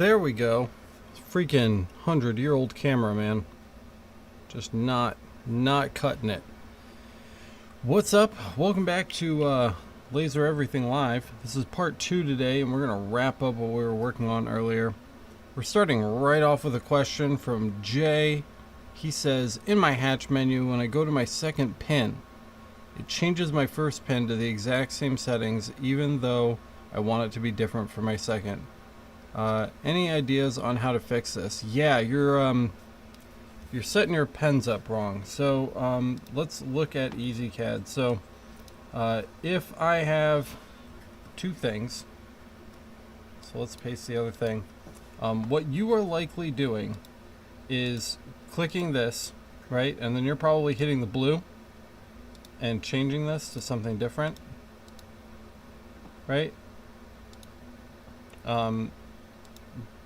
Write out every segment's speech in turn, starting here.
There we go. Freaking 100-year-old camera, man. Just not cutting it. What's up? Welcome back to Laser Everything Live. This is part 2 today, and we're going to wrap up what we were working on earlier. We're starting right off with a question from Jay. He says, in my hatch menu, when I go to my second pin, it changes my first pin to the exact same settings, even though I want it to be different for my second. Any ideas on how to fix this? Yeah, you're setting your pens up wrong. So let's look at EasyCAD. So if I have two things, so let's paste the other thing. What you are likely doing is clicking this, right? And then you're probably hitting the blue and changing this to something different, right?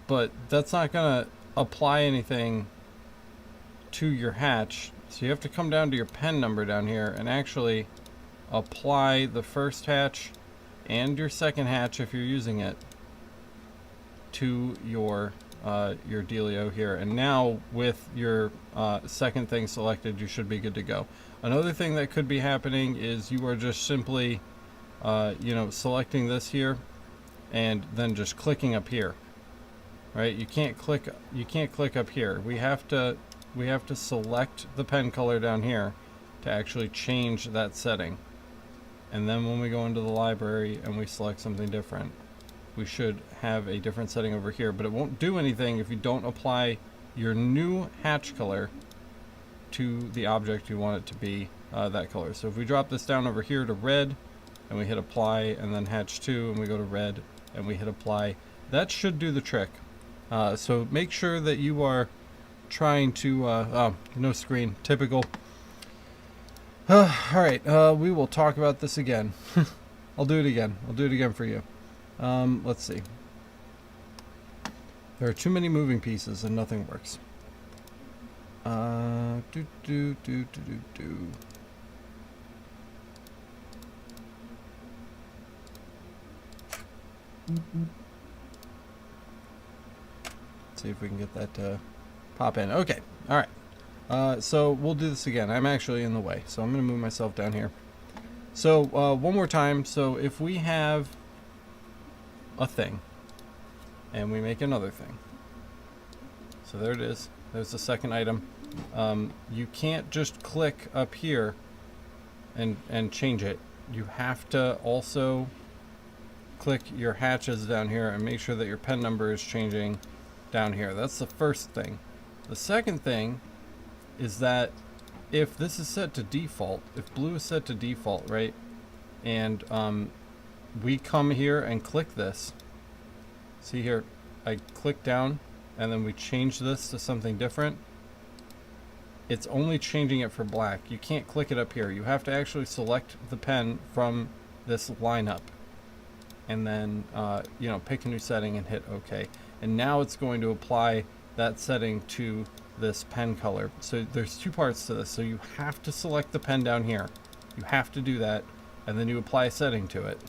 But that's not gonna apply anything to your hatch. So you have to come down to your pen number down here and actually apply the first hatch and your second hatch, if you're using it, to your dealio here. And now with your second thing selected, you should be good to go. Another thing that could be happening is you are just simply selecting this here and then just clicking up here, right? You can't click up here. We have to select the pen color down here to actually change that setting. And then when we go into the library and we select something different, we should have a different setting over here, but it won't do anything if you don't apply your new hatch color to the object you want it to be that color. So if we drop this down over here to red and we hit apply, and then hatch 2 and we go to red and we hit apply, that should do the trick. So make sure that you are trying to oh, no screen, typical. Alright, we will talk about this again. I'll do it again for you. Let's see. There are too many moving pieces and nothing works. See if we can get that to pop in. Okay, alright. So we'll do this again. I'm actually in the way, so I'm going to move myself down here. So one more time. So if we have a thing and we make another thing, so there it is, there's the second item. You can't just click up here and change it. You have to also click your hatches down here and make sure that your pen number is changing down here. That's the first thing. The second thing is that if this is set to default, if blue is set to default, right, and we come here and click this, see here, I click down and then we change this to something different, it's only changing it for black. You can't click it up here. You have to actually select the pen from this lineup and then pick a new setting and hit OK. And now it's going to apply that setting to this pen color. So there's two parts to this. So you have to select the pen down here. You have to do that, and then you apply a setting to it.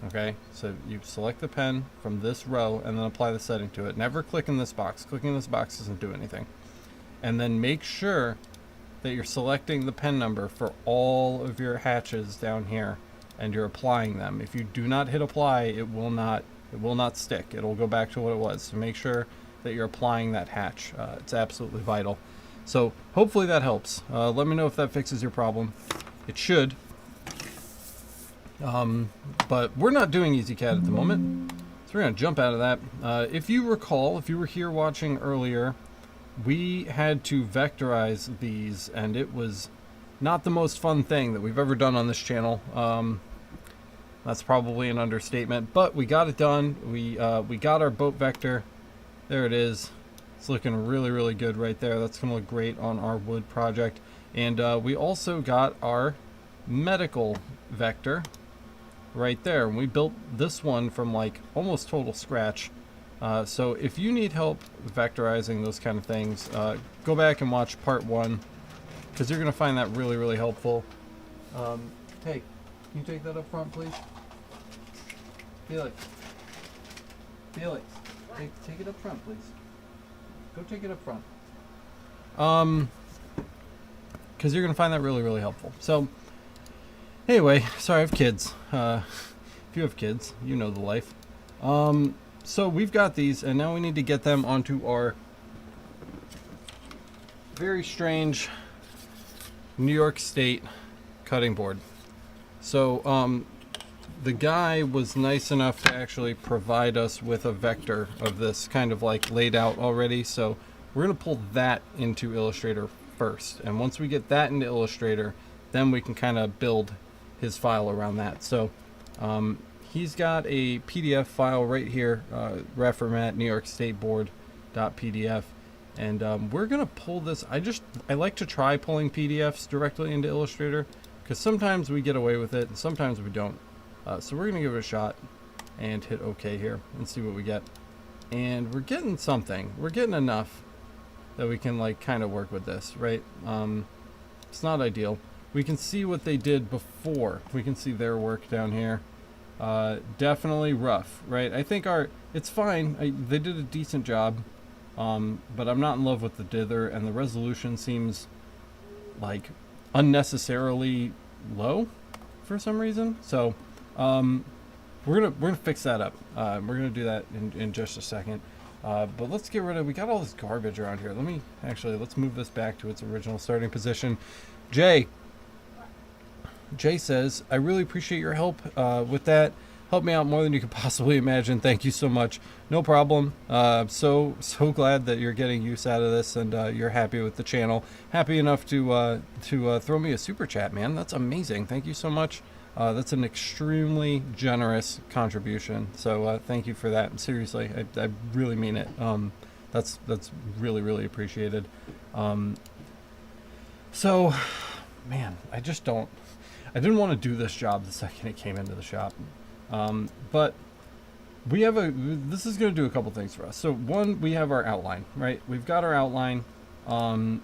Okay, so you select the pen from this row and then apply the setting to it. Never click in this box. Clicking in this box doesn't do anything. And then make sure that you're selecting the pen number for all of your hatches down here and you're applying them. If you do not hit apply, it will not stick. It'll go back to what it was. So make sure that you're applying that hatch. It's absolutely vital. So hopefully that helps. Let me know if that fixes your problem. It should. But we're not doing EasyCAD at the moment, so we're going to jump out of that. If you recall, if you were here watching earlier, we had to vectorize these, and it was not the most fun thing that we've ever done on this channel. That's probably an understatement, but we got it done. We got our boat vector. There it is. It's looking really, really good right there. That's going to look great on our wood project. And we also got our medical vector right there. And we built this one from like almost total scratch. So if you need help vectorizing those kind of things, go back and watch part 1, because you're going to find that really, really helpful. Hey, can you take that up front, please? Felix. Felix. What? Take it up front, please. Go take it up front. Because you're going to find that really, really helpful. So, anyway, sorry, I have kids. If you have kids, you know the life. So we've got these, and now we need to get them onto our very strange New York State cutting board. So, the guy was nice enough to actually provide us with a vector of this kind of like laid out already. So we're going to pull that into Illustrator first. And once we get that into Illustrator, then we can kind of build his file around that. So he's got a PDF file right here, ref format, New York State board.pdf. And we're going to pull this. I like to try pulling PDFs directly into Illustrator because sometimes we get away with it and sometimes we don't. So we're going to give it a shot and hit OK here and see what we get. And we're getting something. We're getting enough that we can like kind of work with this, right? It's not ideal. We can see what they did before. We can see their work down here. Definitely rough, right? I think it's fine. They did a decent job, but I'm not in love with the dither, and the resolution seems like unnecessarily low for some reason. So we're gonna fix that up. We're gonna do that in just a second. But let's get rid of. We got all this garbage around here. Let's move this back to its original starting position. Jay says, I really appreciate your help with that. Helped me out more than you could possibly imagine. Thank you so much. No problem. So glad that you're getting use out of this and you're happy with the channel. Happy enough to throw me a super chat, man. That's amazing. Thank you so much. That's an extremely generous contribution. So thank you for that. Seriously, I really mean it. That's really, really appreciated. So, man, I didn't want to do this job the second it came into the shop. But this is going to do a couple things for us. So one, we have our outline, right? We've got our outline, and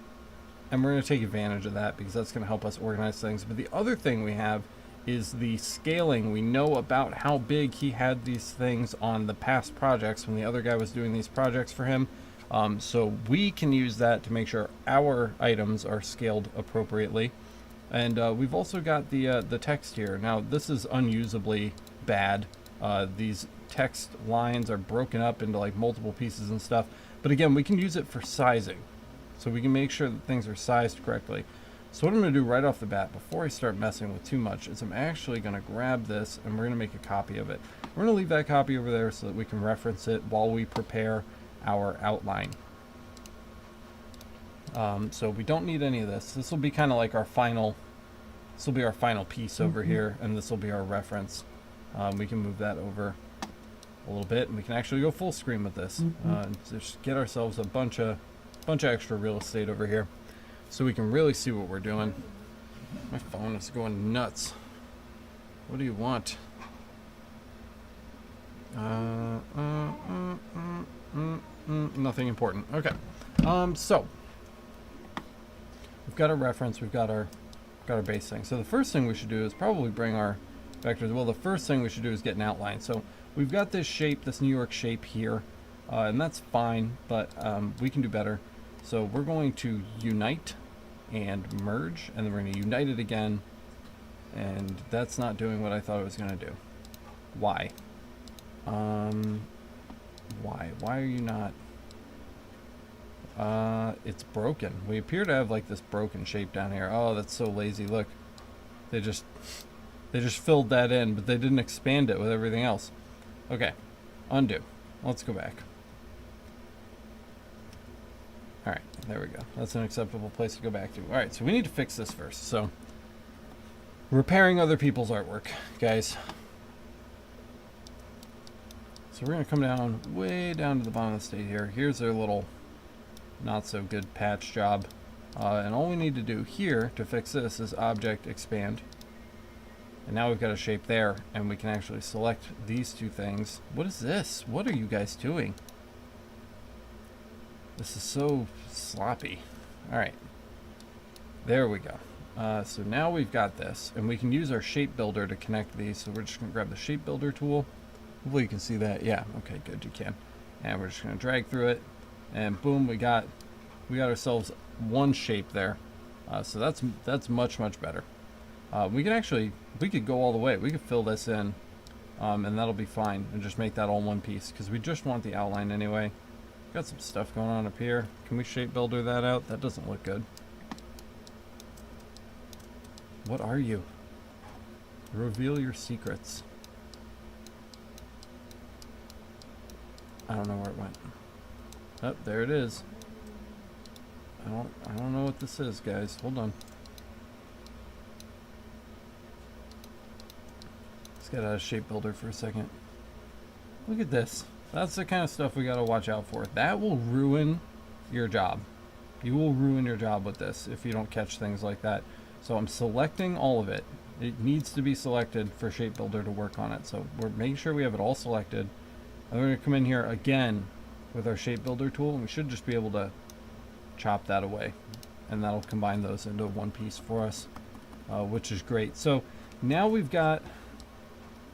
we're going to take advantage of that because that's going to help us organize things. But the other thing we have is the scaling. We know about how big he had these things on the past projects when the other guy was doing these projects for him. So we can use that to make sure our items are scaled appropriately. And we've also got the text here. Now this is unusably bad. These text lines are broken up into like multiple pieces and stuff. But again, we can use it for sizing. So we can make sure that things are sized correctly. So what I'm going to do right off the bat, before I start messing with too much, is I'm actually going to grab this and we're going to make a copy of it. We're going to leave that copy over there so that we can reference it while we prepare our outline. So we don't need any of this. This will be kind of like our final, this will be our final piece over here, and this will be our reference. We can move that over a little bit, and we can actually go full screen with this. Just get ourselves a bunch of extra real estate over here, so we can really see what we're doing. My phone is going nuts. What do you want? Nothing important. Okay. So we've got our reference. We've got our base thing. So the first thing we should do is probably bring our vectors. Well, the first thing we should do is get an outline. So we've got this shape, this New York shape here, and that's fine, but we can do better. So we're going to unite and merge, and then we're going to unite it again, and that's not doing what I thought it was going to do. Why? Why are you not? It's broken. We appear to have like this broken shape down here. Oh, that's so lazy. Look, they just filled that in, but they didn't expand it with everything else. Okay, undo. Let's go back. All right, there we go. That's an acceptable place to go back to. All right, so we need to fix this first. So, repairing other people's artwork, guys. So we're gonna come down, way down to the bottom of the state here. Here's their little not so good patch job. And all we need to do here to fix this is object expand. And now we've got a shape there, and we can actually select these two things. What is this? What are you guys doing? This is so sloppy. All right, there we go. So now we've got this, and we can use our shape builder to connect these. So we're just gonna grab the shape builder tool. Hopefully you can see that. Yeah, okay, good, you can. And we're just going to drag through it, and boom, we got ourselves one shape there. So that's much better. We could go all the way. We could fill this in, and that'll be fine, and just make that all one piece, because we just want the outline anyway. Got some stuff going on up here. Can we shape builder that out? That doesn't look good. What are you? Reveal your secrets. I don't know where it went. Oh, there it is. I don't know what this is, guys. Hold on. Let's get out of shape builder for a second. Look at this. That's the kind of stuff we got to watch out for. That will ruin your job. You will ruin your job with this if you don't catch things like that. So I'm selecting all of it. It needs to be selected for shape builder to work on it. So we're making sure we have it all selected. And we're going to come in here again with our shape builder tool, and we should just be able to chop that away, and that'll combine those into one piece for us, which is great. So now we've got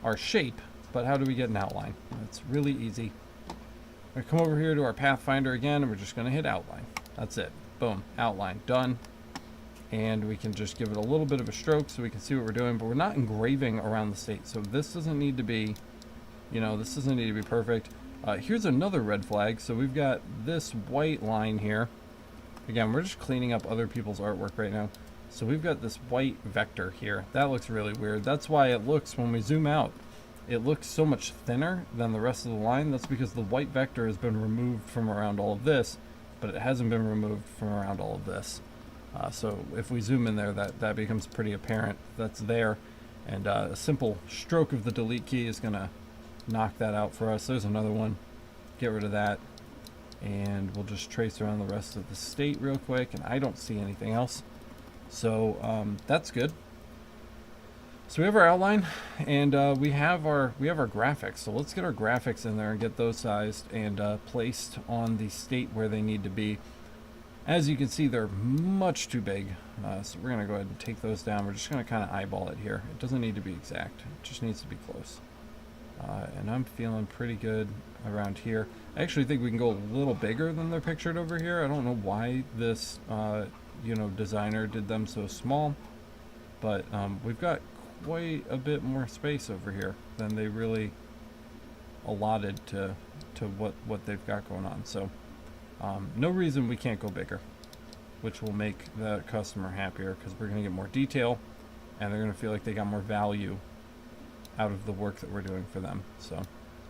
our shape, but how do we get an outline? It's really easy. We're going to come over here to our Pathfinder again, and we're just going to hit outline. That's it. Boom. Outline. Done. And we can just give it a little bit of a stroke so we can see what we're doing, but we're not engraving around the state. So this doesn't need to be, this doesn't need to be perfect. Here's another red flag. So we've got this white line here. Again, we're just cleaning up other people's artwork right now. So we've got this white vector here. That looks really weird. That's why it looks, when we zoom out, it looks so much thinner than the rest of the line. That's because the white vector has been removed from around all of this, but it hasn't been removed from around all of this. So if we zoom in there, that becomes pretty apparent. That's there. And a simple stroke of the delete key is going to knock that out for us. There's another one. Get rid of that. And we'll just trace around the rest of the state real quick. And I don't see anything else. So that's good. So we have our outline, and we have our graphics. So let's get our graphics in there and get those sized and placed on the state where they need to be. As you can see, they're much too big. So we're going to go ahead and take those down. We're just going to kind of eyeball it here. It doesn't need to be exact. It just needs to be close. And I'm feeling pretty good around here. I actually think we can go a little bigger than they're pictured over here. I don't know why this designer did them so small, but we've got quite a bit more space over here than they really allotted to what they've got going on. So no reason we can't go bigger, which will make the customer happier, because we're going to get more detail and they're going to feel like they got more value out of the work that we're doing for them. So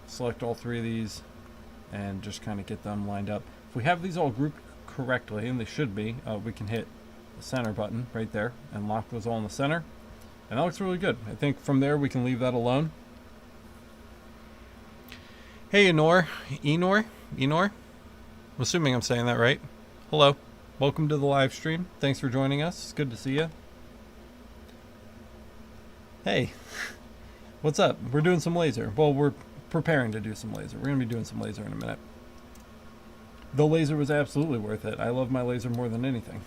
select all three of these and just kind of get them lined up. If we have these all grouped correctly, and they should be, we can hit the center button right there and lock those all in the center. And that looks really good. I think from there we can leave that alone. Hey, Enor. I'm assuming I'm saying that right. Hello. Welcome to the live stream. Thanks for joining us. It's good to see you. Hey. What's up? We're doing some laser. Well, we're preparing to do some laser. We're going to be doing some laser in a minute. The laser was absolutely worth it. I love my laser more than anything.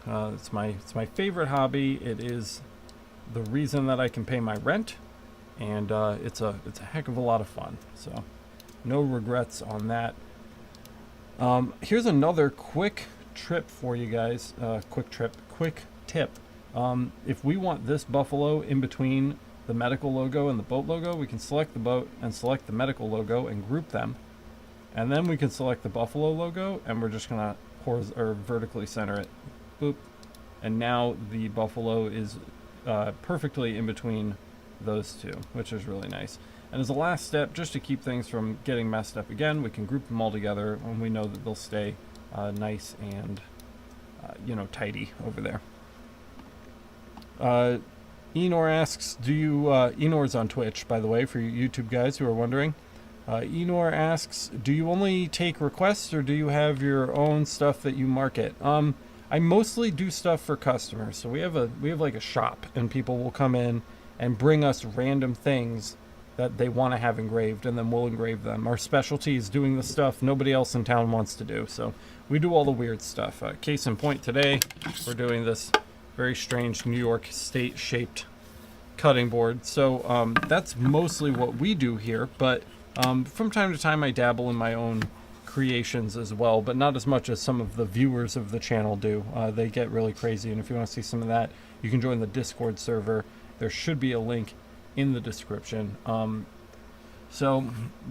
It's my favorite hobby. It is the reason that I can pay my rent, and it's a heck of a lot of fun. So no regrets on that. Here's another quick trip for you guys. Quick tip. If we want this buffalo in between the medical logo and the boat logo, we can select the boat and select the medical logo and group them, and then we can select the buffalo logo, and we're just gonna vertically center it. Boop. And now the buffalo is perfectly in between those two, which is really nice. And as a last step, just to keep things from getting messed up again, we can group them all together, and we know that they'll stay nice and tidy over there. Enor asks, Enor's on Twitch, by the way, for you YouTube guys who are wondering. Enor asks, do you only take requests, or do you have your own stuff that you market? I mostly do stuff for customers. So we have like a shop, and people will come in and bring us random things that they want to have engraved, and then we'll engrave them. Our specialty is doing the stuff nobody else in town wants to do. So we do all the weird stuff. Case in point, today we're doing this very strange New York State shaped cutting board. So that's mostly what we do here, but from time to time I dabble in my own creations as well, but not as much as some of the viewers of the channel do. They get really crazy, and if you want to see some of that, you can join the Discord server. There should be a link in the description. So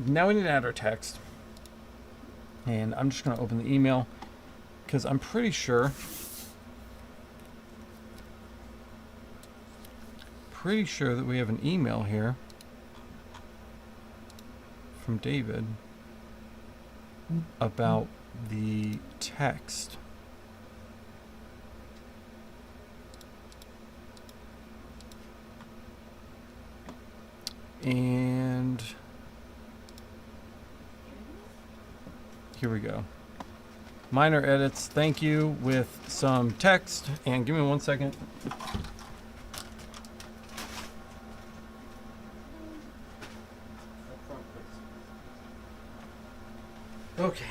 now we need to add our text, and I'm just going to open the email because I'm pretty sure that we have an email here from David about the text. And here we go. Minor edits, thank you, with some text. And give me 1 second. Okay,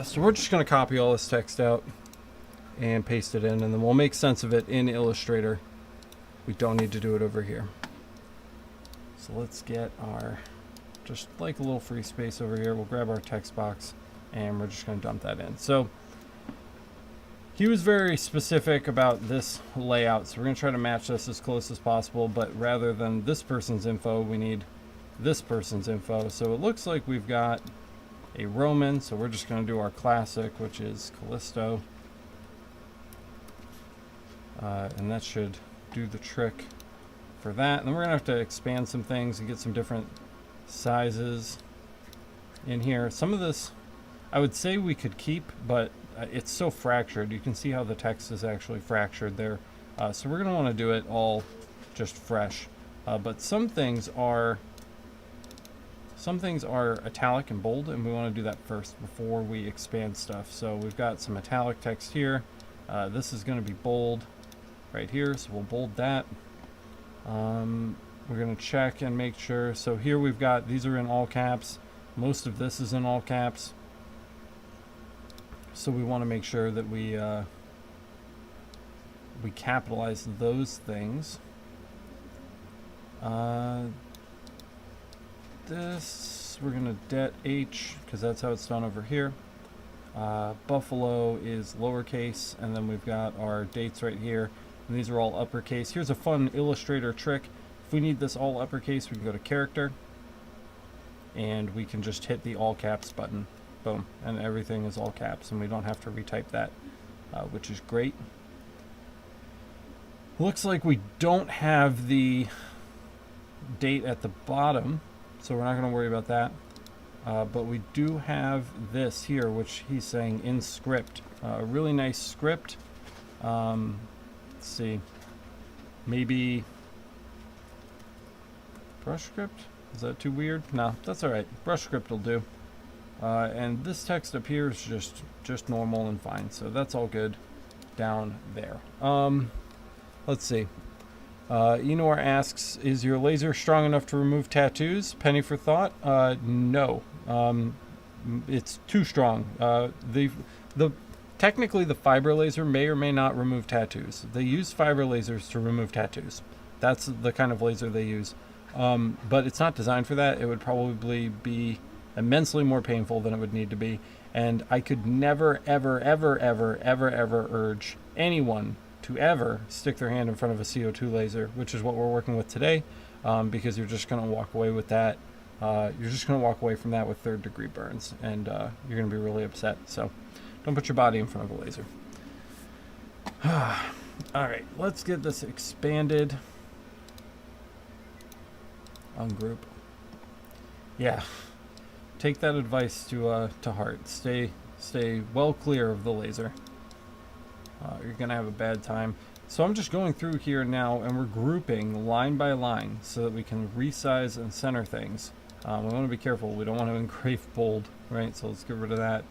so we're just going to copy all this text out and paste it in, and then we'll make sense of it in Illustrator. We don't need to do it over here. So let's get our, just like a little free space over here. We'll grab our text box and we're just going to dump that in. So he was very specific about this layout, so we're going to try to match this as close as possible, but rather than this person's info, we need this person's info. So it looks like we've got a Roman, so we're just going to do our classic, which is Callisto, and that should do the trick for that. And then we're going to have to expand some things and get some different sizes in here. Some of this I would say we could keep, but it's so fractured. You can see how the text is actually fractured there. So we're going to want to do it all just fresh. But some things are italic and bold, and we want to do that first before we expand stuff. So we've got some italic text here. This is going to be bold right here, so we'll bold that. We're going to check and make sure. So here we've got, these are in all caps. Most of this is in all caps. So we want to make sure that we capitalize those things. This, we're going to det H, because that's how it's done over here. Buffalo is lowercase, and then we've got our dates right here, and these are all uppercase. Here's a fun Illustrator trick. If we need this all uppercase, we can go to character, and we can just hit the all caps button. Boom, and everything is all caps, and we don't have to retype that, which is great. Looks like we don't have the date at the bottom, so we're not going to worry about that. But we do have this here, which he's saying in script. A really nice script. Let's see. Maybe brush script? Is that too weird? No, that's alright. Brush script will do. And this text up here is just normal and fine. So that's all good down there. Let's see. Enor asks, is your laser strong enough to remove tattoos? Penny for thought. No. It's too strong. Technically the fiber laser may or may not remove tattoos. They use fiber lasers to remove tattoos. That's the kind of laser they use. But it's not designed for that. It would probably be immensely more painful than it would need to be. And I could never, ever, ever, ever, ever, ever urge anyone to ever stick their hand in front of a CO2 laser, which is what we're working with today, because you're just going to walk away with that. You're just going to walk away from that with third-degree burns, and you're going to be really upset. So don't put your body in front of a laser. All right, let's get this expanded. Ungroup. Yeah, take that advice to heart. Stay well clear of the laser. You're going to have a bad time. So I'm just going through here now, and we're grouping line by line so that we can resize and center things. We want to be careful. We don't want to engrave bold, right? So let's get rid of that.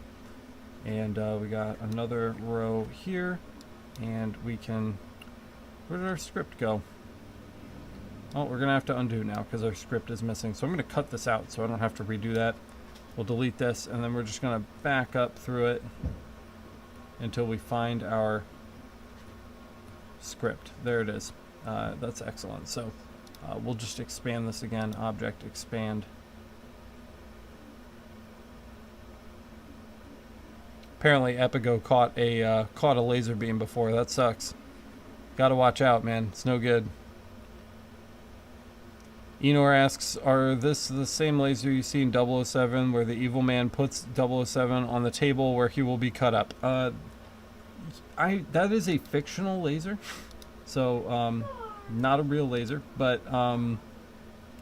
And we got another row here, and we can... Where did our script go? Oh, we're going to have to undo now because our script is missing. So I'm going to cut this out so I don't have to redo that. We'll delete this, and then we're just going to back up through it until we find our script. There it is. That's excellent. So we'll just expand this again. Object, expand. Apparently Epigo caught a laser beam before. That sucks. Gotta watch out, man. It's no good. Enor asks, are this the same laser you see in 007 where the evil man puts 007 on the table where he will be cut up? That is a fictional laser. So, not a real laser, but,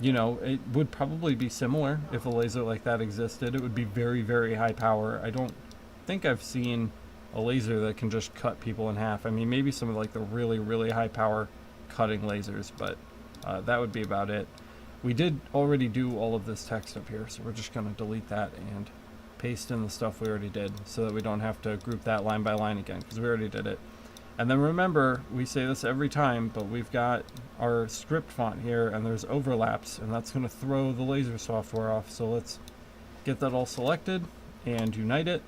you know, it would probably be similar if a laser like that existed. It would be very, very high power. I don't think I've seen a laser that can just cut people in half. I mean, maybe some of like the really, really high power cutting lasers, but that would be about it. We did already do all of this text up here, so we're just going to delete that and paste in the stuff we already did so that we don't have to group that line by line again, because we already did it. And then remember, we say this every time, but we've got our script font here and there's overlaps, and that's going to throw the laser software off. So let's get that all selected and unite it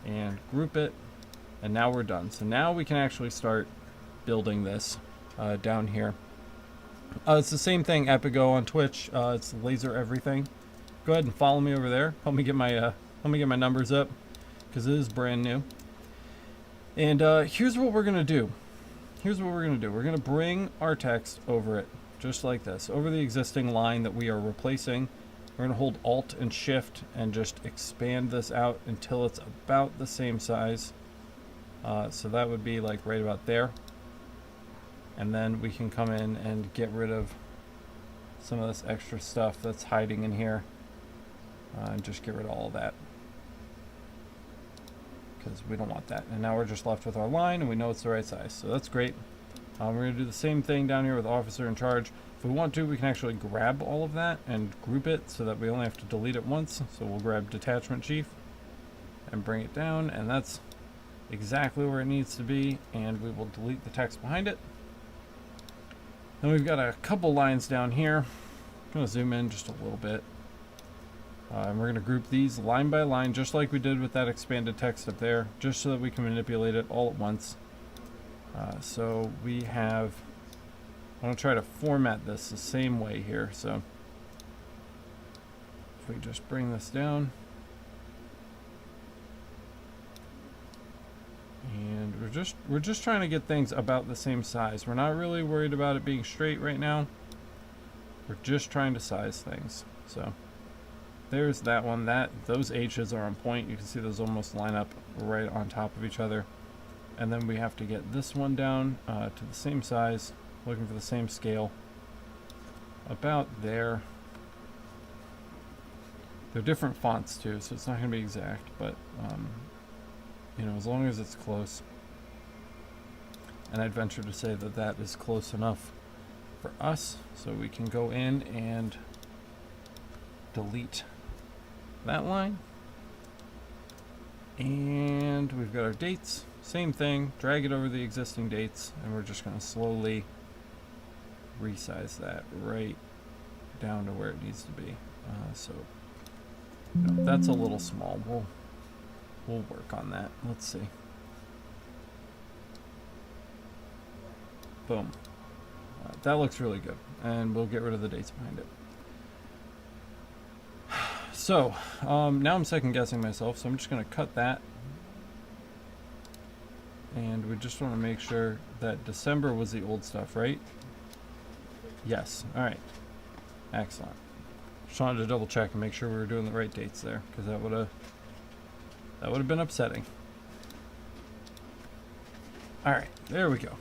and group it, and now we're done. So now we can actually start building this down here. It's the same thing, Epigo on Twitch. It's Laser Everything. Go ahead and follow me over there. Help me get my numbers up, because it is brand new. And here's what we're gonna do. We're gonna bring our text over it, just like this, over the existing line that we are replacing. We're gonna hold Alt and Shift and just expand this out until it's about the same size. So that would be like right about there. And then we can come in and get rid of some of this extra stuff that's hiding in here. And just get rid of all of that, because we don't want that. And now we're just left with our line, and we know it's the right size. So that's great. We're going to do the same thing down here with Officer in Charge. If we want to, we can actually grab all of that and group it so that we only have to delete it once. So we'll grab Detachment Chief and bring it down, and that's exactly where it needs to be. And we will delete the text behind it. Then we've got a couple lines down here. I'm going to zoom in just a little bit. And we're going to group these line by line, just like we did with that expanded text up there, just so that we can manipulate it all at once. So we have, I want to try to format this the same way here. So if we just bring this down, and we're just trying to get things about the same size. We're not really worried about it being straight right now. We're just trying to size things. So there's that one. Those H's are on point. You can see those almost line up right on top of each other. And then we have to get this one down to the same size, looking for the same scale. About there. They're different fonts too, so it's not going to be exact, but you know, as long as it's close. And I'd venture to say that that is close enough for us, so we can go in and delete that line. And we've got our dates, same thing, drag it over the existing dates, and we're just going to slowly resize that right down to where it needs to be. So you know, that's a little small. We'll work on that. Let's see. Boom. That looks really good, and we'll get rid of the dates behind it. So now I'm second guessing myself, so I'm just going to cut that, and we just want to make sure that December was the old stuff, right? Yes. All right. Excellent. Just wanted to double check and make sure we were doing the right dates there, because that would have been upsetting. All right, there we go.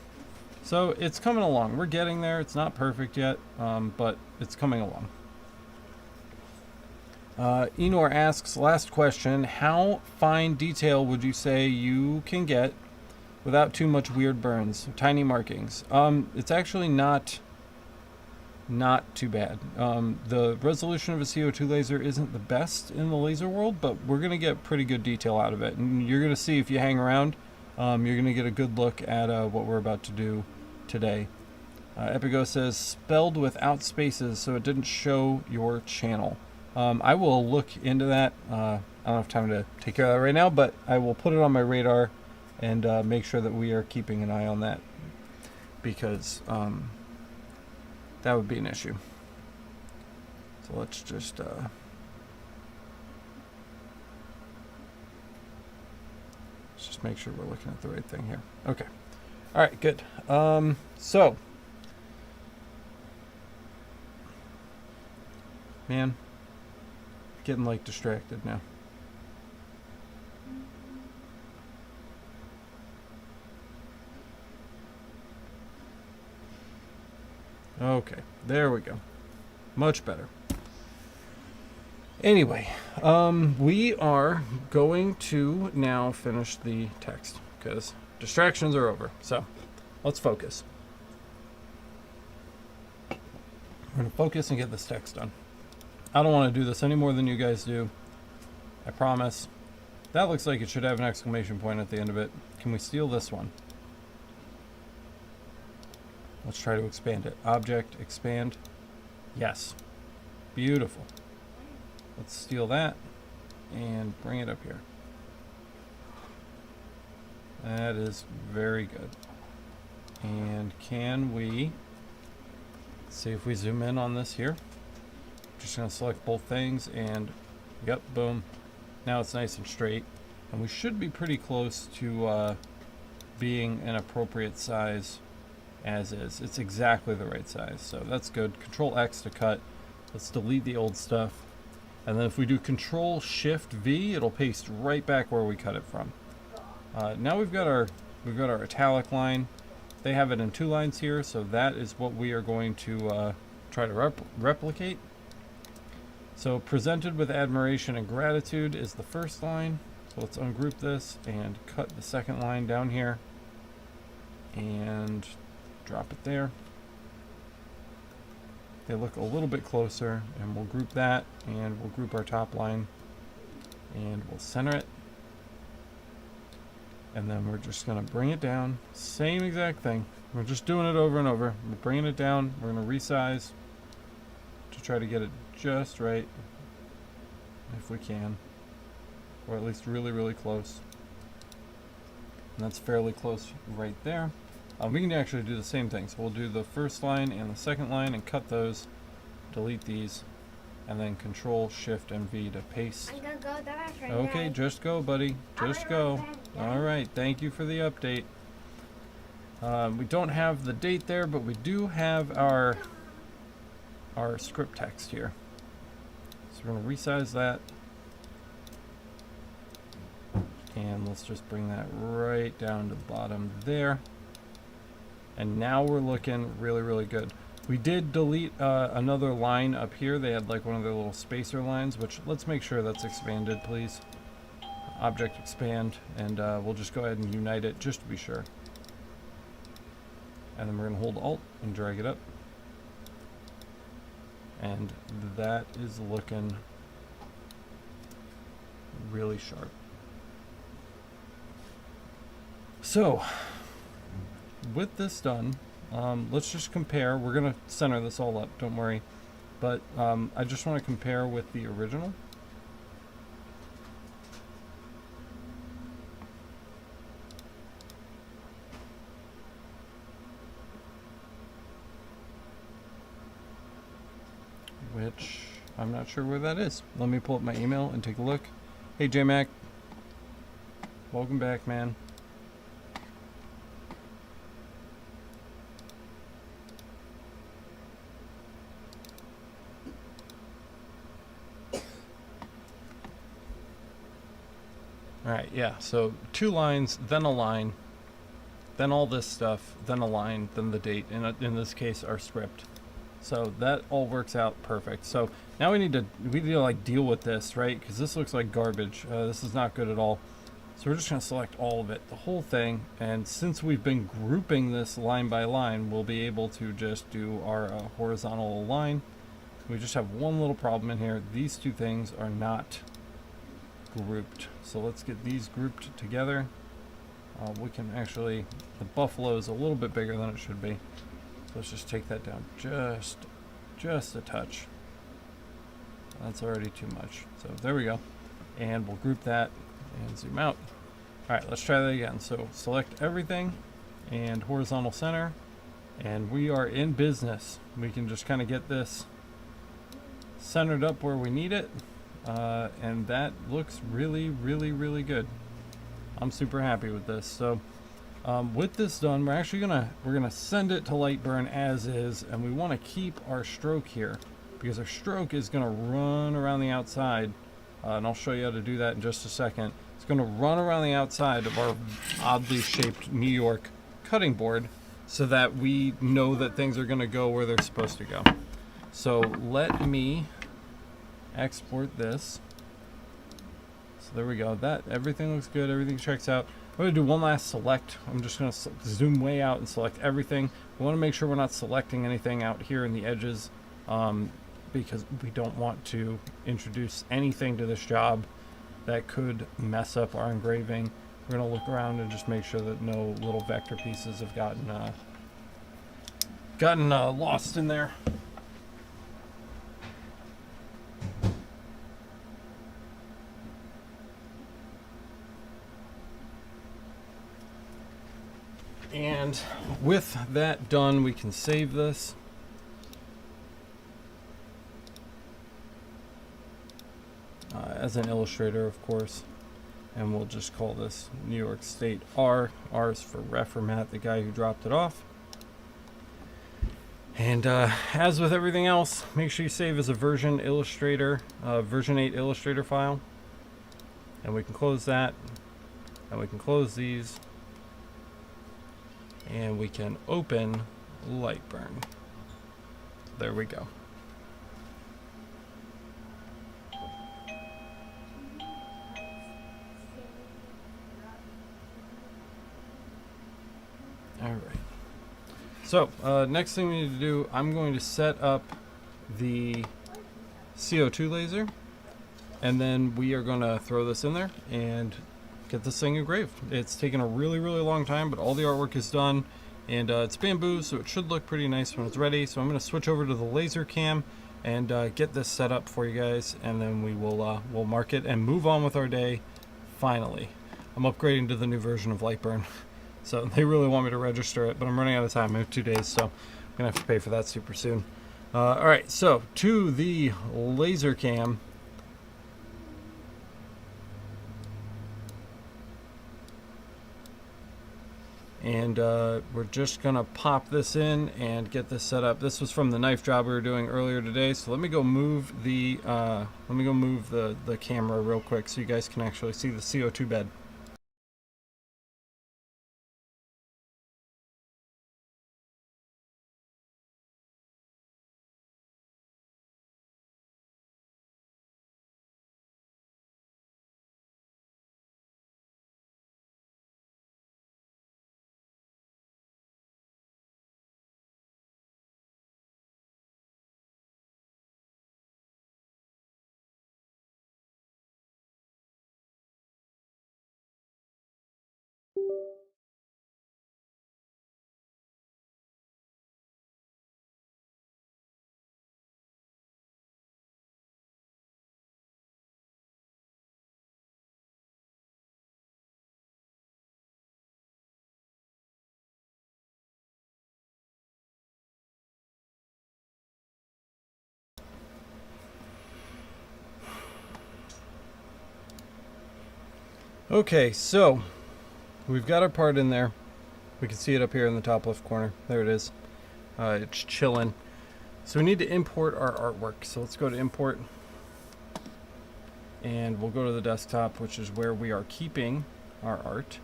So it's coming along. We're getting there. It's not perfect yet, but it's coming along. Enor asks, last question, how fine detail would you say you can get without too much weird burns, tiny markings? It's actually not too bad. The resolution of a CO2 laser isn't the best in the laser world, but we're going to get pretty good detail out of it. And you're going to see, if you hang around, you're going to get a good look at what we're about to do today. Epigo says, spelled without spaces, so it didn't show your channel. I will look into that. I don't have time to take care of that right now, but I will put it on my radar and make sure that we are keeping an eye on that, because that would be an issue. So let's just just make sure we're looking at the right thing here. Okay. All right, good. So, man, getting like distracted now. Okay, there we go. Much better. Anyway, we are going to now finish the text because distractions are over. So let's focus. We're going to focus and get this text done. I don't want to do this any more than you guys do. I promise. That looks like it should have an exclamation point at the end of it. Can we steal this one? Let's try to expand it. Object, expand. Yes. Beautiful. Let's steal that and bring it up here. That is very good. And can we see if we zoom in on this here? Just going to select both things and yep, boom. Now it's nice and straight. And we should be pretty close to being an appropriate size as is. It's exactly the right size, so that's good. Control X to cut. Let's delete the old stuff. And then if we do Control Shift V, it'll paste right back where we cut it from. Now we've got our italic line. They have it in 2 lines here, so that is what we are going to try to replicate. So presented with admiration and gratitude is the first line. So let's ungroup this and cut the second line down here and drop it there. They look a little bit closer, and we'll group that, and we'll group our top line, and we'll center it. And then we're just going to bring it down. Same exact thing. We're just doing it over and over. We're bringing it down. We're going to resize to try to get it just right, if we can, or at least really, really close. And that's fairly close right there. We can actually do the same thing. So we'll do the first line and the second line and cut those, delete these, and then Control Shift and V to paste. I'm gonna go to the bathroom. Okay, guys. Just go, buddy. Just go. All right. Thank you for the update. We don't have the date there, but we do have our script text here. So we're gonna resize that, and let's just bring that right down to the bottom there. And now we're looking really, really good. We did delete another line up here. They had like one of their little spacer lines, which let's make sure that's expanded, please. Object expand, and we'll just go ahead and unite it just to be sure. And then we're gonna hold Alt and drag it up. And that is looking really sharp. So, with this done, let's just compare. We're going to center this all up, don't worry. But I just want to compare with the original. Which I'm not sure where that is. Let me pull up my email and take a look. Hey, J-Mac. Welcome back, man. Alright, yeah, so 2 lines, then a line, then all this stuff, then a line, then the date, and in this case, our script. So that all works out perfect. So now we need to like deal with this, right? Because this looks like garbage. This is not good at all. So we're just going to select all of it, the whole thing, and since we've been grouping this line by line, we'll be able to just do our horizontal line. We just have one little problem in here. These 2 things are not grouped. So let's get these grouped together. We can actually, the buffalo is a little bit bigger than it should be. So let's just take that down just a touch. That's already too much. So there we go. And we'll group that and zoom out. All right, let's try that again. So select everything and horizontal center, and we are in business. We can just kind of get this centered up where we need it. And that looks really, really, really good. I'm super happy with this. So with this done, we're actually gonna send it to Lightburn as is, and we want to keep our stroke here because our stroke is gonna run around the outside, and I'll show you how to do that in just a second. It's gonna run around the outside of our oddly shaped New York cutting board so that we know that things are gonna go where they're supposed to go. So let me export this. So there we go. That everything looks good. Everything checks out. I'm going to do one last select. I'm just going to zoom way out and select everything. We want to make sure we're not selecting anything out here in the edges because we don't want to introduce anything to this job that could mess up our engraving. We're going to look around and just make sure that no little vector pieces have gotten lost in there. And with that done, we can save this. As an illustrator, of course. And we'll just call this New York State R. R is for Reformat, the guy who dropped it off. And as with everything else, make sure you save as a version 8 Illustrator file. And we can close that. And we can close these. And we can open Lightburn. There we go. All right. So next thing we need to do, I'm going to set up the CO2 laser, and then we are going to throw this in there and get this thing engraved. It's taken a really long time, but all the artwork is done, and it's bamboo, so it should look pretty nice when it's ready. So I'm going to switch over to the laser cam and get this set up for you guys, and then we will we'll mark it and move on with our day. Finally, I'm upgrading to the new version of Lightburn, so they really want me to register it, but I'm running out of time. I have 2 days, so I'm gonna have to pay for that super soon. All right, so to the laser cam. And we're just gonna pop this in and get this set up. This was from the knife job we were doing earlier today. So let me go move the camera real quick so you guys can actually see the CO2 bed. Okay, so we've got our part in there. We can see it up here in the top left corner. There it is. It's chilling. So we need to import our artwork. So let's go to import. And we'll go to the desktop, which is where we are keeping our art.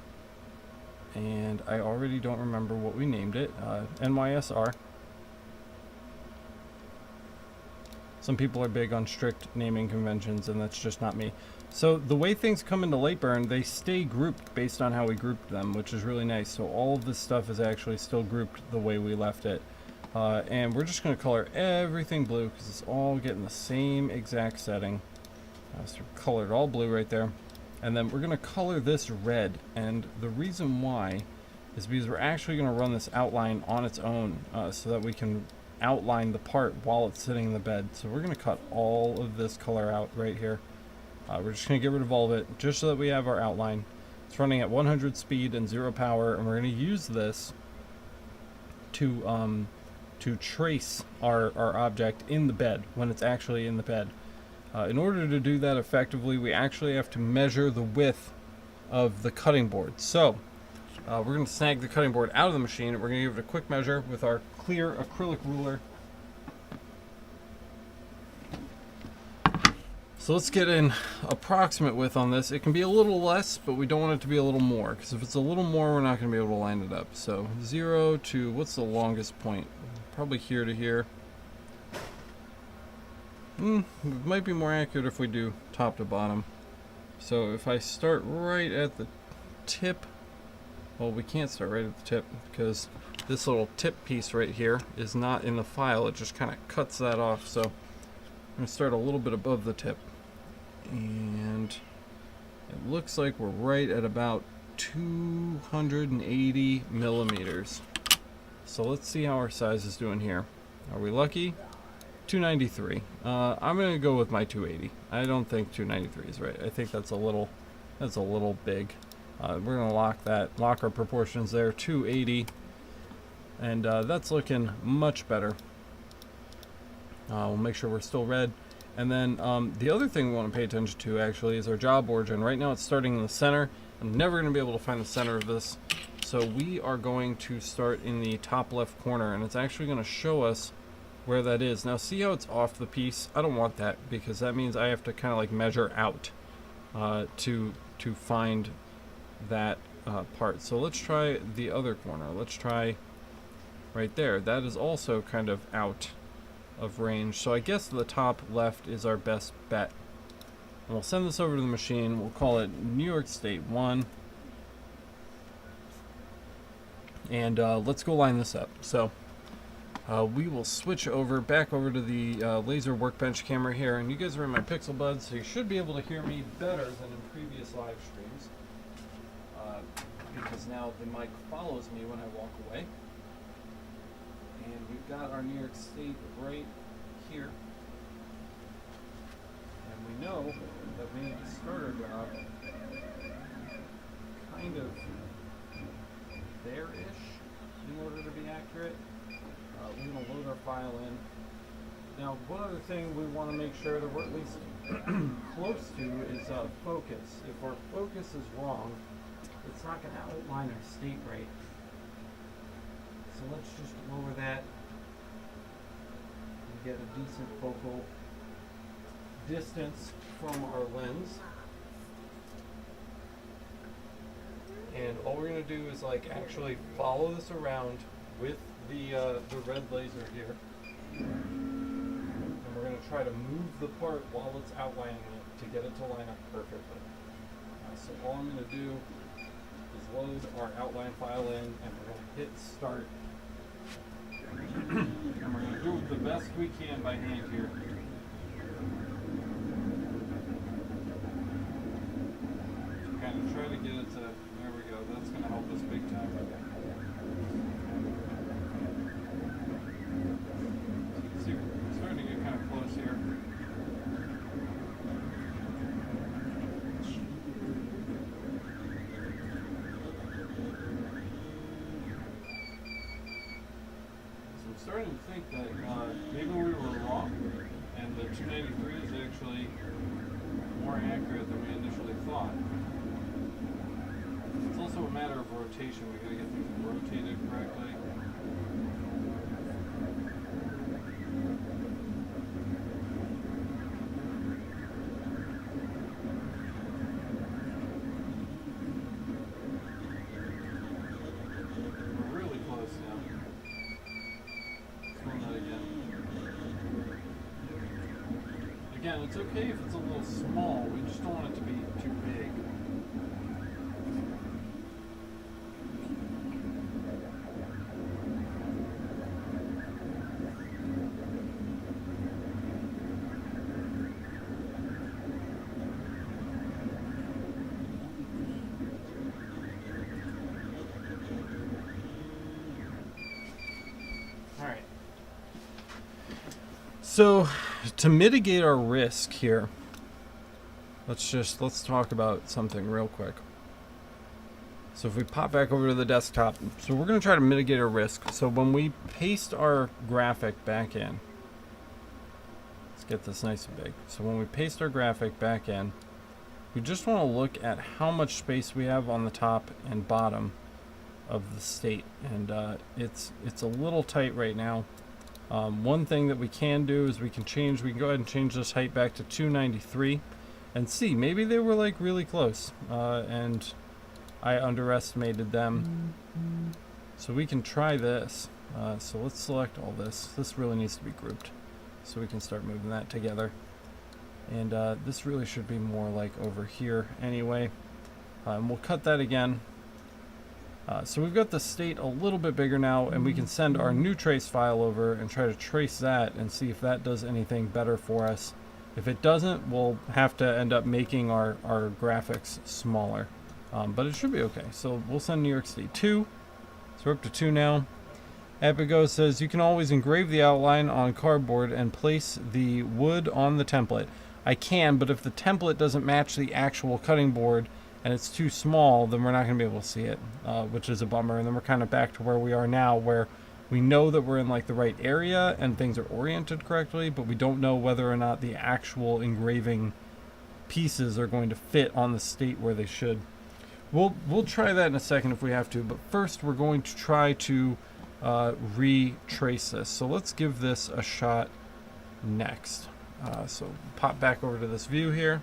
And I already don't remember what we named it. NYSR. Some people are big on strict naming conventions, and that's just not me. So the way things come into Lightburn, they stay grouped based on how we grouped them, which is really nice. So all of this stuff is actually still grouped the way we left it. And we're just going to color everything blue because it's all getting the same exact setting. So we colored all blue right there. And then we're going to color this red. And the reason why is because we're actually going to run this outline on its own so that we can outline the part while it's sitting in the bed. So we're going to cut all of this color out right here. We're just going to get rid of all of it just so that we have our outline. It's running at 100 speed and 0 power, and we're going to use this to trace our object in the bed when it's actually in the bed. In order to do that effectively, we actually have to measure the width of the cutting board. So we're going to snag the cutting board out of the machine. We're going to give it a quick measure with our clear acrylic ruler. So let's get an approximate width on this. It can be a little less, but we don't want it to be a little more, because if it's a little more, we're not going to be able to line it up. So 0 to, what's the longest point? Probably here to here. It might be more accurate if we do top to bottom. So if I start right at the tip, well, we can't start right at the tip because this little tip piece right here is not in the file. It just kind of cuts that off. So I'm going to start a little bit above the tip. And it looks like we're right at about 280 millimeters. So let's see how our size is doing here. Are we lucky? 293. I'm gonna go with my 280. I don't think 293 is right. I think that's a little big. We're gonna lock our proportions there. 280, and that's looking much better. We'll make sure we're still red. And then the other thing we want to pay attention to actually is our job origin. Right now it's starting in the center. I'm never going to be able to find the center of this. So we are going to start in the top left corner, and it's actually going to show us where that is. Now see how it's off the piece? I don't want that, because that means I have to kind of like measure out to find that part. So let's try the other corner. Let's try right there. That is also kind of out of range. So I guess the top left is our best bet. And we'll send this over to the machine. We'll call it New York State 1. And let's go line this up. So we will switch back over to the laser workbench camera here. And you guys are in my Pixel Buds, so you should be able to hear me better than in previous live streams. Because now the mic follows me when I walk away. And we've got our New York State right here. And we know that we need to start our job kind of there-ish in order to be accurate. We're going to load our file in. Now, one other thing we want to make sure that we're at least close to is focus. If our focus is wrong, it's not going to outline our state right. So let's just lower that and get a decent focal distance from our lens. And all we're going to do is like actually follow this around with the red laser here. And we're going to try to move the part while it's outlining it to get it to line up perfectly. So all I'm going to do is load our outline file in, and we're going to hit start. And we're going to do it the best we can by hand here. Kind of try to get it to, there we go, that's going to help us big time. So you can see we're starting to get kind of close here. Starting to think that maybe we were wrong, and the 293 is actually more accurate than we initially thought. It's also a matter of rotation. We gotta get things rotated correctly. We're really close now. Again, it's okay if it's a little small, we just don't want it to be too big. Alright. So, to mitigate our risk here, let's talk about something real quick. So if we pop back over to the desktop, so we're going to try to mitigate our risk. So when we paste our graphic back in, let's get this nice and big. So when we paste our graphic back in, we just want to look at how much space we have on the top and bottom of the state, and it's a little tight right now. One thing that we can do is we can go ahead and change this height back to 293 and see, maybe they were like really close, and I underestimated them. So we can try this. So let's select all this. This really needs to be grouped so we can start moving that together. And this really should be more like over here anyway. And we'll cut that again. So we've got the state a little bit bigger now, and we can send our new trace file over and try to trace that and see if that does anything better for us. If it doesn't, we'll have to end up making our graphics smaller. But it should be okay. So we'll send New York State 2. So we're up to 2 now. Epigo says you can always engrave the outline on cardboard and place the wood on the template. I can, but if the template doesn't match the actual cutting board and it's too small, then we're not going to be able to see it, which is a bummer. And then we're kind of back to where we are now, where we know that we're in like the right area and things are oriented correctly, but we don't know whether or not the actual engraving pieces are going to fit on the state where they should. We'll try that in a second if we have to, but first we're going to try to retrace this. So let's give this a shot next. So pop back over to this view here.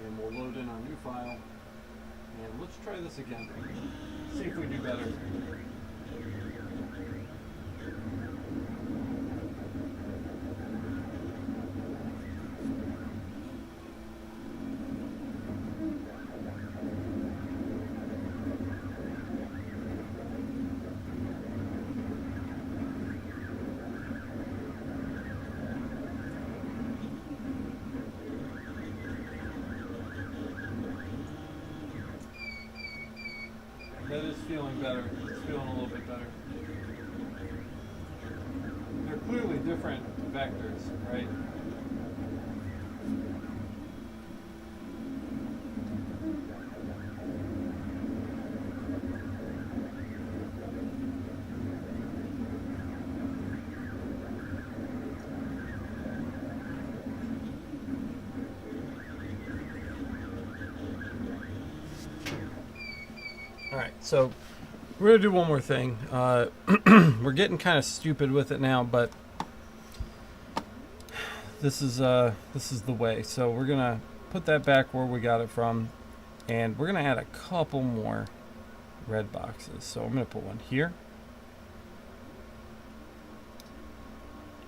And we'll load in our new file. And let's try this again. See if we do better. That is feeling better. It's feeling a little bit better. They're clearly different vectors, right? Alright, so we're going to do one more thing. We're getting kind of stupid with it now, but this is the way. So we're going to put that back where we got it from, and we're going to add a couple more red boxes. So I'm going to put one here,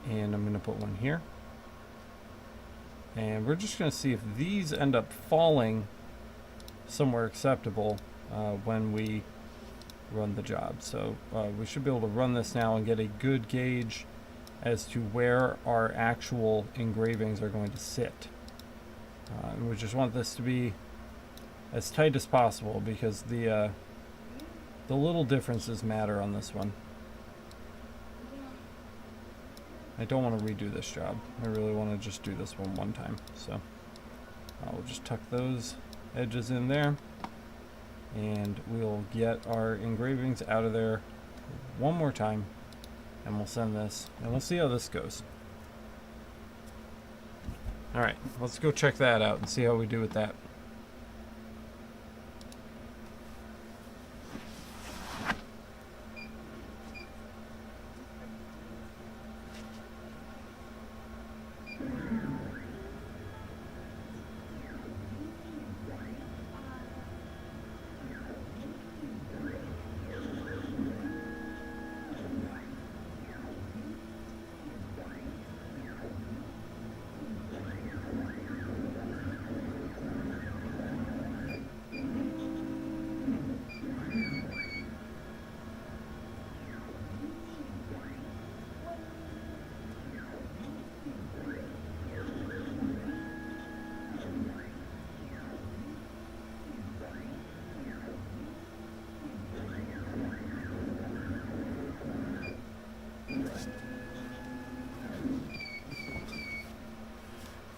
and I'm going to put one here, and we're just going to see if these end up falling somewhere acceptable when we run the job. So we should be able to run this now and get a good gauge as to where our actual engravings are going to sit. And we just want this to be as tight as possible because the little differences matter on this one. I don't want to redo this job. I really want to just do this one time. So we'll just tuck those edges in there, and we'll get our engravings out of there one more time, and we'll send this, and we'll see how this goes. Alright, let's go check that out and see how we do with that.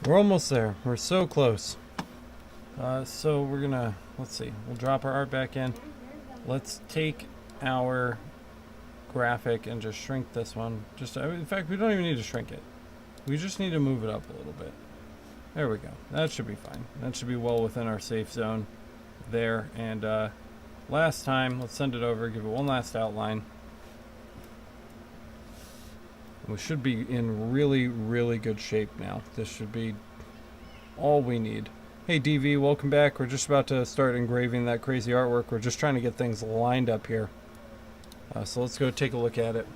We're almost there. We're so close. So we're gonna, let's see, we'll drop our art back in. Let's take our graphic and just shrink this one. Just in fact, we don't even need to shrink it. We just need to move it up a little bit. There we go. That should be fine. That should be well within our safe zone there. And last time, let's send it over, give it one last outline. We should be in really, really good shape now. This should be all we need. Hey DV, welcome back. We're just about to start engraving that crazy artwork. We're just trying to get things lined up here. So let's go take a look at it.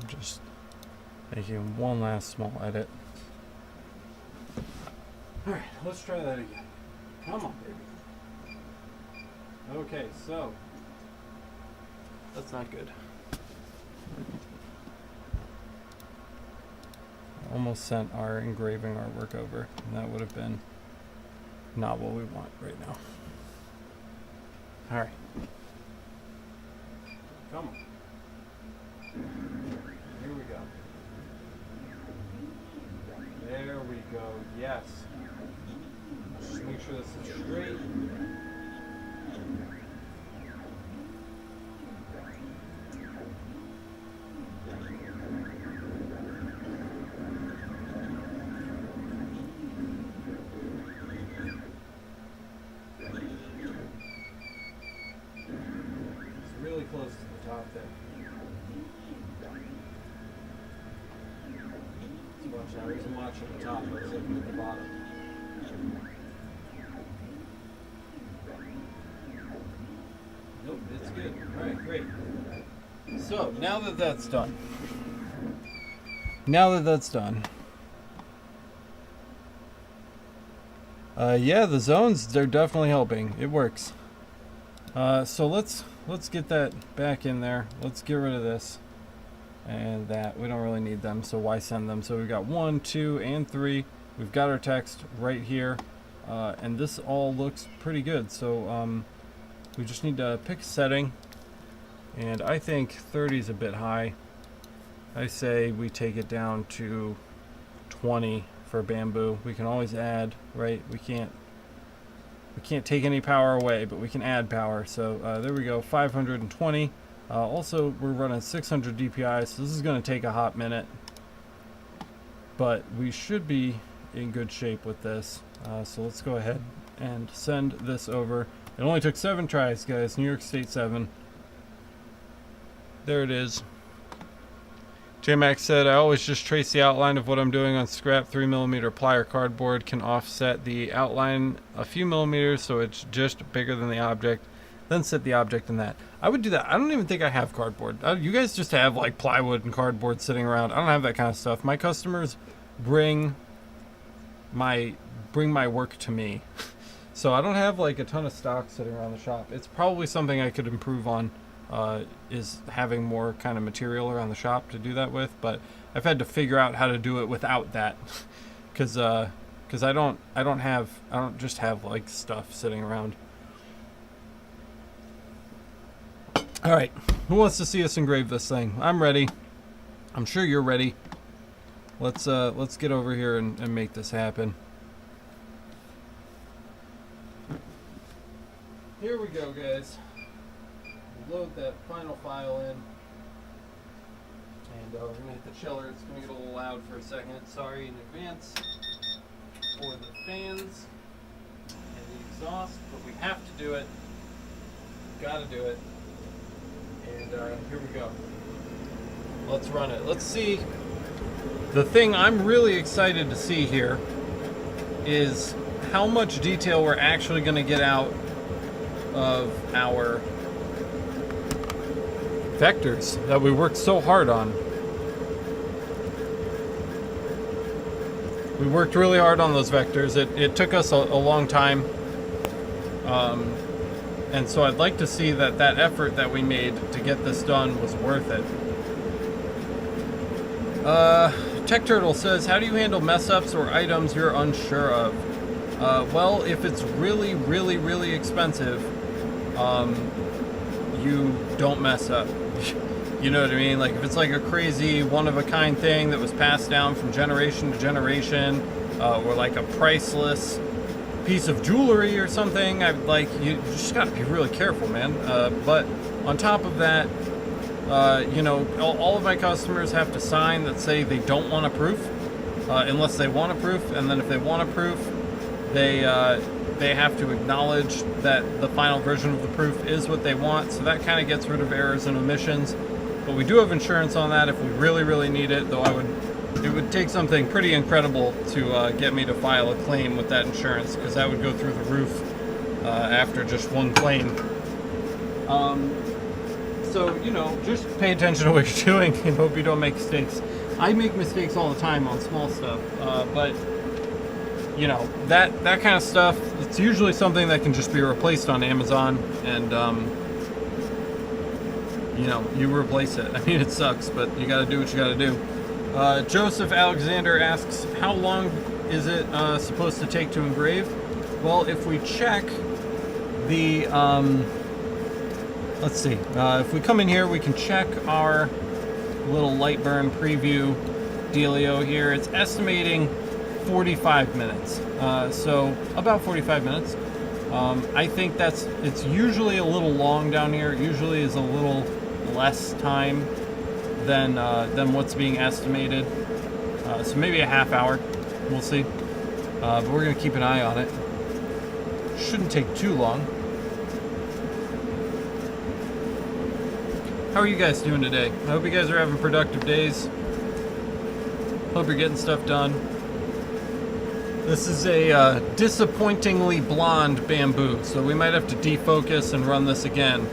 Just making one last small edit. Alright, let's try that again. Come on, baby. Okay, so that's not good. Almost sent our engraving artwork over, and that would have been not what we want right now. Alright. Come on. Here we go. There we go. Yes. Just make sure this is straight. It's really close to the top there. I wasn't watching the top, I was looking at the bottom. Nope, it's good. Alright, great. So, now that that's done. Yeah, the zones, they're definitely helping. It works. So let's get that back in there. Let's get rid of this. And that we don't really need them, so why send them? So we've got 1, 2, and 3. We've got our text right here, and this all looks pretty good. So we just need to pick a setting, and I think 30 is a bit high. I say we take it down to 20 for bamboo. We can always add, right? We can't take any power away, but we can add power. So there we go, 520. Also, we're running 600 DPI, so this is going to take a hot minute. But we should be in good shape with this. So let's go ahead and send this over. It only took 7 tries, guys. New York State 7. There it is. J-Max said, I always just trace the outline of what I'm doing on scrap 3mm ply or cardboard. Can offset the outline a few millimeters so it's just bigger than the object. Then set the object in that. I would do that. I don't even think I have cardboard. You guys just have like plywood and cardboard sitting around. I don't have that kind of stuff. My customers bring my work to me. So I don't have like a ton of stock sitting around the shop. It's probably something I could improve on, is having more kind of material around the shop to do that with. But I've had to figure out how to do it without that, because I don't just have like stuff sitting around. All right, who wants to see us engrave this thing? I'm ready. I'm sure you're ready. Let's get over here and make this happen. Here we go, guys. Load that final file in. And we're gonna hit the chiller. It's gonna get a little loud for a second. Sorry in advance for the fans and the exhaust, but we have to do it. Gotta do it. And here we go. Let's run it. Let's see. The thing I'm really excited to see here is how much detail we're actually going to get out of our vectors that we worked so hard on. We worked really hard on those vectors. It took us a long time. And so I'd like to see that that effort that we made to get this done was worth it. Tech Turtle says, how do you handle mess-ups or items you're unsure of? Well, if it's really, really, really expensive, you don't mess up. You know what I mean? Like if it's like a crazy one-of-a-kind thing that was passed down from generation to generation, or like a priceless piece of jewelry or something, you just got to be really careful, man. But on top of that, you know, all of my customers have to sign that say they don't want a proof, unless they want a proof, and then if they want a proof, they have to acknowledge that the final version of the proof is what they want. So that kind of gets rid of errors and omissions. But we do have insurance on that if we really, really need it, though it would take something pretty incredible to get me to file a claim with that insurance, because that would go through the roof after just one claim. So, you know, just pay attention to what you're doing and hope you don't make mistakes. I make mistakes all the time on small stuff, but, you know, that kind of stuff, it's usually something that can just be replaced on Amazon, and, you know, you replace it. I mean, it sucks, but you got to do what you got to do. Joseph Alexander asks, how long is it supposed to take to engrave? Well, if we check the, let's see, if we come in here, we can check our little light burn preview dealio here. It's estimating 45 minutes, so about 45 minutes. I think it's usually a little long down here. It usually is a little less time than what's being estimated. So maybe a half hour, we'll see. But we're gonna keep an eye on it. Shouldn't take too long. How are you guys doing today? I hope you guys are having productive days. Hope you're getting stuff done. This is a disappointingly blonde bamboo, so we might have to defocus and run this again,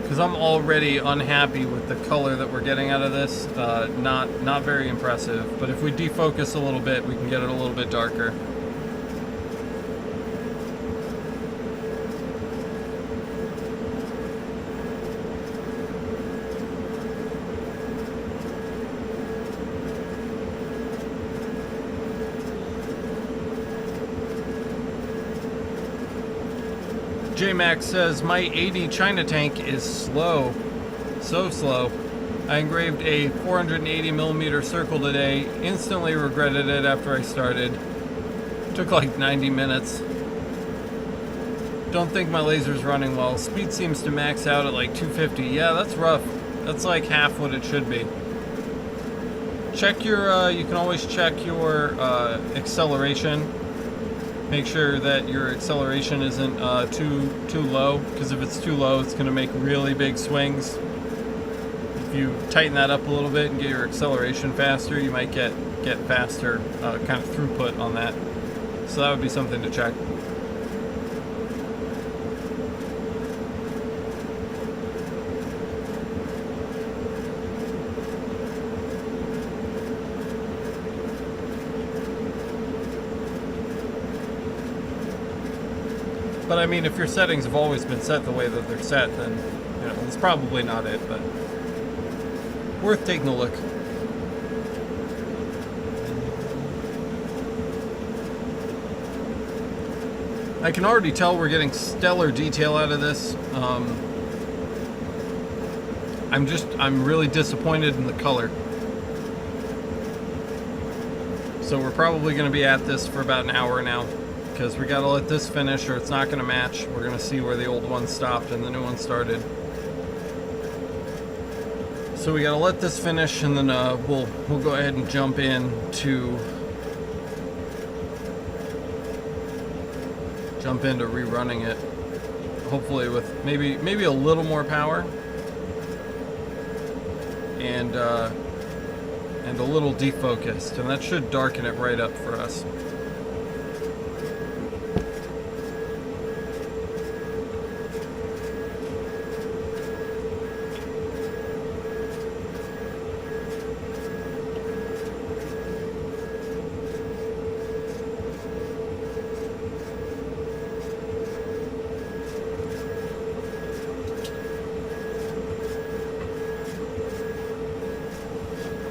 because I'm already unhappy with the color that we're getting out of this. Not very impressive, but if we defocus a little bit, we can get it a little bit darker. J-Max says, my 80 China tank is slow. So slow. I engraved a 480 millimeter circle today. Instantly regretted it after I started. Took like 90 minutes. Don't think my laser's running well. Speed seems to max out at like 250. Yeah, that's rough. That's like half what it should be. Check your, you can always check your acceleration. Make sure that your acceleration isn't too low, because if it's too low, it's going to make really big swings. If you tighten that up a little bit and get your acceleration faster, you might get faster kind of throughput on that. So that would be something to check. But I mean, if your settings have always been set the way that they're set, then, you know, it's probably not it, but worth taking a look. I can already tell we're getting stellar detail out of this. I'm really disappointed in the color. So we're probably going to be at this for about an hour now, because we got to let this finish or it's not going to match. We're going to see where the old one stopped and the new one started. So we got to let this finish, and then we'll go ahead and jump into rerunning it. Hopefully with maybe a little more power and a little defocused, and that should darken it right up for us.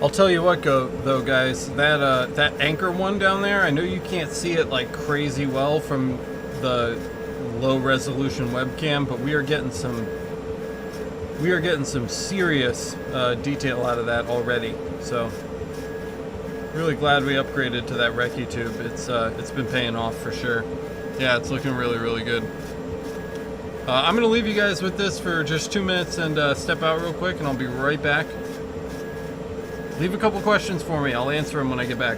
I'll tell you what, though, guys, that anchor one down there, I know you can't see it like crazy well from the low resolution webcam, but we are getting some serious detail out of that already. So really glad we upgraded to that Recce tube. It's been paying off for sure. Yeah, it's looking really, really good. I'm gonna leave you guys with this for just 2 minutes and step out real quick, and I'll be right back. Leave a couple questions for me. I'll answer them when I get back.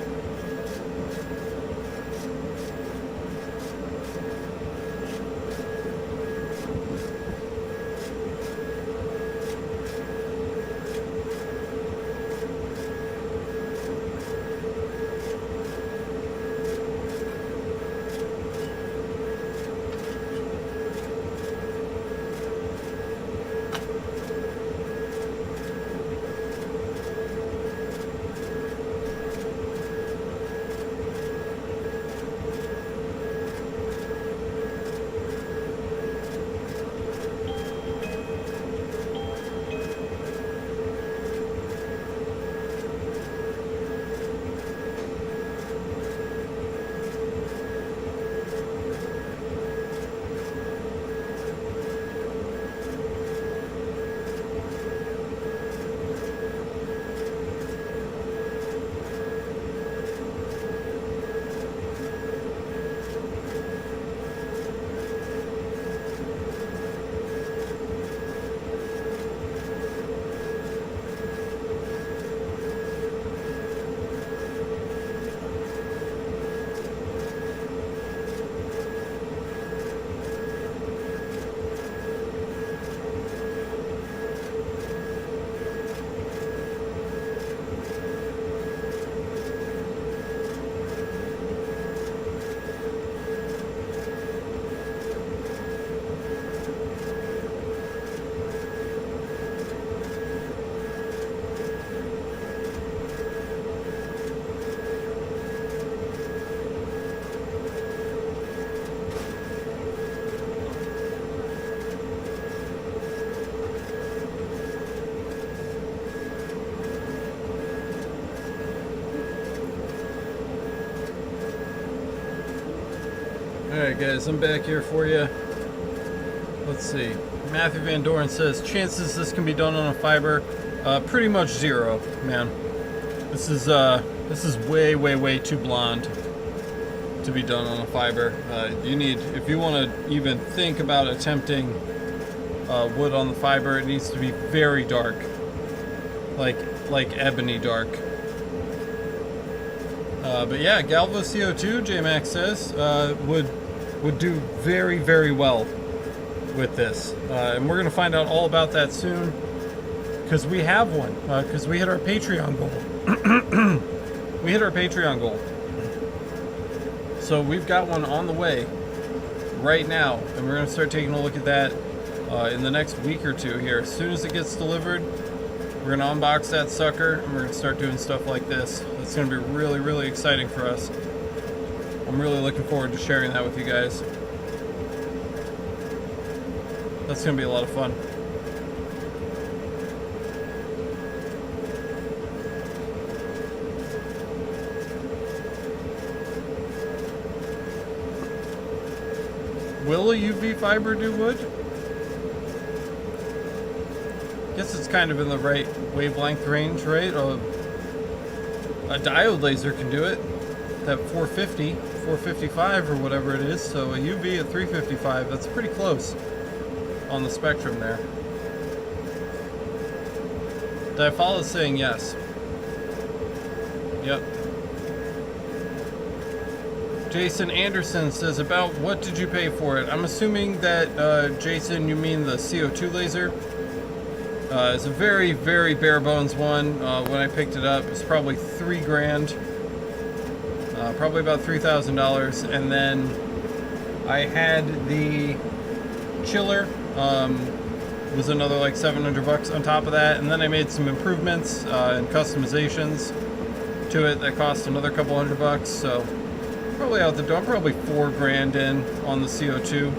Alright guys, I'm back here for you. Let's see. Matthew Van Doren says, chances this can be done on a fiber? Pretty much zero, man. This is way, way, way too blonde to be done on a fiber. You need, if you want to even think about attempting wood on the fiber, it needs to be very dark. Like ebony dark. But yeah, Galvo CO2, JMax says, would do very, very well with this. And we're going to find out all about that soon, because we have one, because we hit our Patreon goal. We hit our Patreon goal. So we've got one on the way right now, and we're going to start taking a look at that in the next week or two here. As soon as it gets delivered, we're going to unbox that sucker, and we're going to start doing stuff like this. It's going to be really, really exciting for us. I'm really looking forward to sharing that with you guys. That's going to be a lot of fun. Will a UV fiber do wood? Guess it's kind of in the right wavelength range, right? A diode laser can do it. That 450, 455 or whatever it is. So a UV at 355, that's pretty close on the spectrum there. Diafala is saying yes. Yep. Jason Anderson says, about what did you pay for it? I'm assuming that, Jason, you mean the CO2 laser. It's a very, very bare bones one. When I picked it up, it's probably $3 grand. Probably about $3,000. And then I had the chiller, was another like $700 on top of that. And then I made some improvements and customizations to it that cost another couple $100. So probably out the door, probably $4 grand in on the CO2.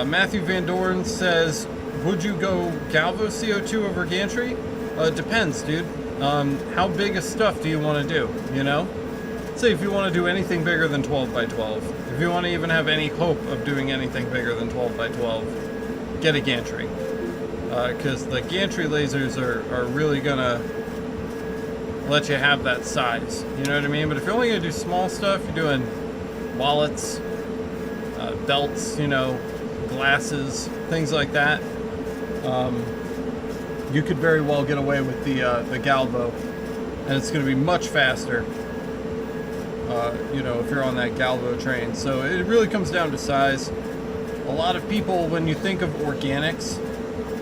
Matthew Van Doren says, would you go Galvo CO2 over gantry? It depends, dude. how big of stuff do you want to do, you know? Say if you want to do anything bigger than 12 by 12, if you want to even have any hope of doing anything bigger than 12 by 12, get a gantry. Because the gantry lasers are really gonna let you have that size, you know what I mean? But if you're only gonna do small stuff, you're doing wallets, belts, you know, glasses, things like that, you could very well get away with the Galvo, and it's going to be much faster, you know, if you're on that Galvo train. So it really comes down to size. A lot of people, when you think of organics,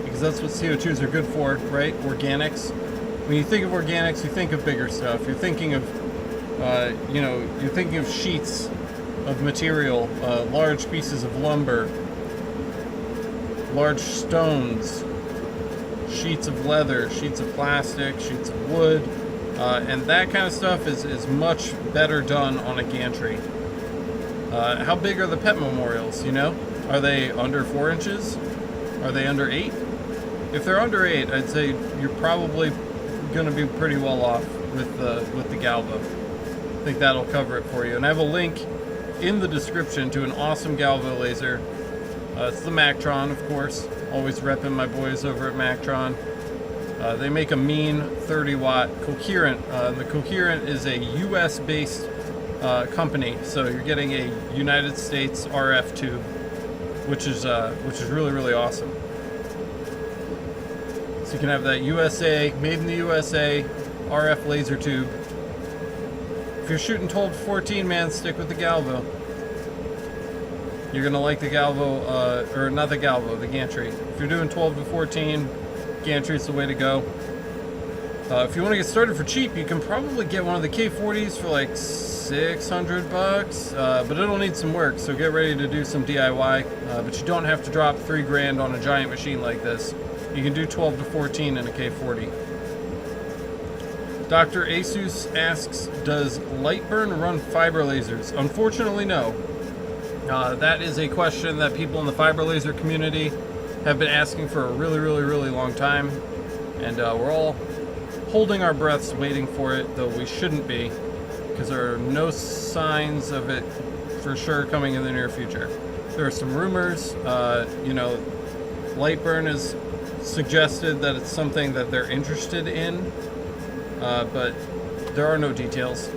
because that's what CO2s are good for, right? Organics. When you think of organics, you think of bigger stuff. You're thinking of, you know, you're thinking of sheets of material, large pieces of lumber, large stones, sheets of leather, sheets of plastic, sheets of wood, and that kind of stuff is much better done on a gantry. How big are the pet memorials, you know? Are they under 4 inches? Are they under 8? If they're under 8, I'd say you're probably going to be pretty well off with the Galvo. I think that'll cover it for you. And I have a link in the description to an awesome Galvo laser. It's the Mactron, of course. Always repping my boys over at Mactron. They make a mean 30-watt coherent. The coherent is a US-based company, so you're getting a United States RF tube, which is really, really awesome. So you can have that USA, made in the USA, RF laser tube. If you're shooting 12 to 14, man, stick with the Galvo. You're gonna like the Galvo, or not the Galvo, the gantry. If you're doing 12 to 14, gantry's the way to go. If you want to get started for cheap, you can probably get one of the K40s for like $600, but it'll need some work, so get ready to do some DIY. But you don't have to drop $3 on a giant machine like this. You can do 12 to 14 in a K40. Dr. Asus asks, does Lightburn run fiber lasers? Unfortunately, no. That is a question that people in the fiber laser community have been asking for a really, really, really long time. And we're all holding our breaths waiting for it, though we shouldn't be, because there are no signs of it for sure coming in the near future. There are some rumors, you know, Lightburn has suggested that it's something that they're interested in, but there are no details.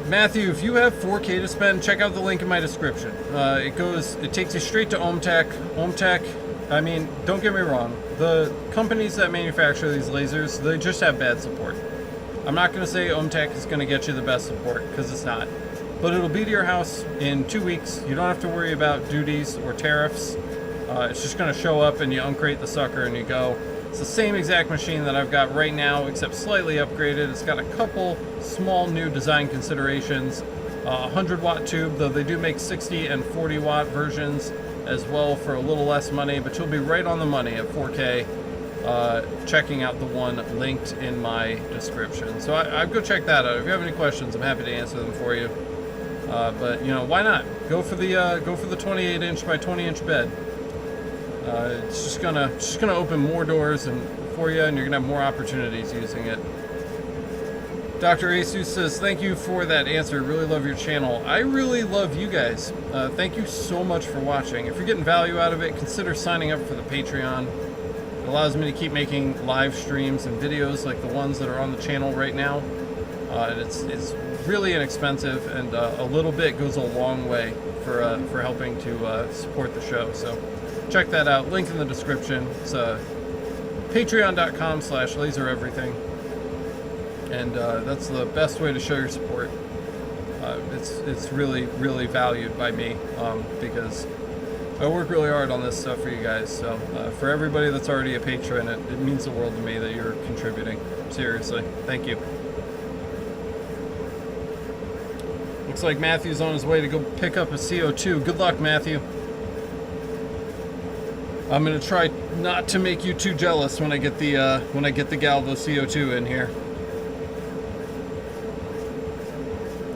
Matthew, if you have 4K to spend, check out the link in my description. It takes you straight to OhmTech. OhmTech, I mean, don't get me wrong. The companies that manufacture these lasers, they just have bad support. I'm not going to say OhmTech is going to get you the best support, because it's not. But it'll be to your house in 2 weeks. You don't have to worry about duties or tariffs. It's just going to show up and you uncrate the sucker and you go. It's the same exact machine that I've got right now, except slightly upgraded. It's got a couple small new design considerations. 100-watt tube, though they do make 60 and 40-watt versions as well for a little less money, but you'll be right on the money at 4K checking out the one linked in my description. So I'd go check that out. If you have any questions, I'm happy to answer them for you. But you know, why not? Go for the 28-inch by 20-inch bed. It's just gonna open more doors for you, and you're gonna have more opportunities using it. Dr. Asus says, thank you for that answer. Really love your channel. I really love you guys. Thank you so much for watching. If you're getting value out of it, consider signing up for the Patreon. It allows me to keep making live streams and videos like the ones that are on the channel right now. And it's really inexpensive, and a little bit goes a long way for helping to support the show. So check that out. Link in the description. It's patreon.com/lasereverything. And that's the best way to show your support. It's really, really valued by me because I work really hard on this stuff for you guys. So for everybody that's already a patron, it means the world to me that you're contributing. Seriously, thank you. Looks like Matthew's on his way to go pick up a CO2. Good luck, Matthew. I'm gonna try not to make you too jealous when I get the Galvo CO2 in here.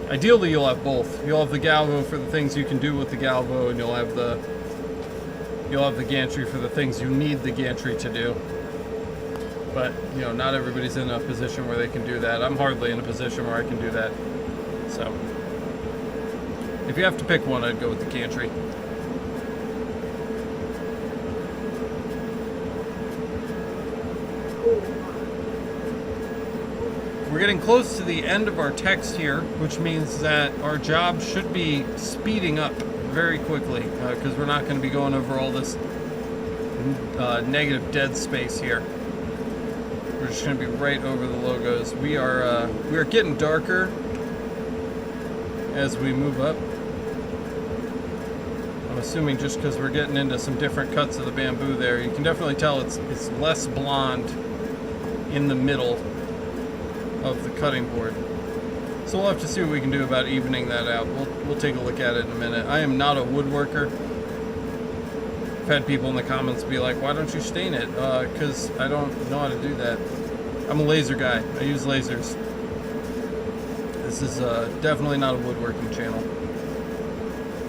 Ideally, you'll have both. You'll have the Galvo for the things you can do with the Galvo, and you'll have the gantry for the things you need the gantry to do. But, you know, not everybody's in a position where they can do that. I'm hardly in a position where I can do that. So, if you have to pick one, I'd go with the gantry. We're getting close to the end of our text here, which means that our job should be speeding up very quickly, because we're not going to be going over all this negative dead space here. We're just going to be right over the logos. We are getting darker as we move up. I'm assuming just because we're getting into some different cuts of the bamboo there. You can definitely tell it's less blonde in the middle of the cutting board. So we'll have to see what we can do about evening that out. We'll take a look at it in a minute. I am not a woodworker. I've had people in the comments be like, why don't you stain it? Because I don't know how to do that. I'm a laser guy. I use lasers. This is definitely not a woodworking channel.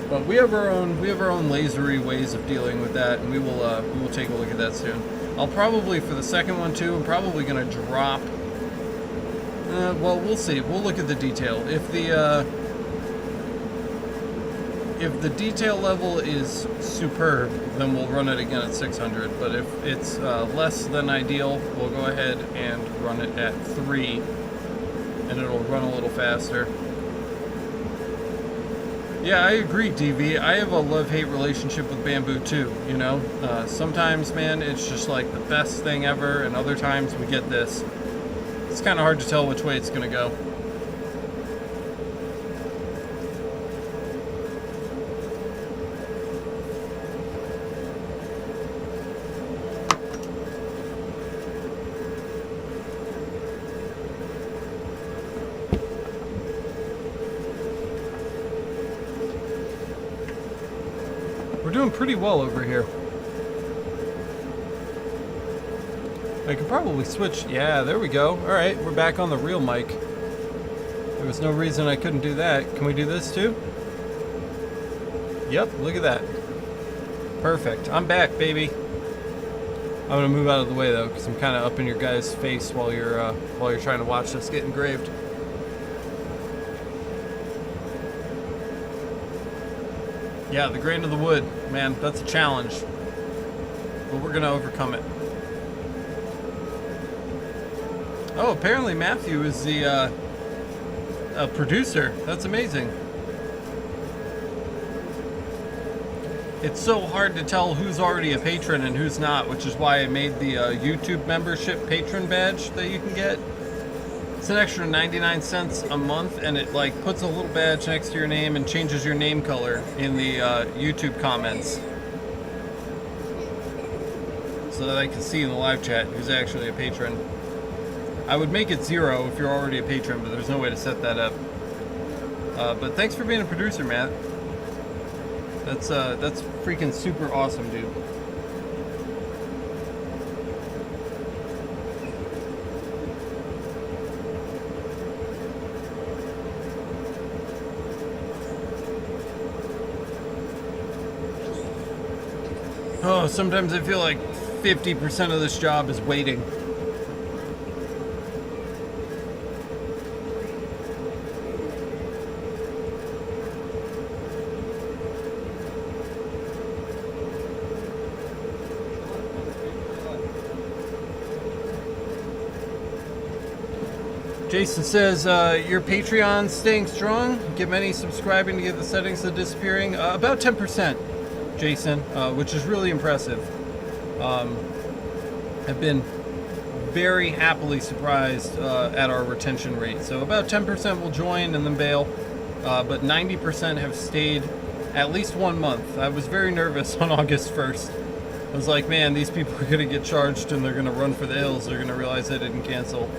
But we have our own lasery ways of dealing with that, and we will take a look at that soon. I'll probably, for the second one too, I'm probably going to drop. Well, we'll see. We'll look at the detail. If the detail level is superb, then we'll run it again at 600. But if it's less than ideal, we'll go ahead and run it at 3, and it'll run a little faster. Yeah, I agree, DV. I have a love-hate relationship with bamboo too, you know? Sometimes, man, it's just like the best thing ever, and other times we get this. It's kind of hard to tell which way it's going to go. We're doing pretty well over here. I could probably switch. Yeah, there we go. All right, we're back on the real mic. There was no reason I couldn't do that. Can we do this too? Yep, look at that. Perfect. I'm back, baby. I'm gonna move out of the way though, because I'm kind of up in your guys' face while you're trying to watch this get engraved. Yeah, the grain of the wood, man, that's a challenge, but we're gonna overcome it. Oh, apparently Matthew is the a producer. That's amazing. It's so hard to tell who's already a patron and who's not, which is why I made the YouTube membership patron badge that you can get. It's an extra 99 cents a month, and it like puts a little badge next to your name and changes your name color in the YouTube comments, so that I can see in the live chat who's actually a patron. I would make it 0 if you're already a patron, but there's no way to set that up. But thanks for being a producer, Matt. That's freaking super awesome, dude. Oh, sometimes I feel like 50% of this job is waiting. Jason says, your Patreon's staying strong? Get many subscribing to get the settings of disappearing? About 10%, Jason, which is really impressive. I've been very happily surprised at our retention rate. So about 10% will join and then bail, but 90% have stayed at least 1 month. I was very nervous on August 1st. I was like, man, these people are going to get charged and they're going to run for the hills. They're going to realize they didn't cancel.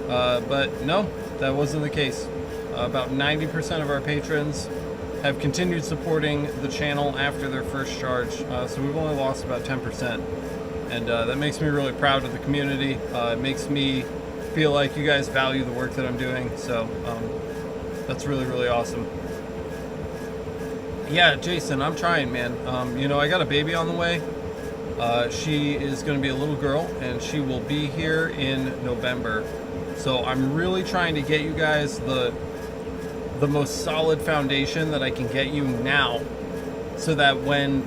But no, that wasn't the case. About 90% of our patrons have continued supporting the channel after their first charge. So we've only lost about 10%. And that makes me really proud of the community. It makes me feel like you guys value the work that I'm doing. So that's really, really awesome. Yeah, Jason, I'm trying, man. You know, I got a baby on the way. She is going to be a little girl, and she will be here in November. So I'm really trying to get you guys the most solid foundation that I can get you now, so that when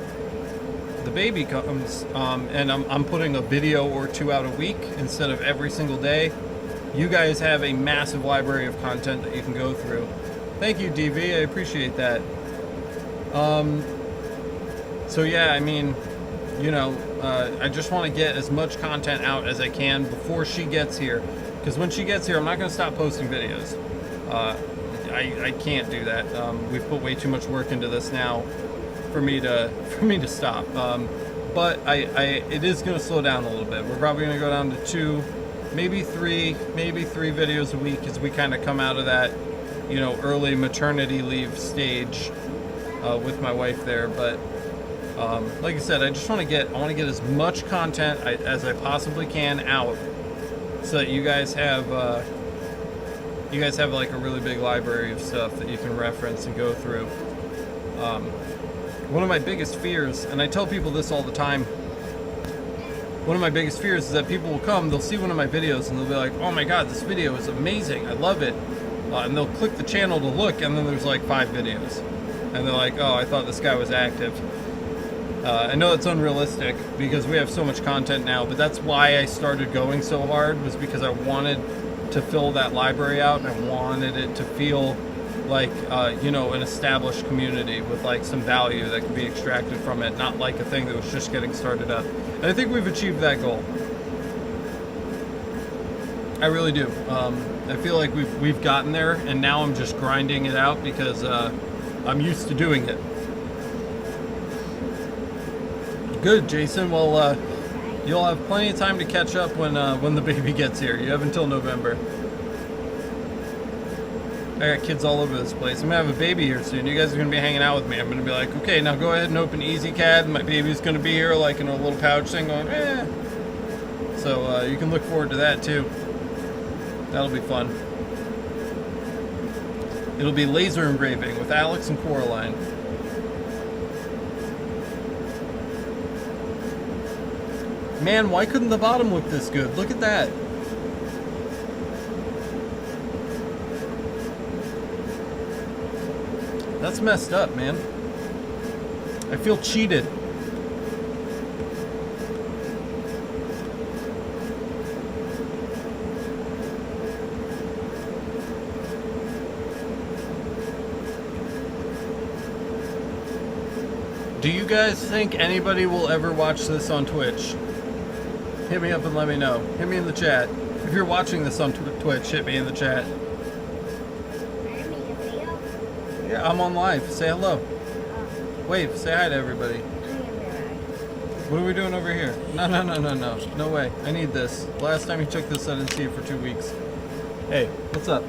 the baby comes, and I'm putting a video or two out a week instead of every single day, you guys have a massive library of content that you can go through. Thank you, DV. I appreciate that. So yeah, I mean, you know, I just want to get as much content out as I can before she gets here, because when she gets here, I'm not going to stop posting videos. I can't do that. We've put way too much work into this now for me to stop. But it is going to slow down a little bit. We're probably going to go down to 2, maybe 3 videos a week as we kind of come out of that, you know, early maternity leave stage with my wife there. But like I said, I want to get as much content as I possibly can out, so that you guys have like a really big library of stuff that you can reference and go through. One of my biggest fears, and I tell people this all the time, one of my biggest fears is that people will come, they'll see one of my videos, and they'll be like, oh my god, this video is amazing, I love it. And they'll click the channel to look, and then there's like 5 videos. And they're like, oh, I thought this guy was active. I know it's unrealistic because we have so much content now, but that's why I started going so hard, was because I wanted to fill that library out, and I wanted it to feel like, you know, an established community with like some value that can be extracted from it, not like a thing that was just getting started up. And I think we've achieved that goal. I really do. I feel like we've gotten there, and now I'm just grinding it out because I'm used to doing it. Good, Jason. Well, you'll have plenty of time to catch up when the baby gets here. You have until November. I got kids all over this place. I'm gonna have a baby here soon. You guys are gonna be hanging out with me. I'm gonna be like, okay, now go ahead and open EasyCAD. My baby's gonna be here, like in a little pouch thing, going, eh. So you can look forward to that too. That'll be fun. It'll be laser engraving with Alex and Coraline. Man, why couldn't the bottom look this good? Look at that. That's messed up, man. I feel cheated. Do you guys think anybody will ever watch this on Twitch? Hit me up and let me know. Hit me in the chat. If you're watching this on Twitch, hit me in the chat. Yeah, I'm on live. Say hello. Wave. Say hi to everybody. What are we doing over here? No. No way. I need this. Last time you took this, I didn't see it for 2 weeks. Hey, what's up?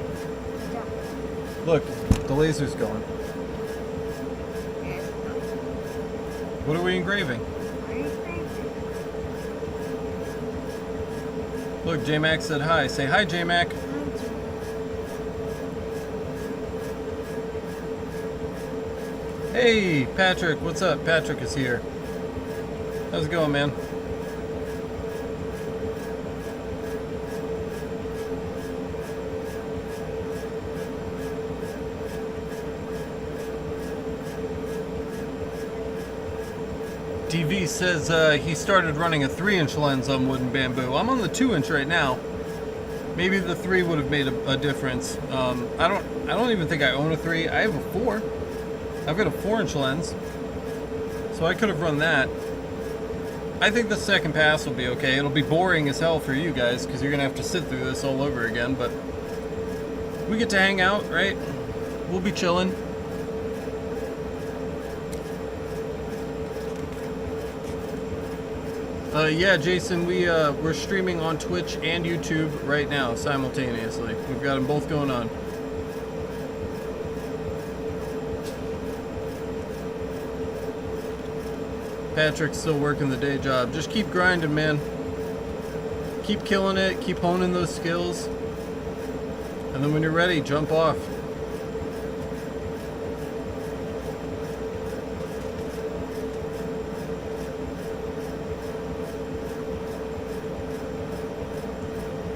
Look, the laser's going. What are we engraving? Look, J-Mac said hi. Say hi, J-Mac. Hey, Patrick. What's up? Patrick is here. How's it going, man? DV says he started running a 3-inch lens on wooden bamboo. I'm on the 2-inch right now. Maybe the 3 would have made a difference. I don't even think I own a 3. I have a 4. I've got a 4-inch lens, so I could have run that. I think the second pass will be okay. It'll be boring as hell for you guys because you're gonna have to sit through this all over again. But we get to hang out, right? We'll be chilling. Yeah, Jason, we're streaming on Twitch and YouTube right now simultaneously. We've got them both going on. Patrick's still working the day job. Just keep grinding, man. Keep killing it. Keep honing those skills. And then when you're ready, jump off.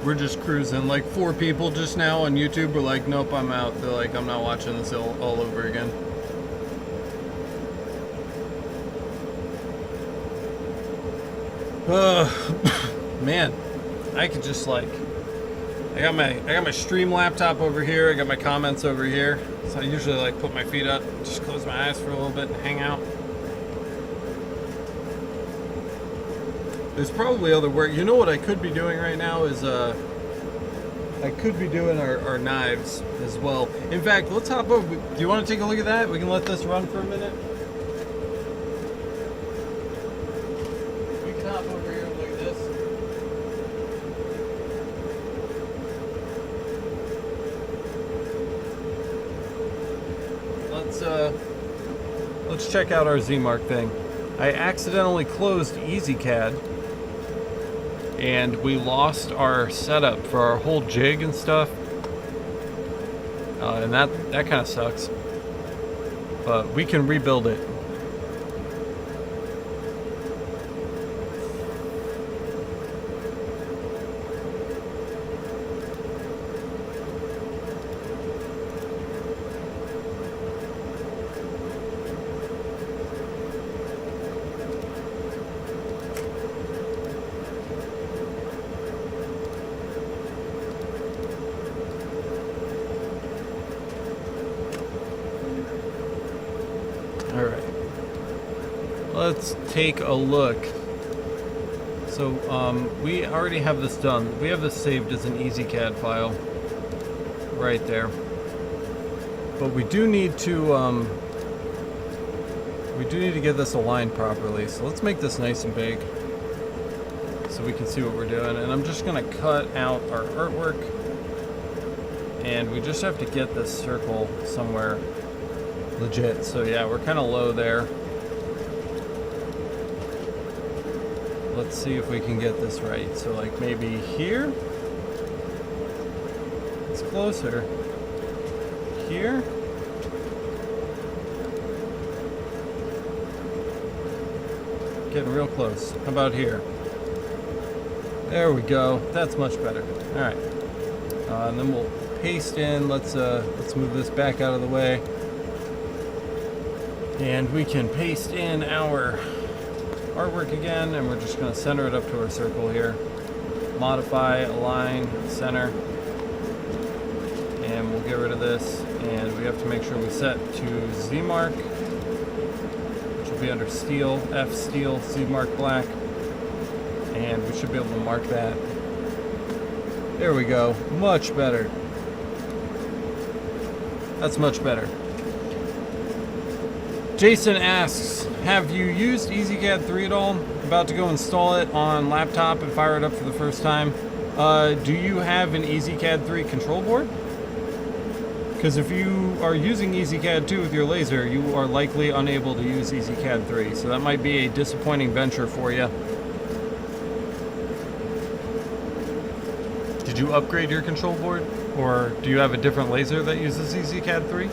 we're just cruising. Like 4 people just now on YouTube were like, nope, I'm out. They're like, I'm not watching this all over again. Man, I could just like, I got my stream laptop over here. I got my comments over here. So I usually like put my feet up, just close my eyes for a little bit and hang out. There's probably other work. You know what I could be doing right now is I could be doing our knives as well. In fact, let's hop over. Do you want to take a look at that? We can let this run for a minute. We can hop over here and look at this. Let's check out our Z-Mark thing. I accidentally closed EasyCAD and we lost our setup for our whole jig and stuff, and that kind of sucks, but we can rebuild it. Alright, let's take a look. So we already have this done. We have this saved as an EasyCAD file right there. But we do need to get this aligned properly. So let's make this nice and big so we can see what we're doing. And I'm just gonna cut out our artwork, and we just have to get this circle somewhere legit. So yeah, we're kind of low there. Let's see if we can get this right. So like maybe here. It's closer. Here. Getting real close. How about here? There we go. That's much better. All right. And then we'll paste in. Let's move this back out of the way. And we can paste in our artwork again, and we're just going to center it up to our circle here. Modify, align, center. And we'll get rid of this. And we have to make sure we set to Z-Mark, which will be under steel, F steel, Z-Mark black. And we should be able to mark that. There we go. Much better. That's much better. Jason asks, have you used EasyCAD 3 at all? About to go install it on laptop and fire it up for the first time. Do you have an EasyCAD 3 control board? Because if you are using EasyCAD 2 with your laser, you are likely unable to use EasyCAD 3. So that might be a disappointing venture for you. Did you upgrade your control board? Or do you have a different laser that uses EasyCAD 3?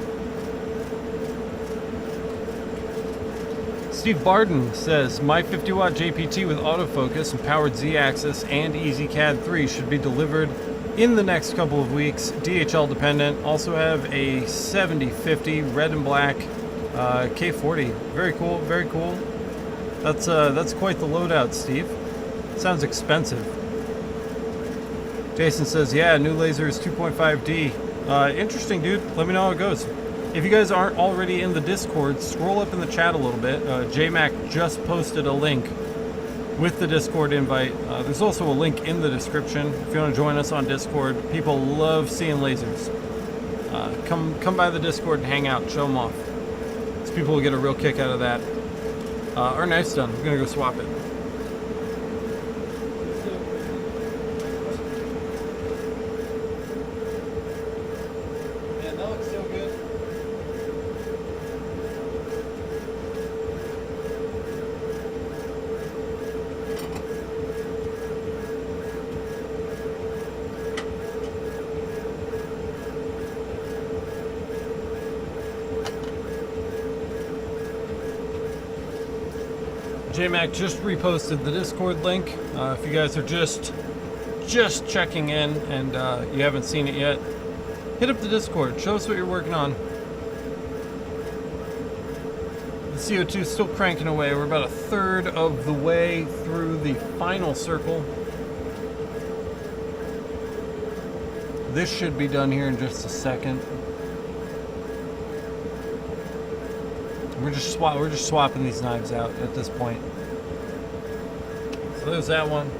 Steve Barden says, my 50-watt JPT with autofocus and powered Z-axis and EasyCAD 3 should be delivered in the next couple of weeks, DHL dependent. Also have a 7050 red and black K40. Very cool, very cool. That's quite the loadout, Steve. Sounds expensive. Jason says, yeah, new laser is 2.5D. Interesting, dude. Let me know how it goes. If you guys aren't already in the Discord, scroll up in the chat a little bit. JMac just posted a link with the Discord invite. There's also a link in the description if you want to join us on Discord. People love seeing lasers. Come by the Discord and hang out, show them off. So people will get a real kick out of that. Our knife's done. We're gonna go swap it. JMac just reposted the Discord link. If you guys are just just checking in and you haven't seen it yet, hit up the Discord. Show us what you're working on. The CO2 is still cranking away. We're about a third of the way through the final circle. This should be done here in just a second. We're just swapping these knives out at this point. So there's that one.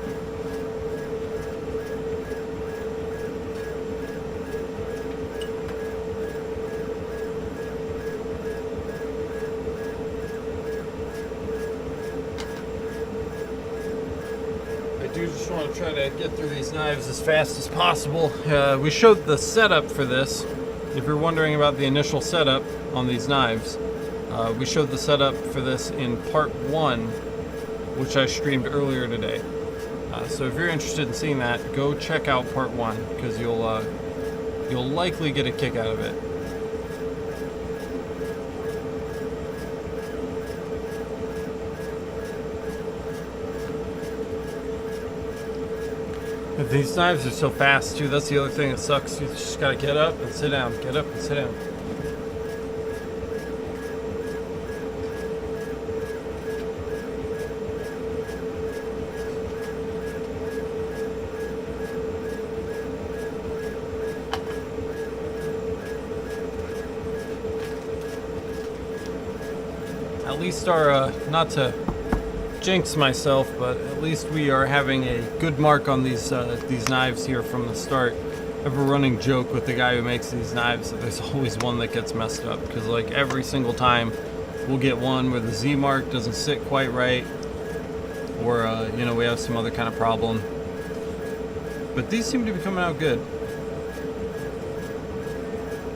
I do just want to try to get through these knives as fast as possible. We showed the setup for this. If you're wondering about the initial setup on these knives, we showed the setup for this in part 1, which I streamed earlier today. So if you're interested in seeing that, go check out part 1, because you'll likely get a kick out of it. These knives are so fast too. That's the other thing that sucks. You just gotta get up and sit down. Get up and sit down. At least our, not to jinx myself, but at least we are having a good mark on these knives here from the start. I have a running joke with the guy who makes these knives that there's always one that gets messed up, because like every single time we'll get one where the Z mark doesn't sit quite right, or you know, we have some other kind of problem. But these seem to be coming out good.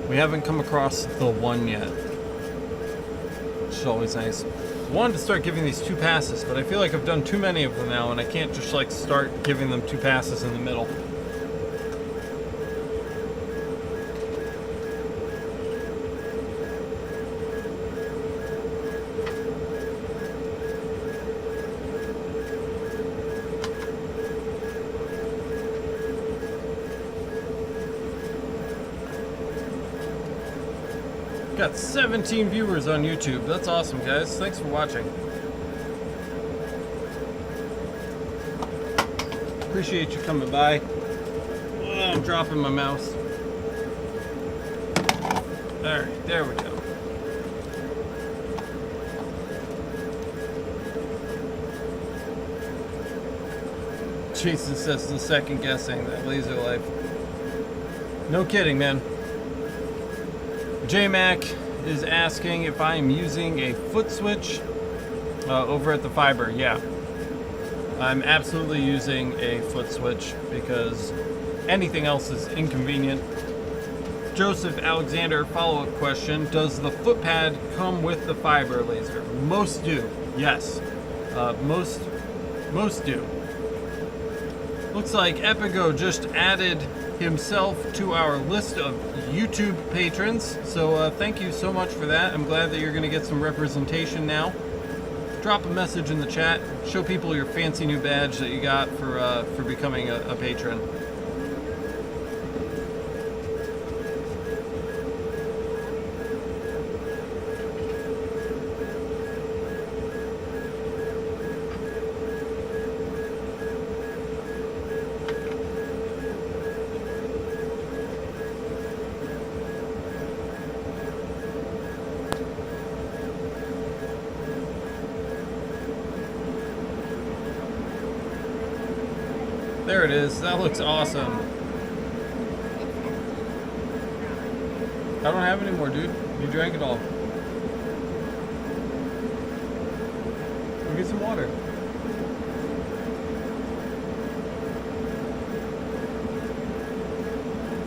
We haven't come across the one yet, which is always nice. I wanted to start giving these 2 passes, but I feel like I've done too many of them now, and I can't just like start giving them 2 passes in the middle. Got 17 viewers on YouTube. That's awesome, guys. Thanks for watching. Appreciate you coming by. Oh, I'm dropping my mouse. Alright, there we go. Jason says the second guessing that laser life. No kidding, man. J-Mac is asking if I am using a foot switch over at the fiber. Yeah, I'm absolutely using a foot switch because anything else is inconvenient. Joseph Alexander, follow-up question: does the foot pad come with the fiber laser? Most do. Yes, most do. Looks like Epigo just added himself to our list of YouTube patrons, so thank you so much for that. I'm glad that you're going to get some representation now. Drop a message in the chat, show people your fancy new badge that you got for becoming a patron. There it is. That looks awesome. I don't have any more, dude. You drank it all. Go get some water.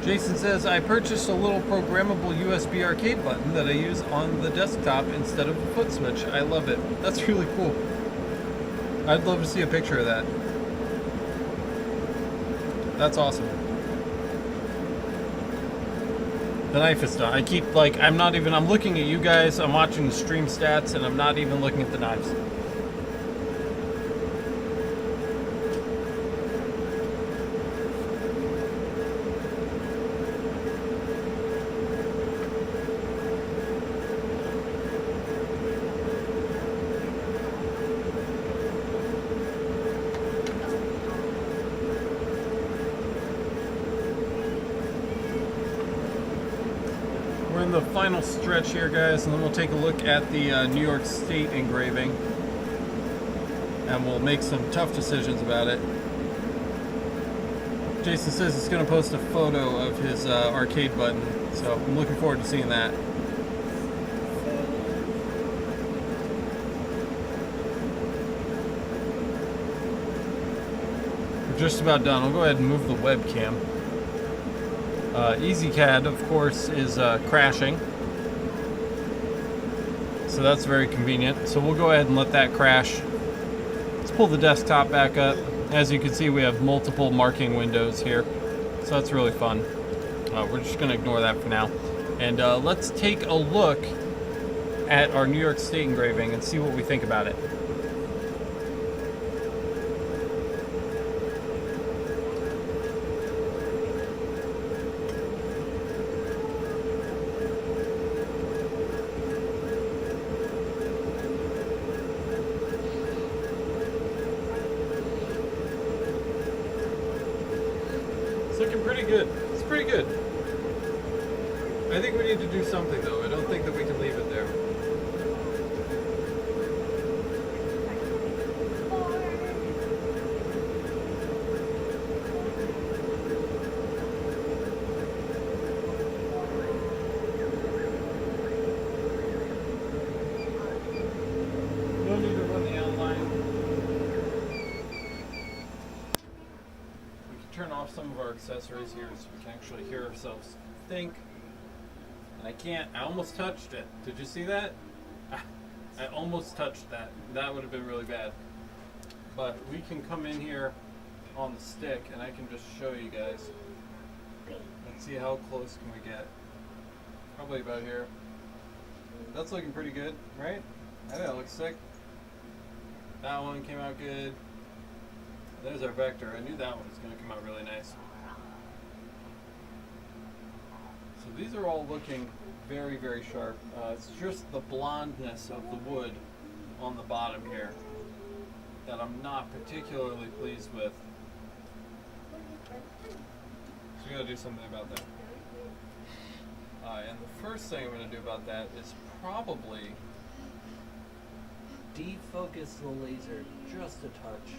Jason says, I purchased a little programmable USB arcade button that I use on the desktop instead of a foot switch. I love it. That's really cool. I'd love to see a picture of that. That's awesome. The knife is done. I keep, like, I'm looking at you guys, I'm watching the stream stats, and I'm not even looking at the knives. the final stretch here, guys, and then we'll take a look at the New York State engraving, and we'll make some tough decisions about it. Jason says he's going to post a photo of his arcade button, so I'm looking forward to seeing that. We're just about done. I'll go ahead and move the webcam. EasyCAD, of course, is crashing, so that's very convenient. So we'll go ahead and let that crash. Let's pull the desktop back up. As you can see, we have multiple marking windows here, so that's really fun. We're just going to ignore that for now. And let's take a look at our New York State engraving and see what we think about it. It's looking pretty good. It's pretty good. I think we need to do something though. I don't think that we can leave it there. No need to run the outline. Turn off some of our accessories here so we can actually hear ourselves think. And I can't. I almost touched it. Did you see that? I almost touched that. That would have been really bad. But we can come in here on the stick and I can just show you guys. Let's see how close can we get. Probably about here. That's looking pretty good, right? I think that looks sick. That one came out good. There's our vector. I knew that one was going to come out really nice. So these are all looking very, very sharp. It's just the blondness of the wood on the bottom here that I'm not particularly pleased with. So we got to do something about that. And the first thing I'm going to do about that is probably defocus the laser just a touch.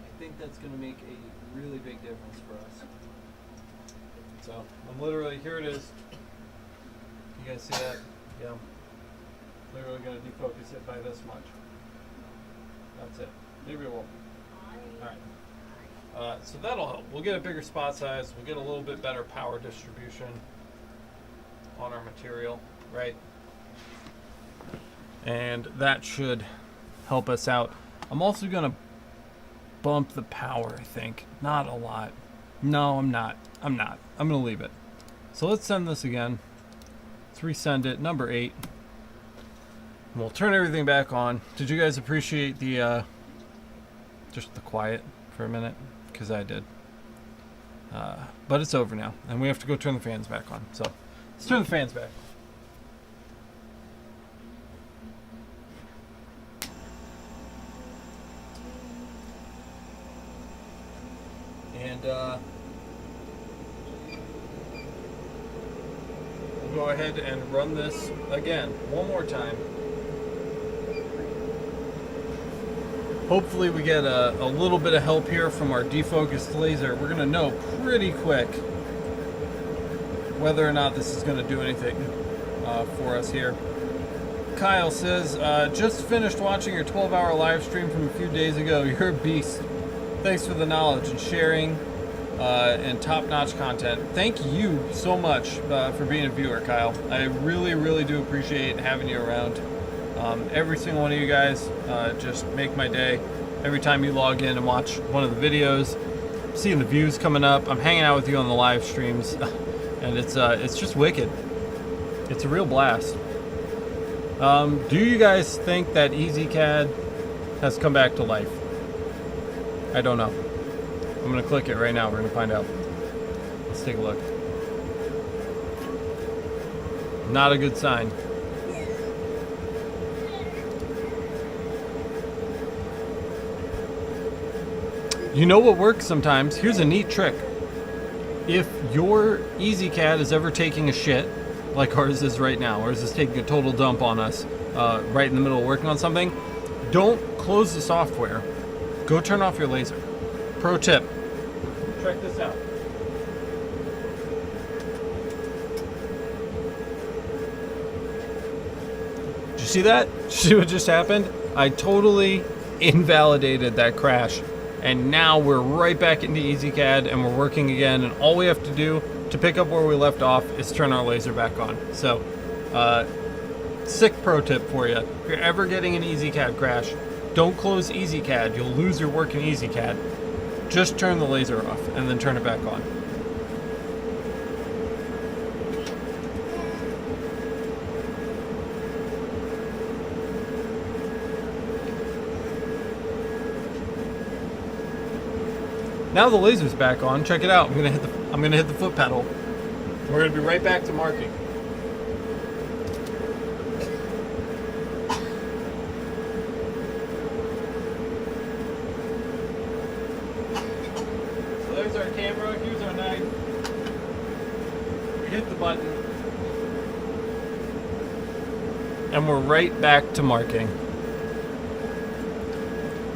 I think that's going to make a really big difference for us. So I'm literally, here it is. You guys see that? Yeah. Literally going to defocus it by this much. That's it. Maybe it won't. Alright. So that'll help. We'll get a bigger spot size. We'll get a little bit better power distribution on our material, right? And that should help us out. I'm also going to bump the power, I think. Not a lot. No, I'm not. I'm going to leave it. So let's send this again. Let's resend it. Number 8. And we'll turn everything back on. Did you guys appreciate the, just the quiet for a minute? Because I did. But it's over now. And we have to go turn the fans back on. So let's turn the fans back. And we'll go ahead and run this again one more time. Hopefully we get a little bit of help here from our defocused laser. We're going to know pretty quick whether or not this is going to do anything for us here. Kyle says, just finished watching your 12-hour live stream from a few days ago. You're a beast. Thanks for the knowledge and sharing and top-notch content. Thank you so much for being a viewer, Kyle. I really, really do appreciate having you around. Every single one of you guys just make my day. Every time you log in and watch one of the videos, seeing the views coming up, I'm hanging out with you on the live streams, and it's just wicked. It's a real blast. Do you guys think that EasyCAD has come back to life? I don't know. I'm going to click it right now. We're going to find out. Let's take a look. Not a good sign. You know what works sometimes? Here's a neat trick. if your EasyCAD is ever taking a shit, like ours is right now, ours is taking a total dump on us right in the middle of working on something, don't close the software. Go turn off your laser. Pro tip. Check this out. Did you see that? See what just happened? I totally invalidated that crash. And now we're right back into EasyCAD and we're working again. And all we have to do to pick up where we left off is turn our laser back on. So, sick pro tip for you. If you're ever getting an EasyCAD crash, don't close EasyCAD. You'll lose your work in EasyCAD. Just turn the laser off and then turn it back on. Now the laser's back on. Check it out. I'm gonna hit the foot pedal. We're gonna be right back to marking. So there's our camera. Here's our knife. We hit the button, and we're right back to marking.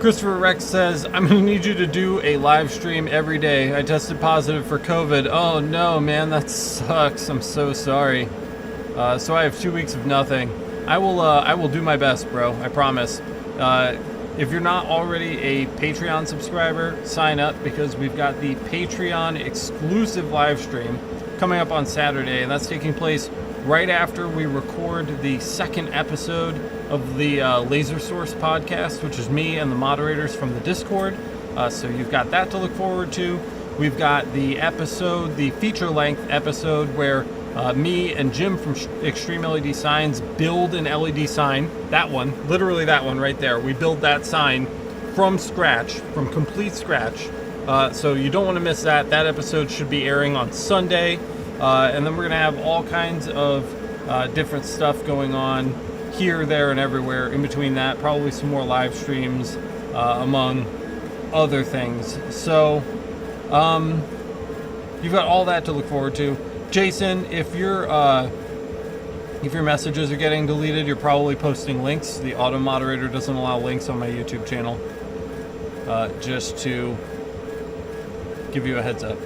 Christopher Rex says, I'm going to need you to do a live stream every day. I tested positive for COVID. Oh no, man, that sucks. I'm so sorry. So I have 2 weeks of nothing. I will do my best, bro. I promise. If you're not already a Patreon subscriber, sign up because we've got the Patreon exclusive live stream coming up on Saturday, and that's taking place right after we record the second episode of the Laser Source podcast, which is me and the moderators from the Discord. So you've got that to look forward to. We've got the episode, the feature-length episode, where me and Jim from Extreme LED Signs build an LED sign. That one, literally that one right there. We build that sign from scratch, from complete scratch. So you don't want to miss that. That episode should be airing on Sunday. And then we're going to have all kinds of different stuff going on here, there, and everywhere in between that. Probably some more live streams, among other things. So you've got all that to look forward to. Jason, if your messages are getting deleted, you're probably posting links. The auto moderator doesn't allow links on my YouTube channel. Just to give you a heads up.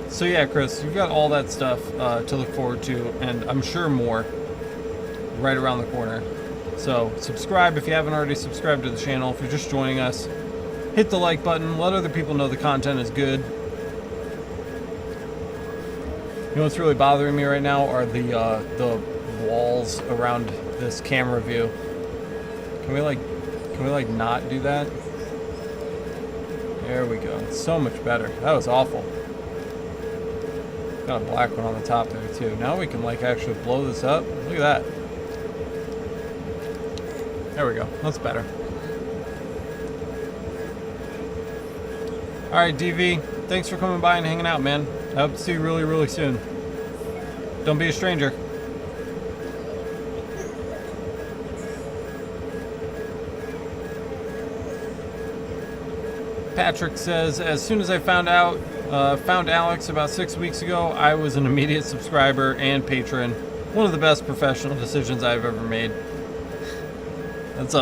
So yeah, Chris, you've got all that stuff to look forward to, and I'm sure more right around the corner. So subscribe if you haven't already subscribed to the channel. If you're just joining us, hit the like button. Let other people know the content is good. You know what's really bothering me right now are the walls around this camera view. Can we like not do that? There we go. It's so much better. That was awful. Got a black one on the top there too. Now we can like actually blow this up. Look at that. There we go. That's better. Alright, DV, thanks for coming by and hanging out, man. I hope to see you really, really soon. Don't be a stranger. Patrick says, as soon as I found Alex about 6 weeks ago, I was an immediate subscriber and patron. One of the best professional decisions I've ever made. That's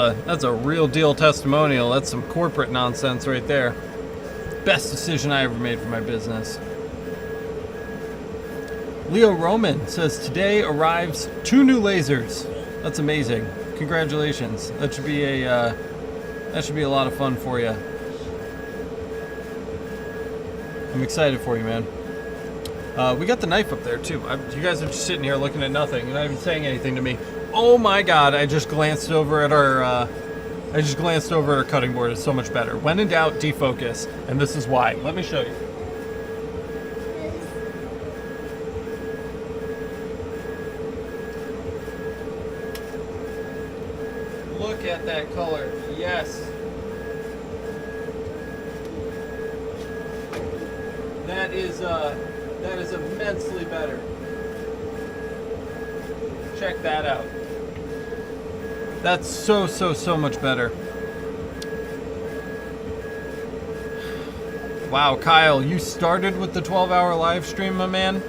a real deal testimonial. That's some corporate nonsense right there. Best decision I ever made for my business. Leo Roman says, today arrives 2 new lasers. That's amazing. Congratulations. That should be a lot of fun for you. I'm excited for you, man. We got the knife up there too. You guys are just sitting here looking at nothing. You're not even saying anything to me. Oh my God! I just glanced over at our cutting board. It's so much better. When in doubt, defocus, and this is why. Let me show you. Look at that color. Yes. That is immensely better. Check that out. That's so much better. Wow, Kyle, you started with the 12-hour live stream, my man?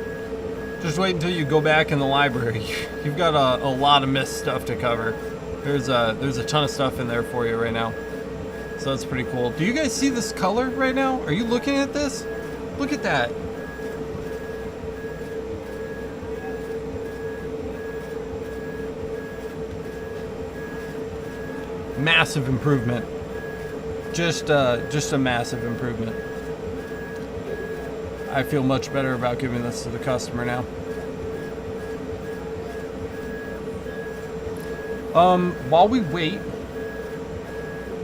Just wait until you go back in the library. You've got a lot of missed stuff to cover. There's a ton of stuff in there for you right now. So that's pretty cool. Do you guys see this color right now? Are you looking at this? Look at that. Massive improvement. Just a massive improvement. I feel much better about giving this to the customer now. While we wait,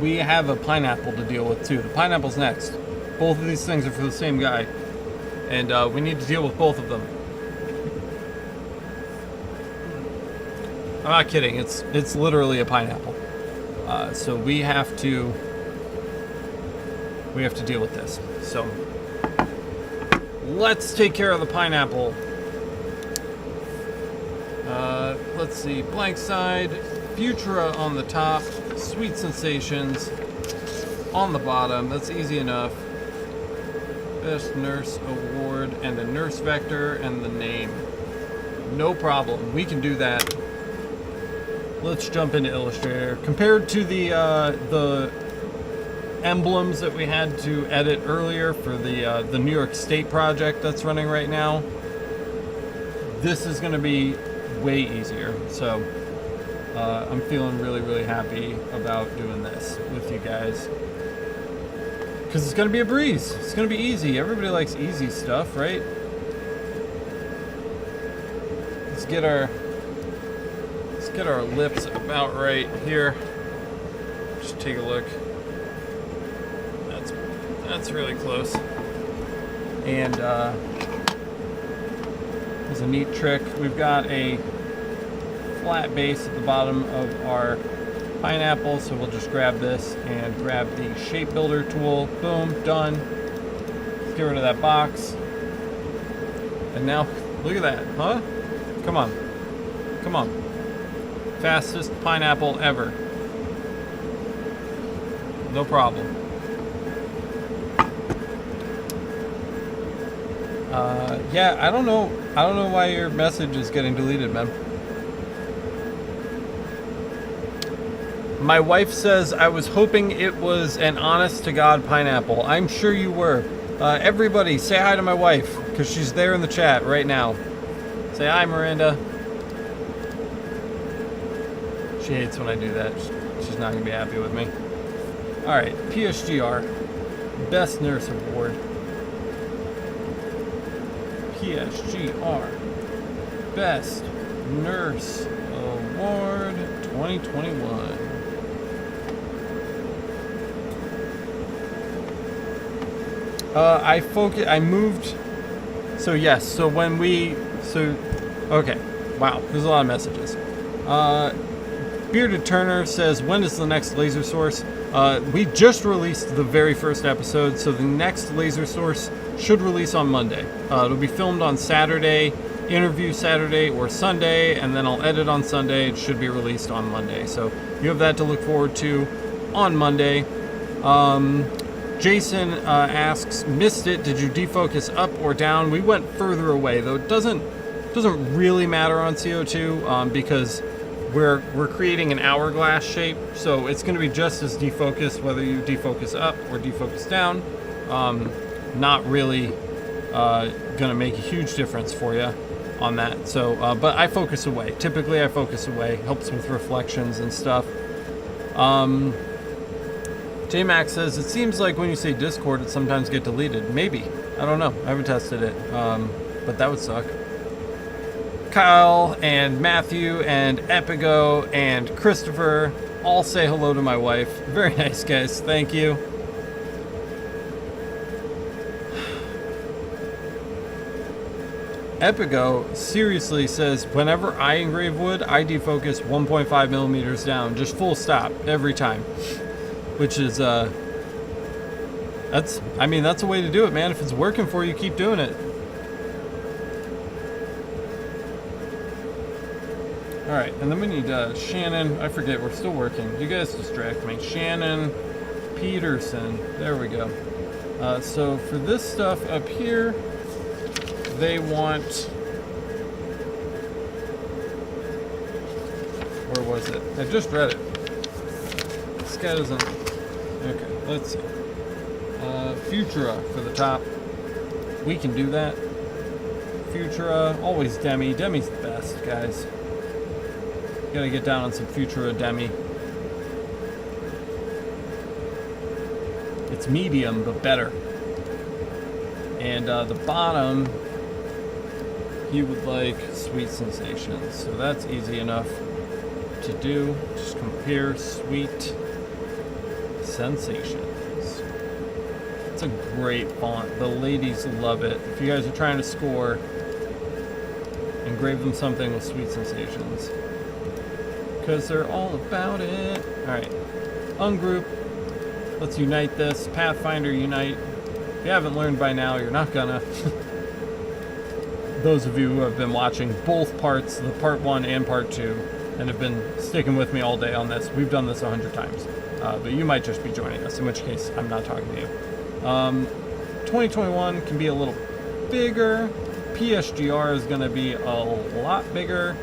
we have a pineapple to deal with too. The pineapple's next. Both of these things are for the same guy, and we need to deal with both of them. I'm not kidding. It's literally a pineapple. So we have to deal with this. So let's take care of the pineapple. Let's see. Blank side, Futura on the top, Sweet Sensations on the bottom. That's easy enough. Best Nurse Award and a nurse vector and the name. No problem. We can do that. Let's jump into Illustrator. Compared to the emblems that we had to edit earlier for the New York State project that's running right now, this is going to be way easier. So I'm feeling really, really happy about doing this with you guys. Because it's going to be a breeze. It's going to be easy. Everybody likes easy stuff, right? Let's get our lips about right here. Just take a look. That's really close. And there's a neat trick. We've got a flat base at the bottom of our pineapple, so we'll just grab this and grab the shape builder tool. Boom, done. Let's get rid of that box. And now, look at that, huh? Come on. Come on. Fastest pineapple ever. No problem. Yeah, I don't know why your message is getting deleted, man. My wife says, I was hoping it was an honest-to-God pineapple. I'm sure you were. Everybody, say hi to my wife, because she's there in the chat right now. Say hi, Miranda. She hates when I do that. She's not going to be happy with me. Alright, PSGR. Best Nurse Award. PSGR. Best Nurse Award 2021. I moved. So yes, so when we, okay. Wow, there's a lot of messages. Bearded Turner says, when is the next laser source? We just released the very first episode, so the next laser source should release on Monday. It'll be filmed on Saturday, interview Saturday or Sunday, and then I'll edit on Sunday. It should be released on Monday. So you have that to look forward to on Monday. Jason asks, missed it, did you defocus up or down? We went further away, though it doesn't really matter on CO2 because we're creating an hourglass shape, so it's going to be just as defocused whether you defocus up or defocus down. Not really going to make a huge difference for you on that. So, but I focus away. Typically, I focus away. Helps with reflections and stuff. J-Max says, it seems like when you say Discord, it sometimes get deleted. Maybe. I don't know. I haven't tested it. But that would suck. Kyle and Matthew and Epigo and Christopher all say hello to my wife. Very nice, guys. Thank you. Epigo seriously says, whenever I engrave wood, I defocus 1.5 millimeters down. Just full stop every time. Which is, that's a way to do it, man. If it's working for you, keep doing it. Alright, and then we need Shannon. I forget, we're still working. You guys distract me. Shannon Peterson. There we go. So for this stuff up here, they want, where was it? I just read it. This guy doesn't, okay, let's see. Futura for the top. We can do that. Futura, always Demi. Demi's the best, guys. Gotta get down on some Futura Demi. It's medium, but better. And the bottom, he would like Sweet Sensations. So that's easy enough to do. Just compare Sweet Sensations. It's a great font. The ladies love it. If you guys are trying to score, engrave them something with Sweet Sensations, because they're all about it. Alright, ungroup. Let's unite this. Pathfinder unite. If you haven't learned by now, you're not gonna. Those of you who have been watching both parts, the part 1 and part 2, and have been sticking with me all day on this, we've done this 100 times. But you might just be joining us, in which case I'm not talking to you. 2021 can be a little bigger. PSGR is going to be a lot bigger.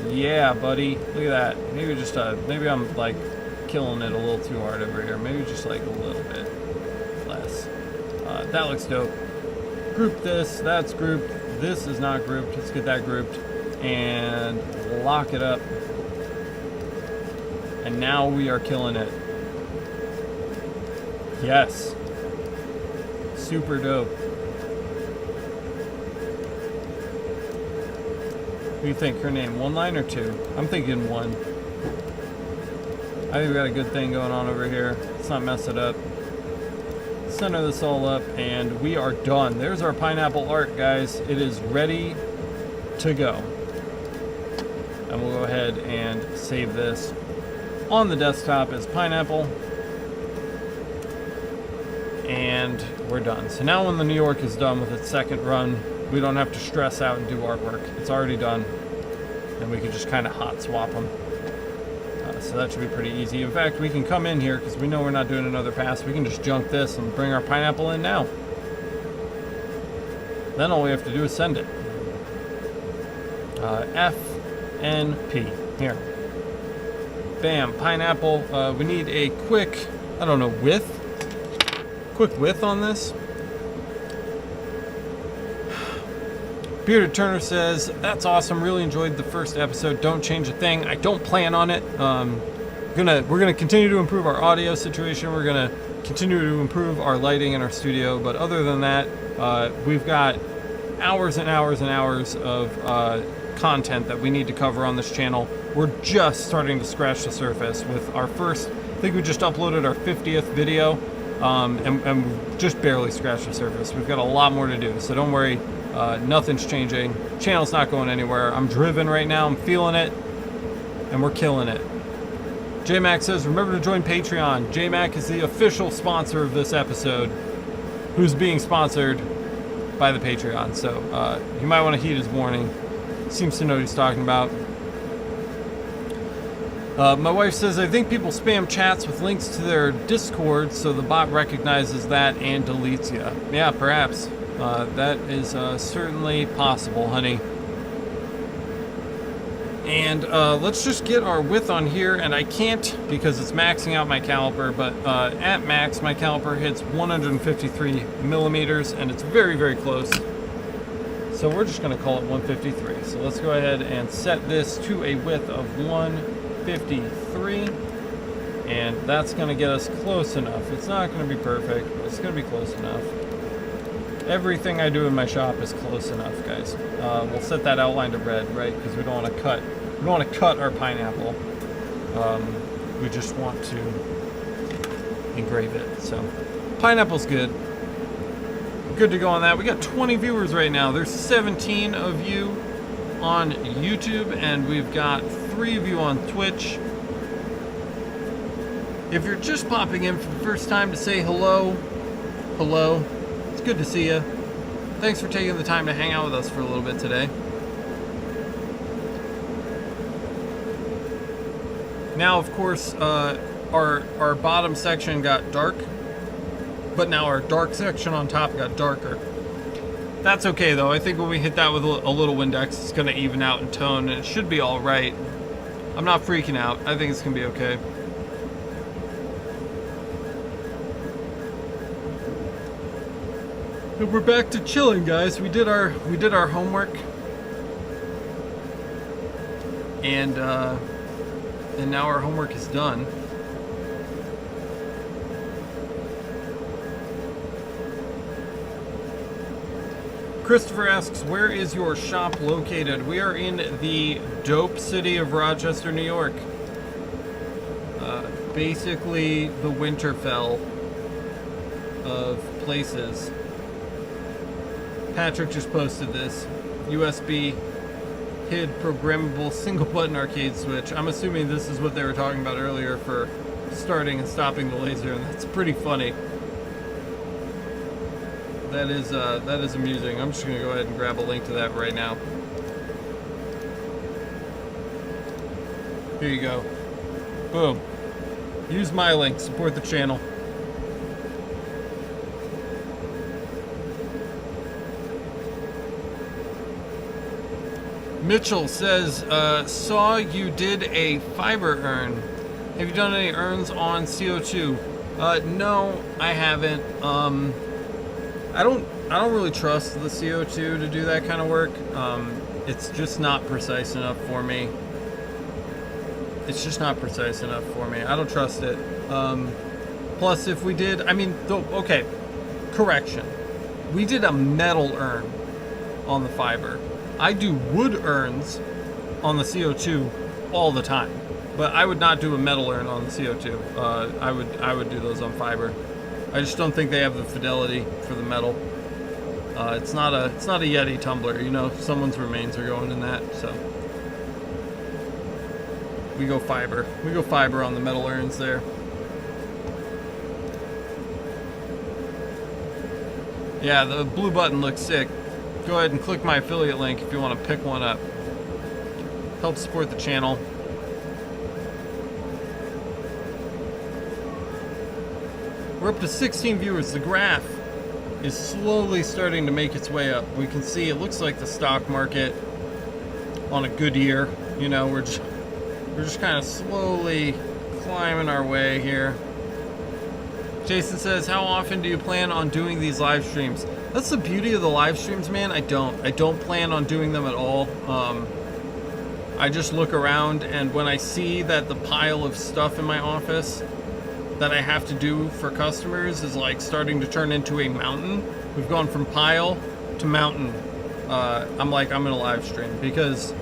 Yeah, buddy. Look at that. Maybe just maybe I'm like killing it a little too hard over here. Maybe just like a little bit less. That looks dope. Group this. That's grouped. This is not grouped. Let's get that grouped and lock it up. And now we are killing it. Yes. Super dope. What do you think? Her name? 1 line or 2? I'm thinking 1. I think we got a good thing going on over here. Let's not mess it up. Center this all up and we are done. There's our pineapple art, guys. It is ready to go. And we'll go ahead and save this on the desktop as pineapple. And we're done. So now when the New York is done with its second run, we don't have to stress out and do artwork. It's already done. And we can just kind of hot swap them. So that should be pretty easy. In fact, we can come in here because we know we're not doing another pass. We can just junk this and bring our pineapple in now. Then all we have to do is send it. F, N, P. Here. Bam, pineapple. We need a quick, I don't know, width? Quick width on this. Bearded Turner says, that's awesome, really enjoyed the first episode, don't change a thing. I don't plan on it. We're gonna continue to improve our audio situation, we're gonna continue to improve our lighting in our studio, but other than that, we've got hours and hours and hours of content that we need to cover on this channel. We're just starting to scratch the surface with our first, I think we just uploaded our 50th video, and we've just barely scratched the surface. We've got a lot more to do, so don't worry. Nothing's changing. Channel's not going anywhere. I'm driven right now. I'm feeling it. And we're killing it. JMac says, remember to join Patreon. JMac is the official sponsor of this episode, who's being sponsored by the Patreon. So you might want to heed his warning. Seems to know what he's talking about. My wife says, I think people spam chats with links to their Discord, so the bot recognizes that and deletes you. Yeah, perhaps. That is certainly possible, honey. And let's just get our width on here, and I can't because it's maxing out my caliper, but at max my caliper hits 153 millimeters, and it's very, very close. So we're just going to call it 153. So let's go ahead and set this to a width of 153, and that's going to get us close enough. It's not going to be perfect, but it's going to be close enough. Everything I do in my shop is close enough, guys. We'll set that outline to red, right? Because we don't want to cut. We don't want to cut our pineapple. We just want to engrave it. So, pineapple's good. Good to go on that. We got 20 viewers right now. There's 17 of you on YouTube, and we've got 3 of you on Twitch. If you're just popping in for the first time to say hello, hello. It's good to see you. Thanks for taking the time to hang out with us for a little bit today. Now, of course, our bottom section got dark, but now our dark section on top got darker. That's okay though. I think when we hit that with a little Windex, it's gonna even out in tone and it should be all right. I'm not freaking out. I think it's gonna be okay. And we're back to chilling, guys. We did our homework, and now our homework is done. Christopher asks, where is your shop located? We are in the dope city of Rochester, New York. Basically the Winterfell of places. Patrick just posted this. USB HID programmable single button arcade switch. I'm assuming this is what they were talking about earlier for starting and stopping the laser, and that's pretty funny. That is amusing. I'm just gonna go ahead and grab a link to that right now. Here you go. Boom. Use my link, support the channel. Mitchell says, saw you did a fiber urn. Have you done any urns on CO2? No, I haven't. I don't really trust the CO2 to do that kind of work. It's just not precise enough for me. It's just not precise enough for me. I don't trust it. Plus, if we did, okay, correction. We did a metal urn on the fiber. I do wood urns on the CO2 all the time, but I would not do a metal urn on the CO2. I would do those on fiber. I just don't think they have the fidelity for the metal. It's not a Yeti tumbler, you know. Someone's remains are going in that, so we go fiber. We go fiber on the metal urns there. Yeah, the blue button looks sick. Go ahead and click my affiliate link if you want to pick one up. Help support the channel. We're up to 16 viewers. The graph is slowly starting to make its way up. We can see it looks like the stock market on a good year. You know, we're just kind of slowly climbing our way here. Jason says, how often do you plan on doing these live streams? That's the beauty of the live streams, man. I don't plan on doing them at all. I just look around, and when I see that the pile of stuff in my office that I have to do for customers is like starting to turn into a mountain. We've gone from pile to mountain. I'm like, I'm gonna live stream because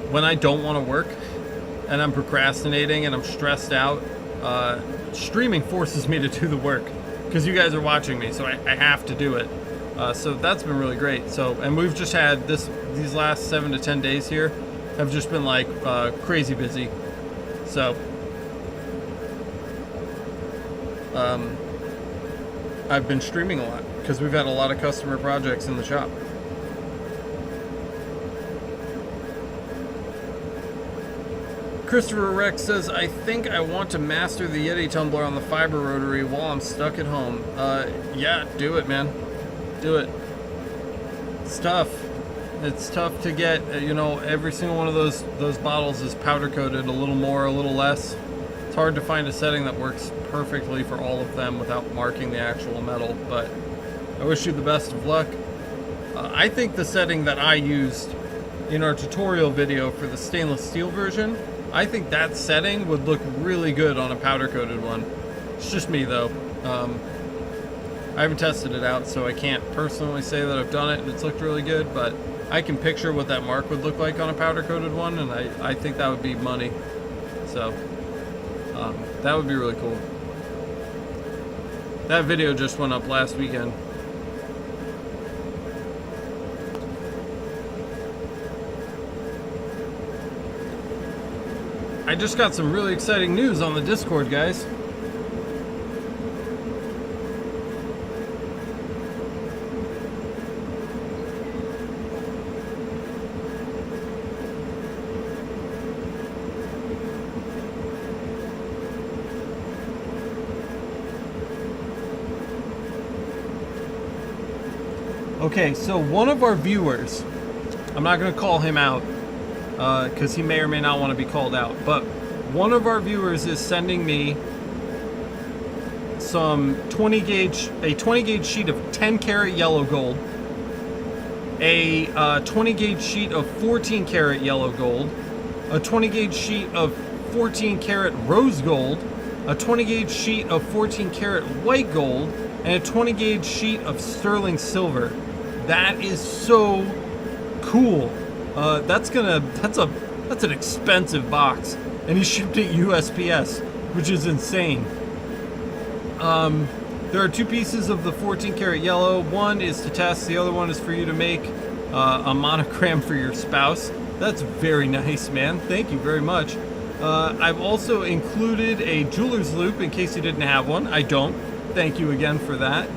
when I don't want to work and I'm procrastinating and I'm stressed out, streaming forces me to do the work because you guys are watching me, so I have to do it. So that's been really great. So, and we've just had these last 7 to 10 days here have just been like crazy busy. So I've been streaming a lot because we've had a lot of customer projects in the shop. Christopher Rex says, I think I want to master the Yeti tumbler on the fiber rotary while I'm stuck at home. Yeah, do it, man. Do it. It's tough. It's tough to get, you know, every single one of those bottles is powder coated, a little more, a little less. It's hard to find a setting that works perfectly for all of them without marking the actual metal, but I wish you the best of luck. I think the setting that I used in our tutorial video for the stainless steel version, I think that setting would look really good on a powder coated one. It's just me though. I haven't tested it out, so I can't personally say that I've done it and it's looked really good, but I can picture what that mark would look like on a powder coated one, and I think that would be money. So that would be really cool. That video just went up last weekend. I just got some really exciting news on the Discord, guys. Okay, so one of our viewers, I'm not going to call him out because he may or may not want to be called out, but one of our viewers is sending me some a 20 gauge sheet of 10 karat yellow gold, a 20 gauge sheet of 14 karat yellow gold, a 20 gauge sheet of 14 karat rose gold, a 20 gauge sheet of 14 karat white gold, and a 20 gauge sheet of sterling silver. That is so cool. That's an expensive box, and he shipped it USPS, which is insane. There are two pieces of the 14 karat yellow. One is to test, the other one is for you to make a monogram for your spouse. That's very nice, man. Thank you very much. I've also included a jeweler's loop in case you didn't have one. I don't. Thank you again for that.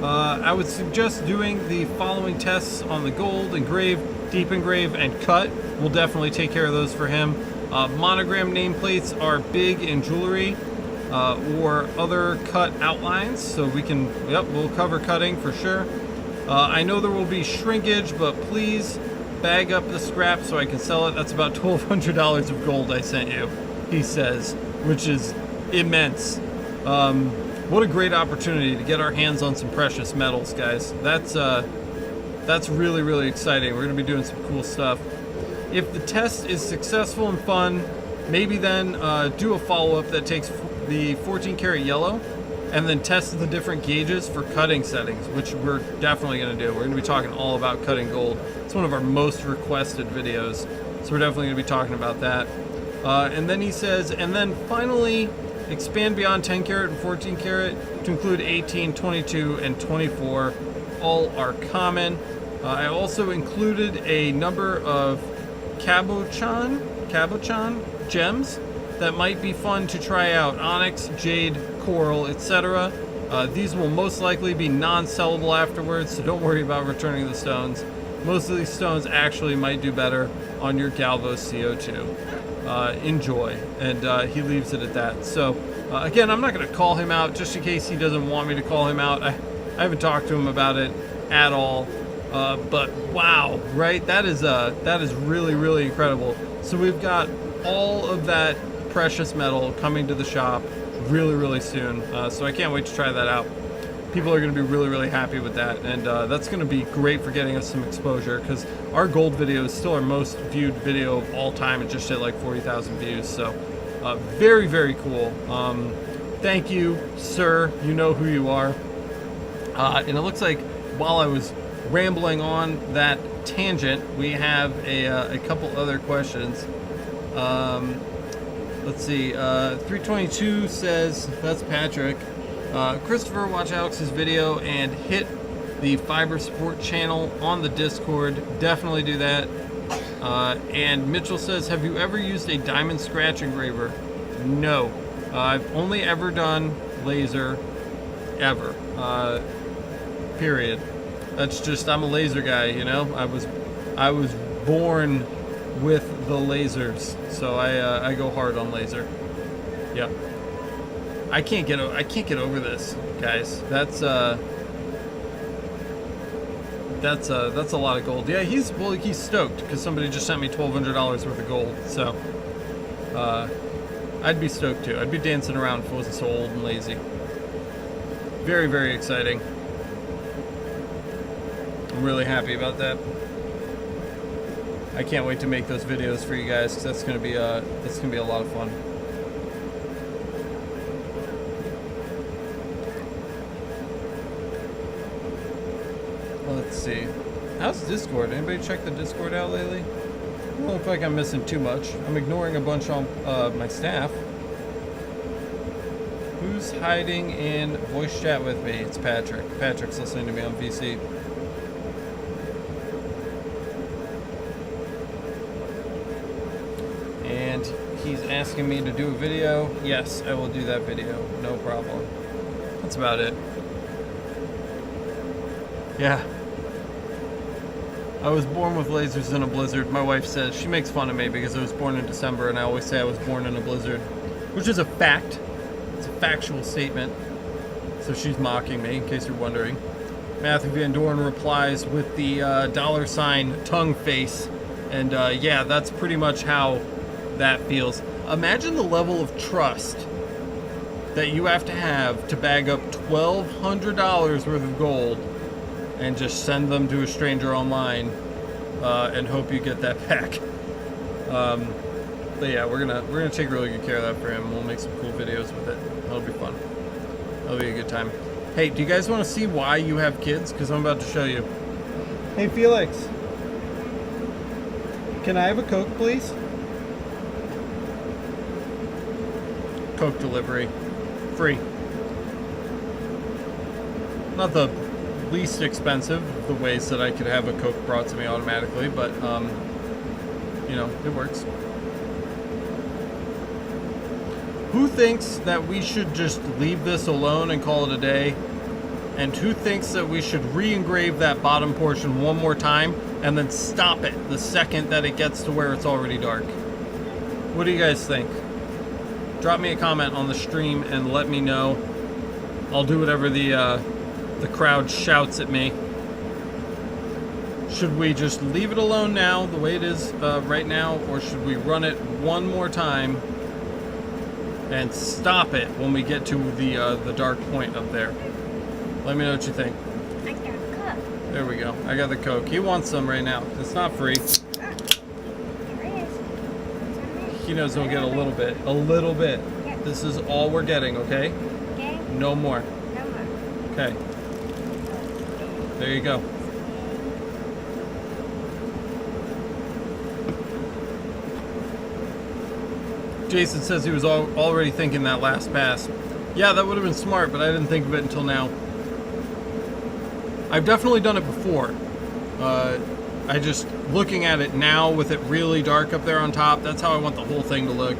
I would suggest doing the following tests on the gold: engrave, deep engrave, and cut. We'll definitely take care of those for him. Monogram nameplates are big in jewelry or other cut outlines, so we'll cover cutting for sure. I know there will be shrinkage, but please bag up the scrap so I can sell it. That's about $1,200 of gold I sent you, he says, which is immense. What a great opportunity to get our hands on some precious metals, guys. That's really, really exciting. We're going to be doing some cool stuff. If the test is successful and fun, maybe then do a follow-up that takes the 14 karat yellow and then test the different gauges for cutting settings, which we're definitely going to do. We're going to be talking all about cutting gold. It's one of our most requested videos, so we're definitely going to be talking about that. And then he says, and then finally, expand beyond 10 karat and 14 karat to include 18, 22, and 24. All are common. I also included a number of cabochon gems that might be fun to try out: onyx, jade, coral, etc. These will most likely be non-sellable afterwards, so don't worry about returning the stones. Most of these stones actually might do better on your Galvo CO2. Enjoy. And he leaves it at that. So again, I'm not going to call him out just in case he doesn't want me to call him out. I haven't talked to him about it at all. But wow, right? That is really, really incredible. So we've got all of that precious metal coming to the shop really, really soon. So I can't wait to try that out. People are going to be really, really happy with that, and that's going to be great for getting us some exposure, because our gold video is still our most viewed video of all time. It just hit like 40,000 views, so very, very cool. Thank you, sir. You know who you are. And it looks like while I was rambling on that tangent, we have a couple other questions. Let's see. 322 says, that's Patrick. Christopher, watch Alex's video and hit the fiber support channel on the Discord. Definitely do that. And Mitchell says, have you ever used a diamond scratch engraver? No. I've only ever done laser, ever. Period. That's just, I'm a laser guy, you know. I was born with the lasers, so I go hard on laser. Yep. I can't get over this, guys. That's a lot of gold. Yeah, he's stoked because somebody just sent me $1,200 worth of gold. So I'd be stoked too. I'd be dancing around if I wasn't so old and lazy. Very, very exciting. I'm really happy about that. I can't wait to make those videos for you guys, because that's gonna be a lot of fun. Let's see. How's Discord? Anybody check the Discord out lately? I don't look like I'm missing too much. I'm ignoring a bunch on my staff. Who's hiding in voice chat with me? It's Patrick. Patrick's listening to me on VC. And he's asking me to do a video. Yes, I will do that video. No problem. That's about it. Yeah. I was born with lasers in a blizzard. My wife says, she makes fun of me because I was born in December, and I always say I was born in a blizzard, which is a fact. It's a factual statement. So she's mocking me, in case you're wondering. Matthew Van Dorn replies with the $ tongue face. And yeah, that's pretty much how that feels. Imagine the level of trust that you have to bag up $1,200 worth of gold and just send them to a stranger online and hope you get that back. But yeah, we're gonna take really good care of that for him. We'll make some cool videos with it. That'll be fun. That'll be a good time. Hey, do you guys want to see why you have kids? Because I'm about to show you. Hey, Felix. Can I have a Coke, please? Coke delivery. Free. Not the least expensive of the ways that I could have a Coke brought to me automatically, but, you know, it works. Who thinks that we should just leave this alone and call it a day? And who thinks that we should re-engrave that bottom portion one more time and then stop it the second that it gets to where it's already dark? What do you guys think? Drop me a comment on the stream and let me know. I'll do whatever the crowd shouts at me. Should we just leave it alone now, the way it is right now, or should we run it one more time and stop it when we get to the dark point up there? Let me know what you think. I got a Coke. There we go. I got the Coke. He wants some right now. It's not free. There is. He knows he'll get a little bit. A little bit. Yeah. This is all we're getting, okay? Okay. No more. No more. Okay. There you go. Jason says he was already thinking that last pass. Yeah, that would have been smart, but I didn't think of it until now. I've definitely done it before. I just, looking at it now with it really dark up there on top, that's how I want the whole thing to look.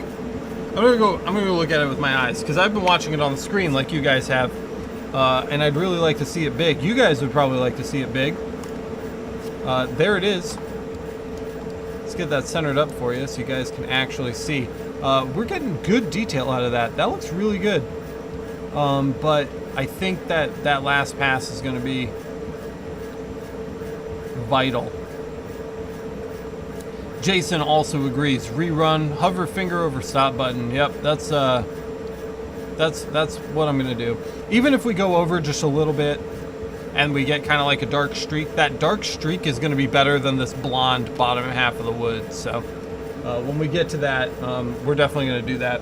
I'm gonna go look at it with my eyes, because I've been watching it on the screen like you guys have, and I'd really like to see it big. You guys would probably like to see it big. There it is. Let's get that centered up for you so you guys can actually see. We're getting good detail out of that. That looks really good. But I think that last pass is going to be vital. Jason also agrees. Rerun, hover finger over stop button. Yep, that's what I'm going to do. Even if we go over just a little bit and we get kind of like a dark streak, that dark streak is going to be better than this blonde bottom half of the wood. So when we get to that, we're definitely going to do that.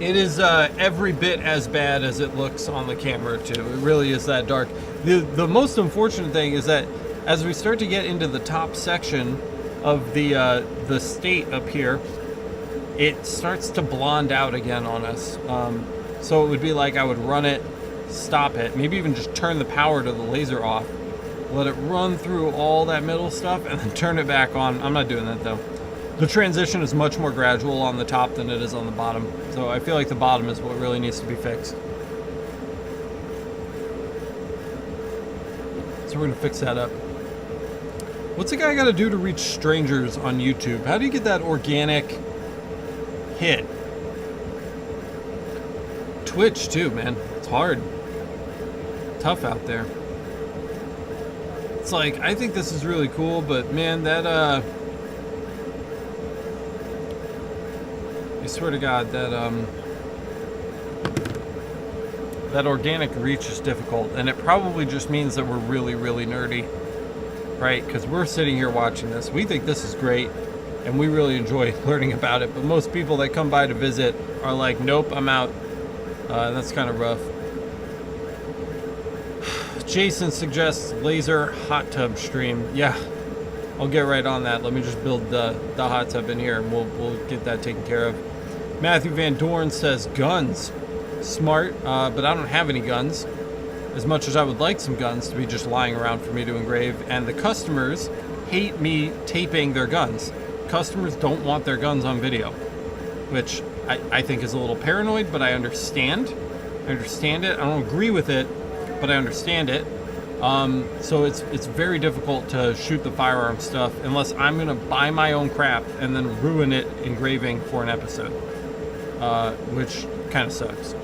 It is every bit as bad as it looks on the camera too. It really is that dark. The most unfortunate thing is that as we start to get into the top section of the state up here, it starts to blonde out again on us. So it would be like I would run it, stop it, maybe even just turn the power to the laser off, let it run through all that middle stuff, and then turn it back on. I'm not doing that though. The transition is much more gradual on the top than it is on the bottom. So I feel like the bottom is what really needs to be fixed. So we're gonna fix that up. What's a guy gotta do to reach strangers on YouTube? How do you get that organic hit? Twitch too, man. It's hard. Tough out there. It's like, I think this is really cool, but man, that I swear to God, that organic reach is difficult, and it probably just means that we're really, really nerdy, right? Because we're sitting here watching this. We think this is great, and we really enjoy learning about it, but most people that come by to visit are like, nope, I'm out. That's kind of rough. Jason suggests laser hot tub stream. Yeah, I'll get right on that. Let me just build the hot tub in here, and we'll get that taken care of. Matthew Van Dorn says guns. Smart, but I don't have any guns. As much as I would like some guns to be just lying around for me to engrave, and the customers hate me taping their guns. Customers don't want their guns on video, which I think is a little paranoid, but I understand. I understand it. I don't agree with it, but I understand it. So it's very difficult to shoot the firearm stuff unless I'm gonna buy my own crap and then ruin it engraving for an episode, which kind of sucks.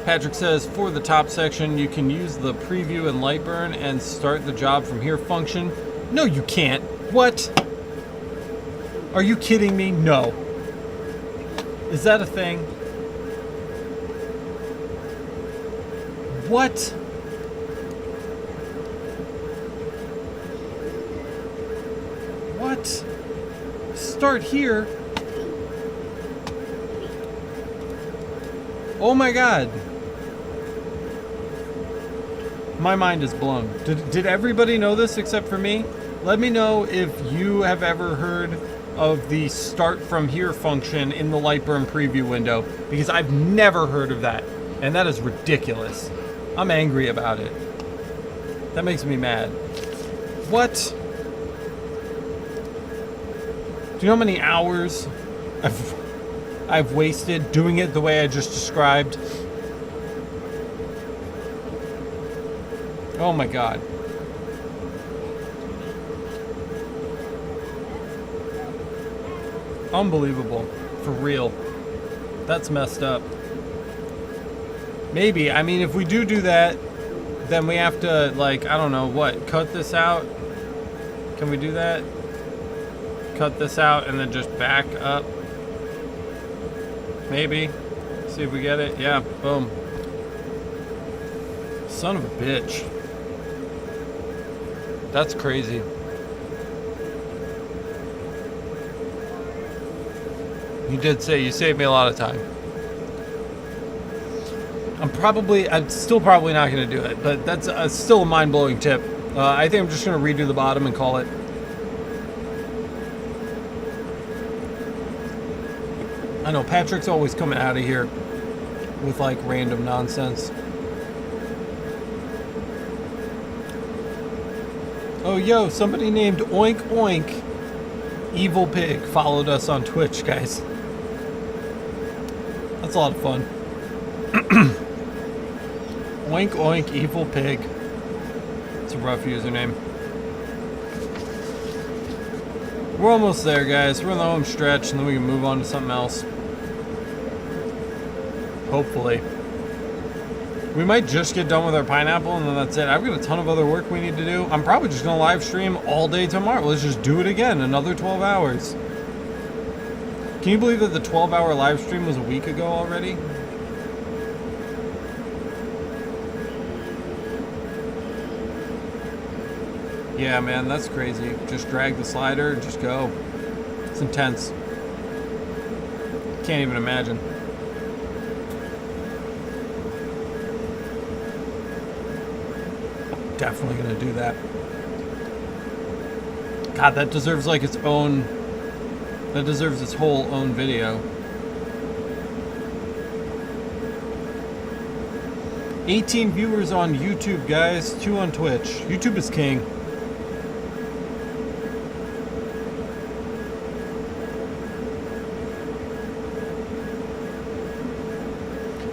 Patrick says, for the top section, you can use the preview and light burn and start the job from here function. No, you can't. What? Are you kidding me? No. Is that a thing? What? What? Start here? Oh my god. My mind is blown. Did everybody know this except for me? Let me know if you have ever heard of the start from here function in the Lightburn preview window, because I've never heard of that, and that is ridiculous. I'm angry about it. That makes me mad. What? Do you know how many hours I've wasted doing it the way I just described? Oh my god. Unbelievable. For real. That's messed up. Maybe. I mean, if we do that, then we have to, like, I don't know, what? Cut this out? Can we do that? Cut this out and then just back up? Maybe. See if we get it. Yeah, boom. Son of a bitch. That's crazy. You did say you saved me a lot of time. I'm still probably not going to do it, but that's still a mind-blowing tip. I think I'm just going to redo the bottom and call it. I know Patrick's always coming out of here with like random nonsense. Oh, yo, somebody named Oink Oink Evil Pig followed us on Twitch, guys. That's a lot of fun. Oink Oink Evil Pig. It's a rough username. We're almost there, guys. We're in the home stretch, and then we can move on to something else. Hopefully. We might just get done with our pineapple, and then that's it. I've got a ton of other work we need to do. I'm probably just going to live stream all day tomorrow. Let's just do it again. Another 12 hours. Can you believe that the 12-hour live stream was a week ago already? Yeah, man, that's crazy. Just drag the slider and just go. It's intense. Can't even imagine. Definitely gonna do that. God, that deserves like its own. That deserves its whole own video. 18 viewers on YouTube, guys. 2 on Twitch. YouTube is king.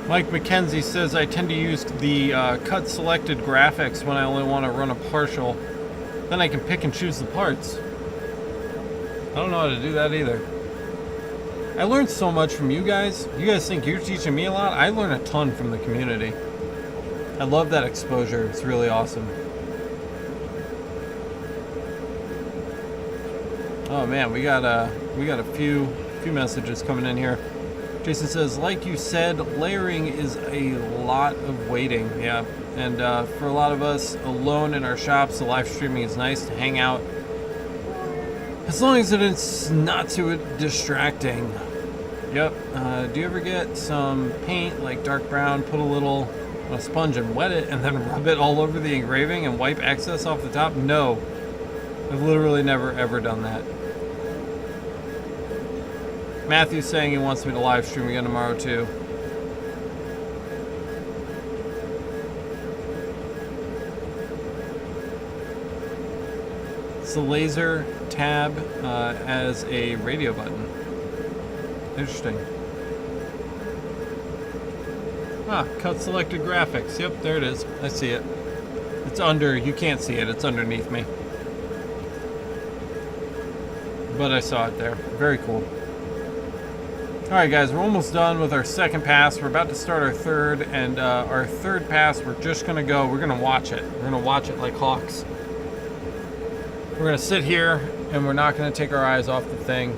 Mike McKenzie says, I tend to use the cut selected graphics when I only want to run a partial. Then I can pick and choose the parts. I don't know how to do that either. I learned so much from you guys. You guys think you're teaching me a lot? I learn a ton from the community. I love that exposure. It's really awesome. Oh man, we got a few messages coming in here. Jason says, like you said, layering is a lot of waiting. Yeah, and for a lot of us alone in our shops, the live streaming is nice to hang out. As long as it's not too distracting. Yep. Do you ever get some paint, like dark brown, put a sponge and wet it, and then rub it all over the engraving and wipe excess off the top? No. I've literally never ever done that. Matthew's saying he wants me to live stream again tomorrow too. It's the laser tab as a radio button. Interesting. Ah, cut selected graphics. Yep, there it is. I see it. It's under, you can't see it, it's underneath me. But I saw it there. Very cool. Alright guys, we're almost done with our second pass. We're about to start our third, and our third pass, we're just gonna go, we're gonna watch it. We're gonna watch it like hawks. We're gonna sit here, and we're not gonna take our eyes off the thing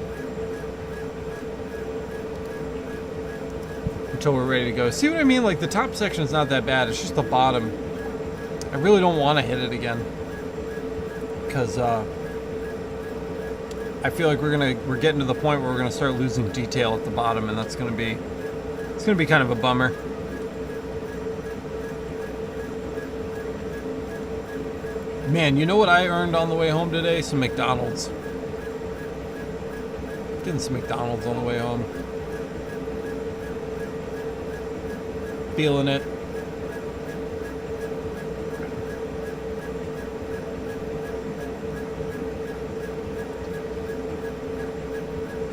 until we're ready to go. See what I mean? Like, the top section is not that bad, it's just the bottom. I really don't want to hit it again, because I feel like we're getting to the point where we're gonna start losing detail at the bottom, and it's gonna be kind of a bummer. Man, you know what I earned on the way home today? Some McDonald's. Getting some McDonald's on the way home. Feeling it.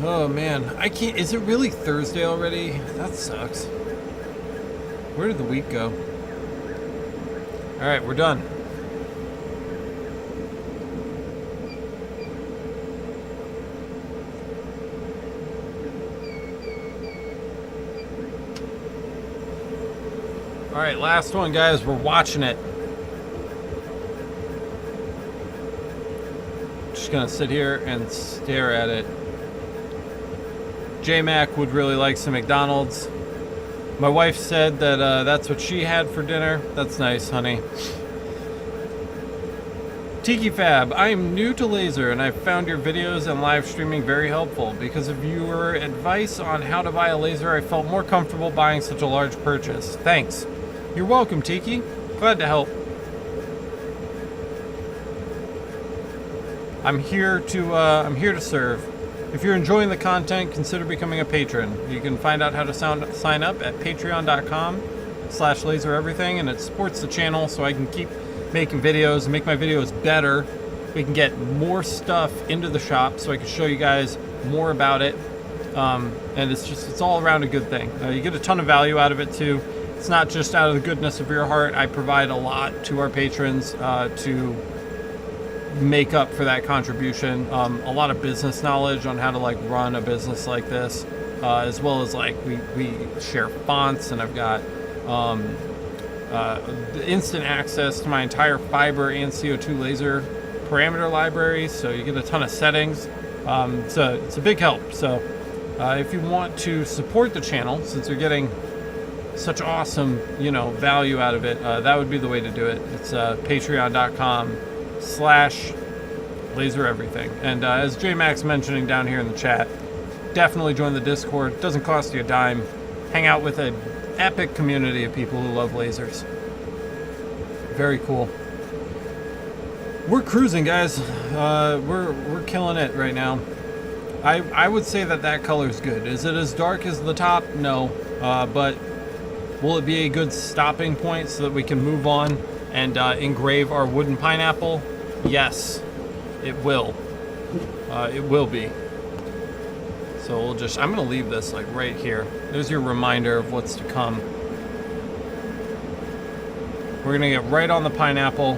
Oh man, I can't. Is it really Thursday already? That sucks. Where did the week go? Alright, we're done. Alright, last one, guys. We're watching it. Just gonna sit here and stare at it. J-Mac would really like some McDonald's. My wife said that that's what she had for dinner. That's nice, honey. Tiki Fab, I am new to laser and I've found your videos and live streaming very helpful. Because of your advice on how to buy a laser, I felt more comfortable buying such a large purchase. Thanks. You're welcome, Tiki. Glad to help. I'm here to serve. If you're enjoying the content, consider becoming a patron. You can find out how to sign up at patreon.com/lasereverything, and it supports the channel so I can keep making videos and make my videos better. We can get more stuff into the shop so I can show you guys more about it. And it's all around a good thing. You get a ton of value out of it too. It's not just out of the goodness of your heart. I provide a lot to our patrons to make up for that contribution. A lot of business knowledge on how to like run a business like this, as well as like we share fonts, and I've got instant access to my entire fiber and CO2 laser parameter library, so you get a ton of settings. It's a big help. So if you want to support the channel, since you're getting such awesome value out of it, that would be the way to do it. It's patreon.com/lasereverything. And as J-Max mentioning down here in the chat, definitely join the Discord. It doesn't cost you a dime. Hang out with an epic community of people who love lasers. Very cool. We're cruising, guys. We're killing it right now. I would say that color is good. Is it as dark as the top? No. But will it be a good stopping point so that we can move on and engrave our wooden pineapple? Yes, it will. It will be. So I'm gonna leave this like right here. There's your reminder of what's to come. We're gonna get right on the pineapple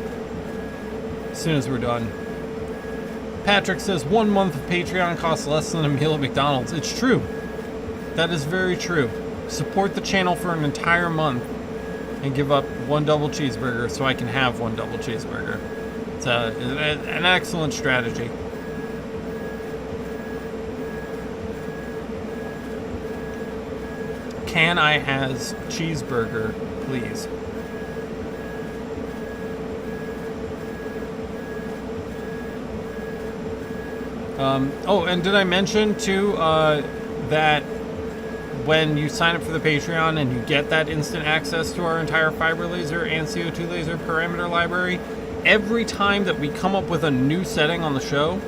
as soon as we're done. Patrick says 1 month of Patreon costs less than a meal at McDonald's. It's true. That is very true. Support the channel for an entire month and give up 1 double cheeseburger so I can have 1 double cheeseburger. It's an excellent strategy. Can I has cheeseburger, please? Oh, and did I mention too that when you sign up for the Patreon and you get that instant access to our entire fiber laser and CO2 laser parameter library, every time that we come up with a new setting on the show,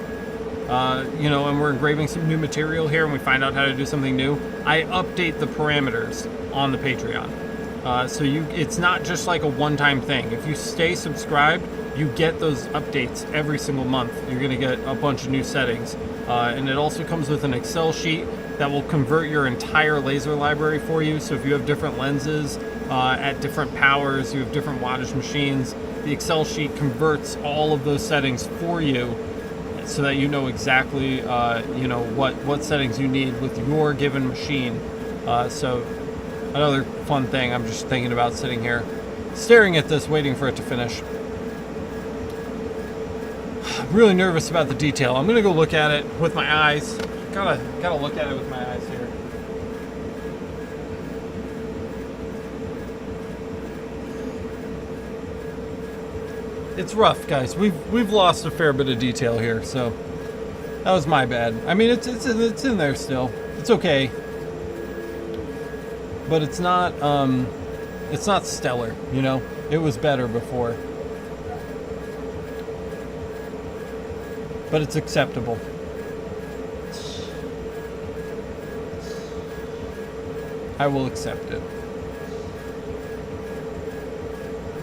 and we're engraving some new material here and we find out how to do something new, I update the parameters on the Patreon. So it's not just like a one-time thing. If you stay subscribed, you get those updates every single month. You're gonna get a bunch of new settings. And it also comes with an Excel sheet that will convert your entire laser library for you. So if you have different lenses at different powers, you have different wattage machines, the Excel sheet converts all of those settings for you, so that you know exactly you know what settings you need with your given machine. So another fun thing, I'm just thinking about sitting here staring at this, waiting for it to finish. I'm really nervous about the detail. I'm gonna go look at it with my eyes. Gotta look at it with my eyes here. It's rough, guys. We've lost a fair bit of detail here, so that was my bad. I mean, it's in there still. It's okay, but it's not stellar. You know, it was better before, but it's acceptable. I will accept it.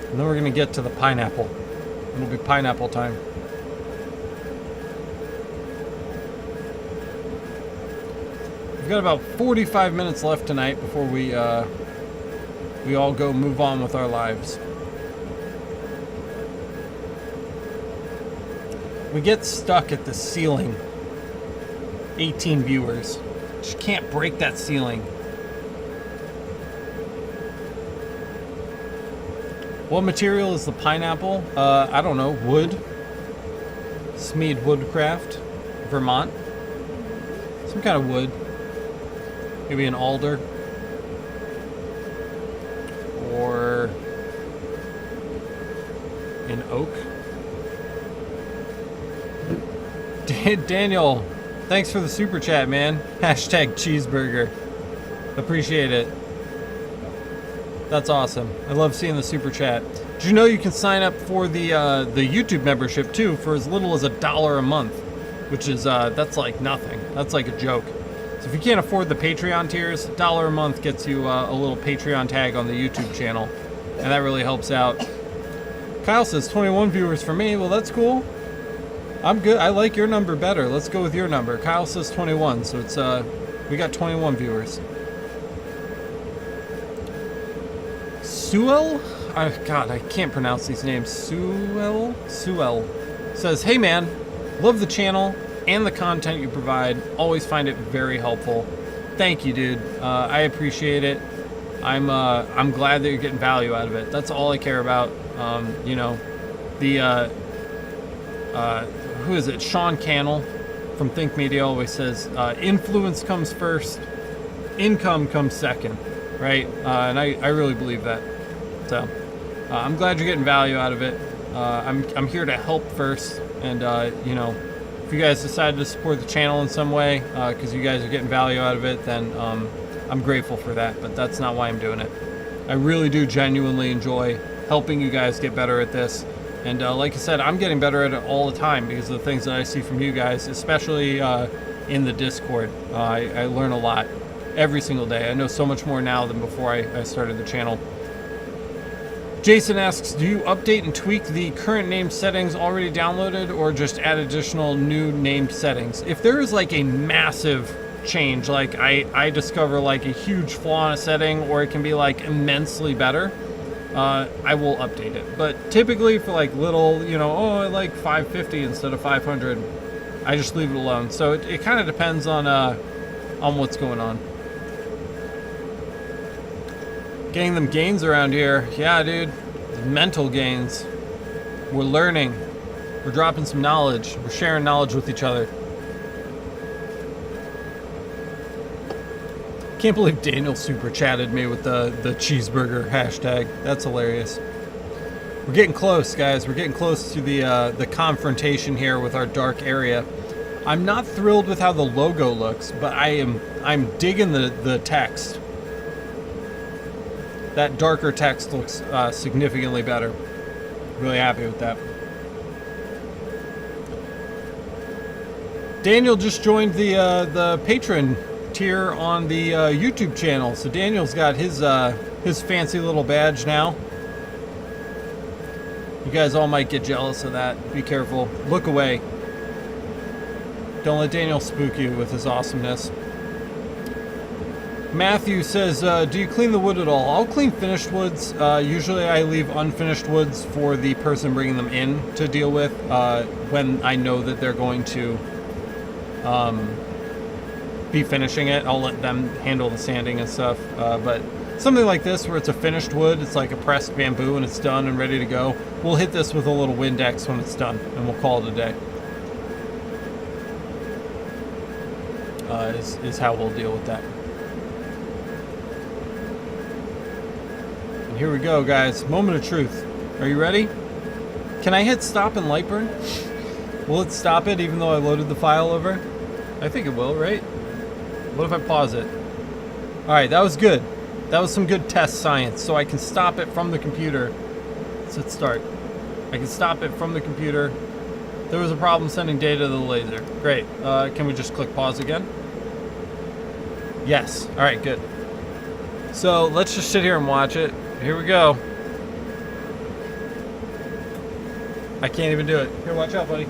And then we're gonna get to the pineapple. It'll be pineapple time. We've got about 45 minutes left tonight before we all go move on with our lives. We get stuck at the ceiling. 18 viewers. Just can't break that ceiling. What material is the pineapple? I don't know. Wood. Smeed Woodcraft, Vermont. Some kind of wood. Maybe an alder. Or an oak. Daniel, thanks for the super chat, man. Hashtag cheeseburger. Appreciate it. That's awesome. I love seeing the super chat. Did you know you can sign up for the YouTube membership too for as little as $1 a month, which is that's like nothing. That's like a joke. So if you can't afford the Patreon tiers, $1 a month gets you a little Patreon tag on the YouTube channel, and that really helps out. Kyle says 21 viewers for me. Well, that's cool. I'm good. I like your number better. Let's go with your number. Kyle says 21, so it's we got 21 viewers. Suel? God, I can't pronounce these names. Suel says, hey man, love the channel and the content you provide. Always find it very helpful. Thank you, dude. I appreciate it. I'm glad that you're getting value out of it. That's all I care about. You know, the who is it? Sean Cannell from Think Media always says, influence comes first, income comes second, right? And I really believe that. So I'm glad you're getting value out of it. I'm here to help first, and you know, if you guys decide to support the channel in some way because you guys are getting value out of it, then I'm grateful for that. But that's not why I'm doing it. I really do genuinely enjoy helping you guys get better at this, and like I said, I'm getting better at it all the time because of the things that I see from you guys, especially in the Discord. I learn a lot every single day. I know so much more now than before I started the channel. Jason asks, do you update and tweak the current name settings already downloaded, or just add additional new named settings? If there is like a massive change, like I discover like a huge flaw in a setting, or it can be like immensely better, I will update it. But typically for like little, you know, oh, I like 550 instead of 500, I just leave it alone. So it kind of depends on what's going on. Getting them gains around here. Yeah, dude. Mental gains. We're learning. We're dropping some knowledge. We're sharing knowledge with each other. Can't believe Daniel super chatted me with the cheeseburger hashtag. That's hilarious. We're getting close, guys. We're getting close to the confrontation here with our dark area. I'm not thrilled with how the logo looks, but I'm digging the text. That darker text looks significantly better. Really happy with that. Daniel just joined the patron tier on the YouTube channel, so Daniel's got his fancy little badge now. You guys all might get jealous of that. Be careful. Look away. Don't let Daniel spook you with his awesomeness. Matthew says, do you clean the wood at all? I'll clean finished woods. Usually I leave unfinished woods for the person bringing them in to deal with when I know that they're going to be finishing it. I'll let them handle the sanding and stuff. But something like this where it's a finished wood, it's like a pressed bamboo and it's done and ready to go, we'll hit this with a little Windex when it's done and we'll call it a day. Is how we'll deal with that. And here we go, guys. Moment of truth. Are you ready? Can I hit stop in Lightburn? Will it stop it even though I loaded the file over? I think it will, right? What if I pause it? Alright, that was good. That was some good test science. So I can stop it from the computer. Let's hit start. I can stop it from the computer. There was a problem sending data to the laser. Great. Can we just click pause again? Yes. Alright, good. So let's just sit here and watch it. Here we go. I can't even do it. Here, watch out, buddy.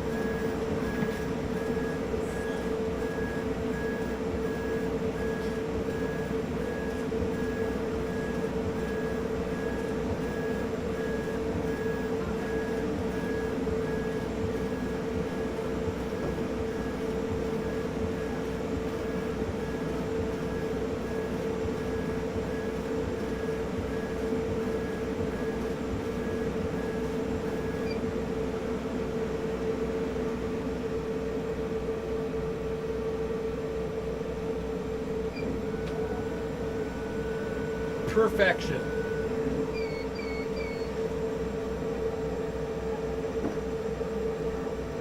Perfection.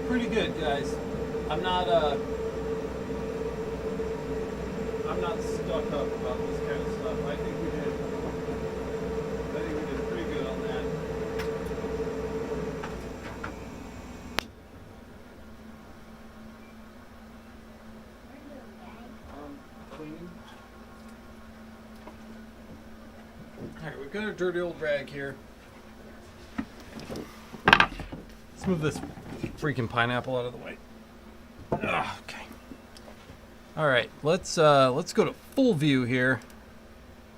Pretty good, guys. I'm not stuck up about this kind of stuff. I think we did pretty good on that. Cleaning. Alright, we've got our dirty old rag here. Let's move this freaking pineapple out of the way. Ugh, okay. Alright, let's go to full view here.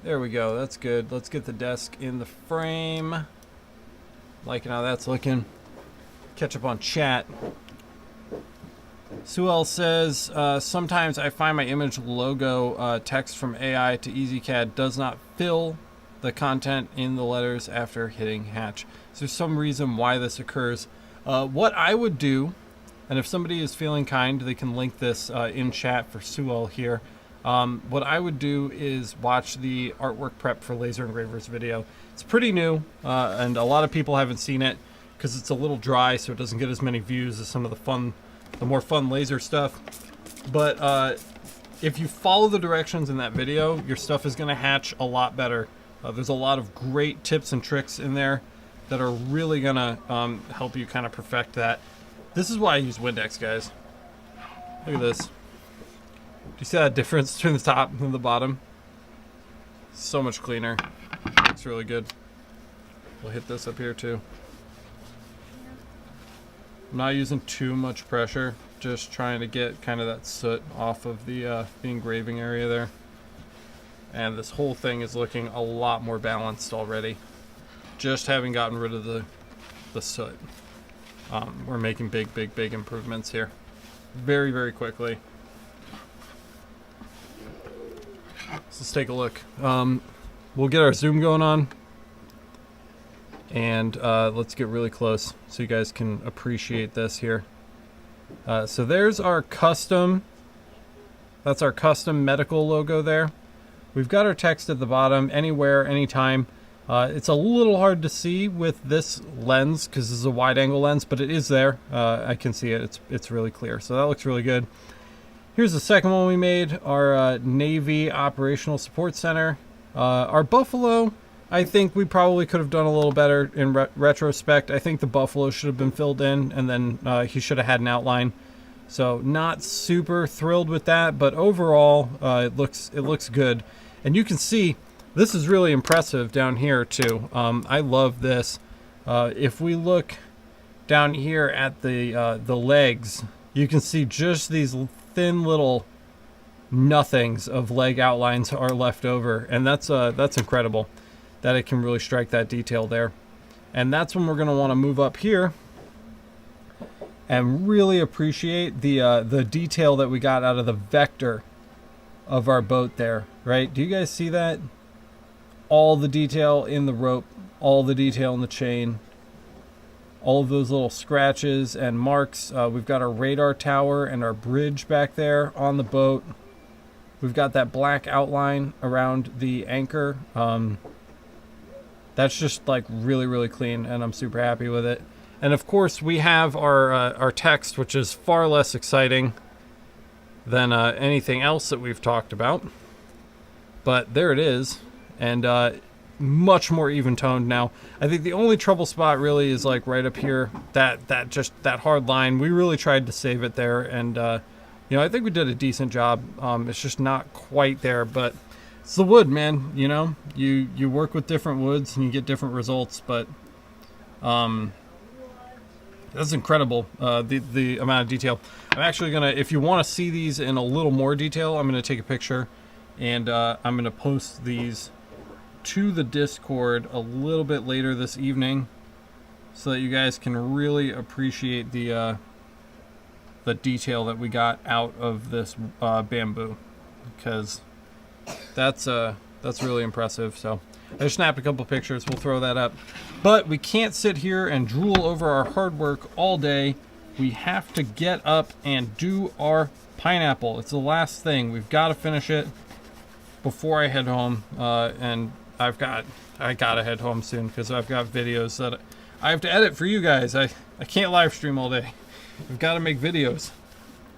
There we go, that's good. Let's get the desk in the frame. Liking how that's looking. Catch up on chat. Suel says, sometimes I find my image logo text from AI to EasyCAD does not fill the content in the letters after hitting hatch. Is there some reason why this occurs? What I would do, and if somebody is feeling kind, they can link this in chat for Suel here. What I would do is watch the artwork prep for Laser Engravers video. It's pretty new, and a lot of people haven't seen it because it's a little dry, so it doesn't get as many views as some of the more fun laser stuff. But if you follow the directions in that video, your stuff is going to hatch a lot better. There's a lot of great tips and tricks in there that are really going to help you kind of perfect that. This is why I use Windex, guys. Look at this. Do you see that difference between the top and the bottom? So much cleaner. Looks really good. We'll hit this up here too. I'm not using too much pressure, just trying to get kind of that soot off of the engraving area there. And this whole thing is looking a lot more balanced already. Just having gotten rid of the soot. We're making big improvements here. Very, very quickly. So let's take a look. We'll get our zoom going on. And let's get really close so you guys can appreciate this here. So there's our custom. That's our custom medical logo there. We've got our text at the bottom, anywhere, anytime. It's a little hard to see with this lens because this is a wide angle lens, but it is there. I can see it. It's really clear. So that looks really good. Here's the second one we made, our Navy Operational Support Center. Our Buffalo, I think we probably could have done a little better in retrospect. I think the Buffalo should have been filled in, and then he should have had an outline. So not super thrilled with that, but overall it looks good. And you can see this is really impressive down here too. I love this. If we look down here at the legs, you can see just these thin little nothings of leg outlines are left over, and that's incredible that it can really strike that detail there. And that's when we're going to want to move up here and really appreciate the detail that we got out of the vector of our boat there, right? Do you guys see that? All the detail in the rope, all the detail in the chain, all of those little scratches and marks. We've got our radar tower and our bridge back there on the boat. We've got that black outline around the anchor. That's just like really, really clean, and I'm super happy with it. And of course, we have our text, which is far less exciting than anything else that we've talked about. But there it is, and much more even toned now. I think the only trouble spot really is like right up here, that hard line. We really tried to save it there, and you know, I think we did a decent job. It's just not quite there, but it's the wood, man. You know, you work with different woods and you get different results, but that's incredible, the amount of detail. I'm actually gonna, if you want to see these in a little more detail, I'm gonna take a picture, and I'm gonna post these to the Discord a little bit later this evening, so that you guys can really appreciate the detail that we got out of this bamboo, because that's really impressive. So I just snapped a couple pictures. We'll throw that up. But we can't sit here and drool over our hard work all day. We have to get up and do our pineapple. It's the last thing. We've got to finish it before I head home. And I gotta head home soon because I've got videos that I have to edit for you guys. I can't live stream all day. We've got to make videos.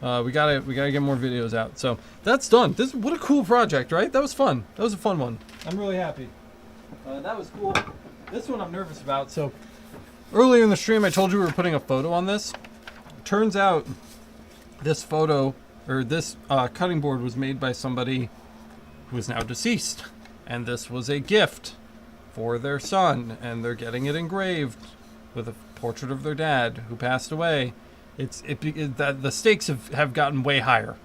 We gotta get more videos out. So that's done. What a cool project, right? That was fun. That was a fun one. I'm really happy. That was cool. This one I'm nervous about. So earlier in the stream, I told you we were putting a photo on this. Turns out this photo, or this cutting board, was made by somebody who is now deceased, and this was a gift for their son, and they're getting it engraved with a portrait of their dad who passed away. The stakes have gotten way higher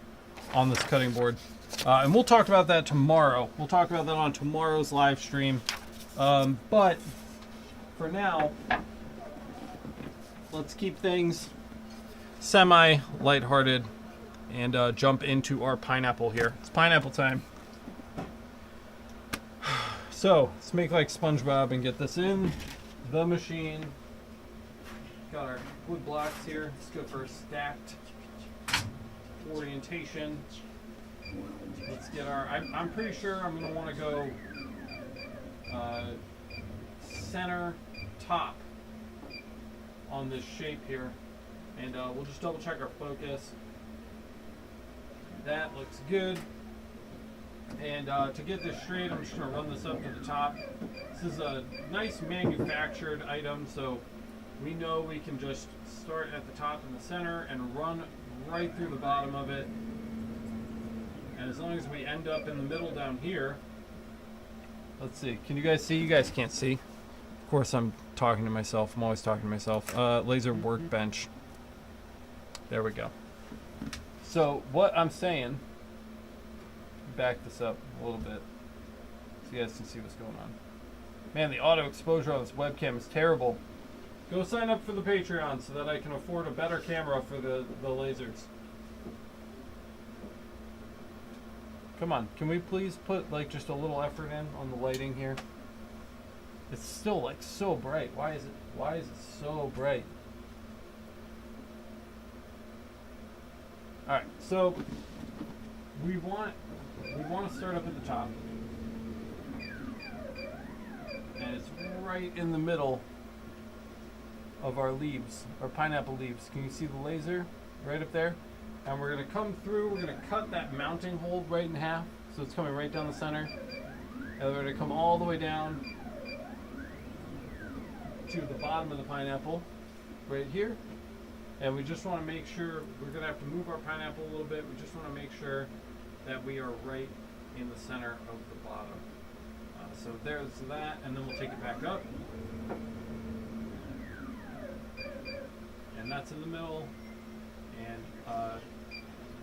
on this cutting board, and we'll talk about that tomorrow. We'll talk about that on tomorrow's live stream. But for now, let's keep things semi-lighthearted and jump into our pineapple here. It's pineapple time. So let's make like SpongeBob and get this in the machine. Got our wood blocks here. Let's go for a stacked orientation. Let's get our, I'm pretty sure I'm going to want to go center top on this shape here. And we'll just double check our focus. That looks good. And to get this straight, I'm just going to run this up to the top. This is a nice manufactured item, so we know we can just start at the top in the center and run right through the bottom of it. And as long as we end up in the middle down here, let's see. Can you guys see? You guys can't see. Of course, I'm talking to myself. I'm always talking to myself. Laser workbench. There we go. So what I'm saying, back this up a little bit so you guys can see what's going on. Man, the auto exposure on this webcam is terrible. Go sign up for the Patreon so that I can afford a better camera for the lasers. Come on, can we please put like just a little effort in on the lighting here? It's still like so bright. Why is it so bright? Alright, so we want to start up at the top. And it's right in the middle of our leaves, our pineapple leaves. Can you see the laser right up there? And we're going to come through, we're going to cut that mounting hold right in half, so it's coming right down the center. And we're going to come all the way down to the bottom of the pineapple, right here. And we just want to make sure, we're going to have to move our pineapple a little bit, we just want to make sure that we are right in the center of the bottom. So there's that, and then we'll take it back up. And that's in the middle, and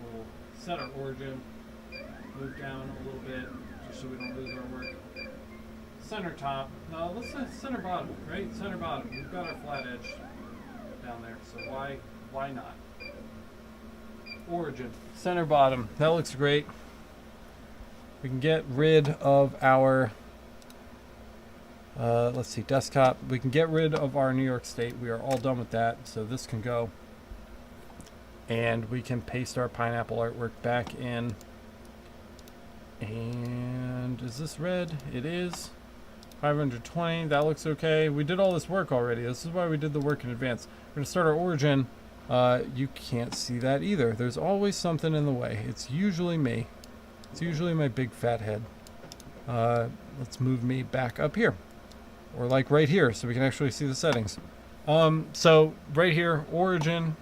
we'll set our origin Move down a little bit just so we don't lose our work. Center top. No, let's say center bottom, right? Center bottom. We've got our flat edge down there, so why not? Origin. Center bottom. That looks great. We can get rid of our let's see, desktop. We can get rid of our New York State. We are all done with that, so this can go. And we can paste our pineapple artwork back in. And is this red? It is. 520, that looks okay. We did all this work already. This is why we did the work in advance. We're gonna start our origin. You can't see that either. There's always something in the way. It's usually me. It's usually my big fat head. Let's move me back up here. Or like right here so we can actually see the settings. So right here, origin,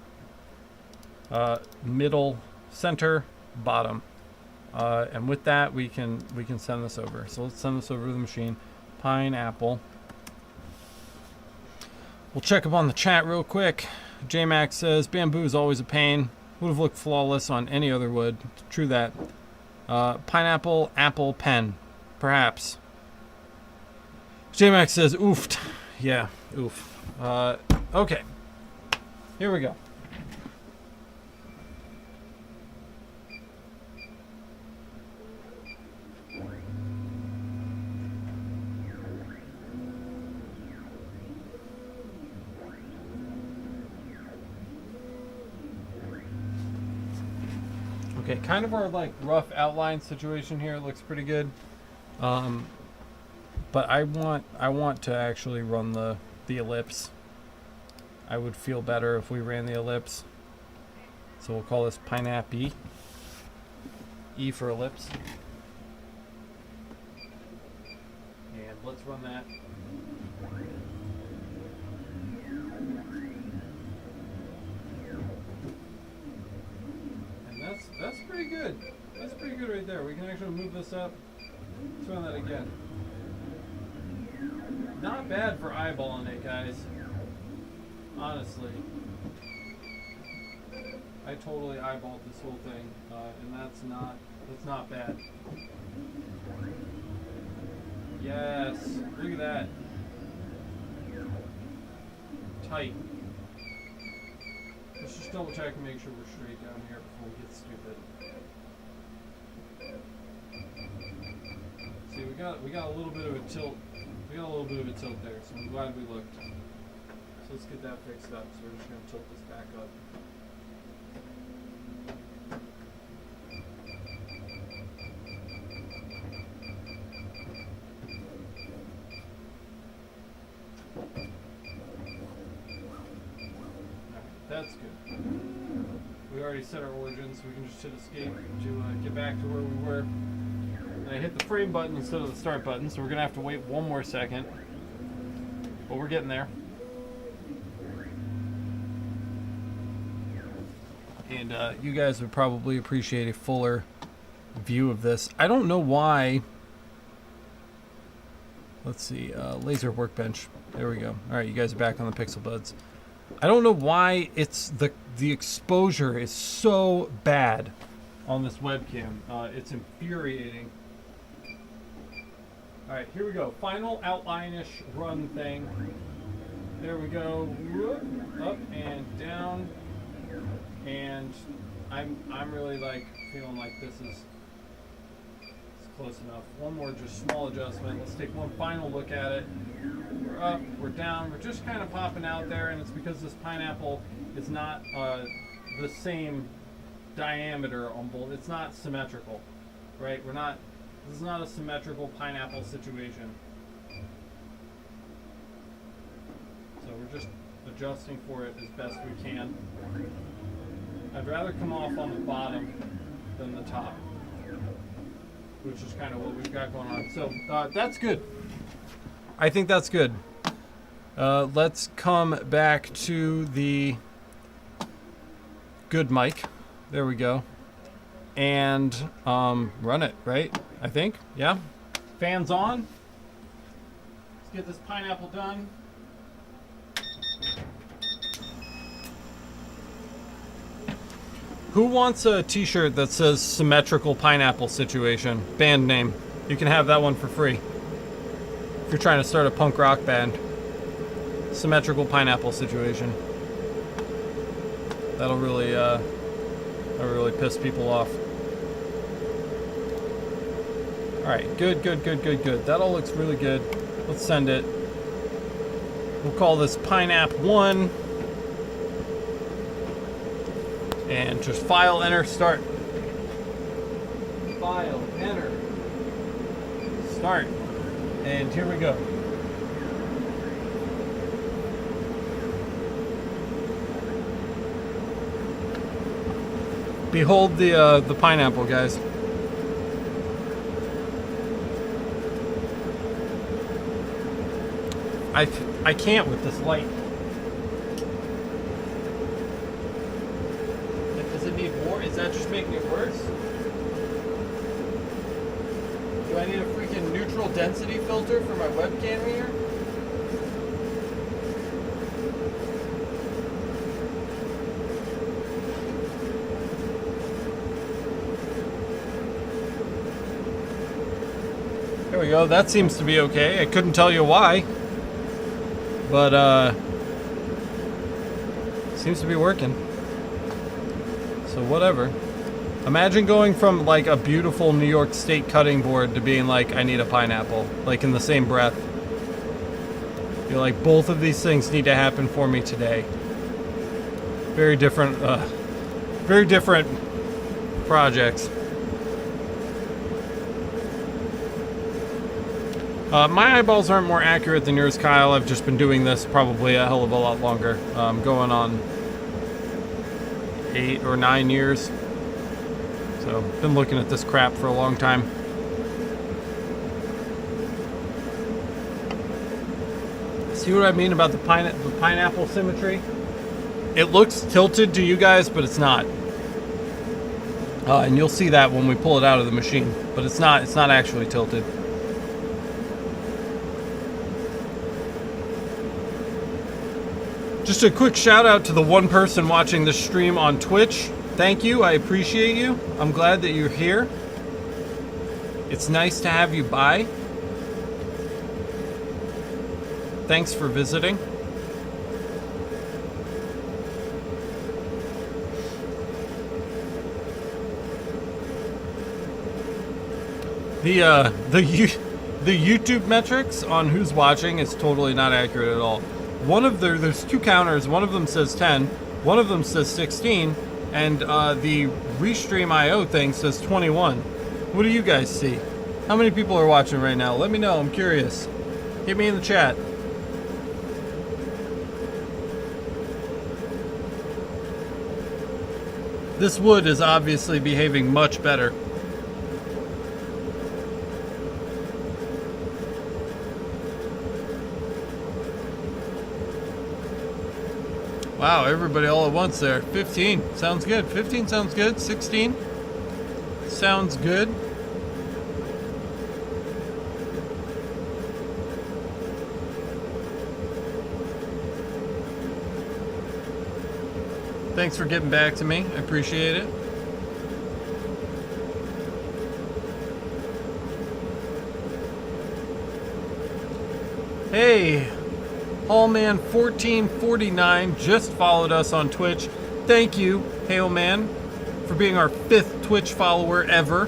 middle, center, bottom. And with that we can send this over. So let's send this over to the machine. Pineapple. We'll check up on the chat real quick. JMax says bamboo is always a pain. Would have looked flawless on any other wood. True that. Pineapple, apple, pen. Perhaps. JMax says oofed. Yeah, oof. Okay. Here we go. Okay, kind of our like rough outline situation here looks pretty good. But I want to actually run the ellipse. I would feel better if we ran the ellipse. So we'll call this pineapple E. E for ellipse. And let's run that. And that's pretty good. That's pretty good right there. We can actually move this up. Let's run that again. Not bad for eyeballing it, guys. Honestly. I totally eyeballed this whole thing, and that's not bad. Yes, look at that. Tight. Let's just double check and make sure we're straight down here before we get stupid. See, we got a little bit of a tilt. We got a little bit of a tilt there, so I'm glad we looked. So let's get that fixed up. So we're just going to tilt this back up. Alright, that's good. We already set our origin, so we can just hit escape to get back to where we were. And I hit the frame button instead of the start button, so we're going to have to wait one more second. But we're getting there. And you guys would probably appreciate a fuller view of this. I don't know why. Let's see, laser workbench. There we go. All right, you guys are back on the Pixel Buds. I don't know why it's the exposure is so bad on this webcam. It's infuriating. All right, here we go. Final outline-ish run thing. There we go. Whoop, up and down. And I'm really like feeling like this is close enough. One more just small adjustment. Let's take one final look at it. We're up, we're down, we're just kind of popping out there, and it's because this pineapple is not the same diameter on both. It's not symmetrical, right? This is not a symmetrical pineapple situation. So we're just adjusting for it as best we can. I'd rather come off on the bottom than the top, which is kind of what we've got going on. So that's good. I think that's good. Let's come back to the good mic. There we go. And run it, right? I think. Yeah. Fans on. Let's get this pineapple done. Who wants a t-shirt that says Symmetrical Pineapple Situation? Band name. You can have that one for free. If you're trying to start a punk rock band. Symmetrical Pineapple Situation. That'll really piss people off. Alright, good. That all looks really good. Let's send it. We'll call this Pineapp 1. And just file, enter, start. File, enter, start. And here we go. Behold the pineapple, guys. I can't with this light. Does it need more? Is that just making it worse? Do I need a freaking neutral density filter for my webcam here? There we go. That seems to be okay. I couldn't tell you why. But, seems to be working. So whatever. Imagine going from like a beautiful New York State cutting board to being like, I need a pineapple. Like in the same breath. You're like, both of these things need to happen for me today. Very different projects. My eyeballs aren't more accurate than yours, Kyle. I've just been doing this probably a hell of a lot longer. Going on 8 or 9 years. So, been looking at this crap for a long time. See what I mean about the pineapple symmetry? It looks tilted to you guys, but it's not. And you'll see that when we pull it out of the machine. But it's not actually tilted. Just a quick shout out to the one person watching this stream on Twitch. Thank you, I appreciate you. I'm glad that you're here. It's nice to have you by. Thanks for visiting. The YouTube metrics on who's watching is totally not accurate at all. There's two counters. One of them says 10, one of them says 16, and the Restream IO thing says 21. What do you guys see? How many people are watching right now? Let me know. I'm curious. Hit me in the chat. This wood is obviously behaving much better. Wow, everybody all at once there. 15 sounds good. 15 sounds good. 16 sounds good. Thanks for getting back to me. I appreciate it. Hey, Hallman1449 just followed us on Twitch. Thank you, Hailman, for being our 5th Twitch follower ever.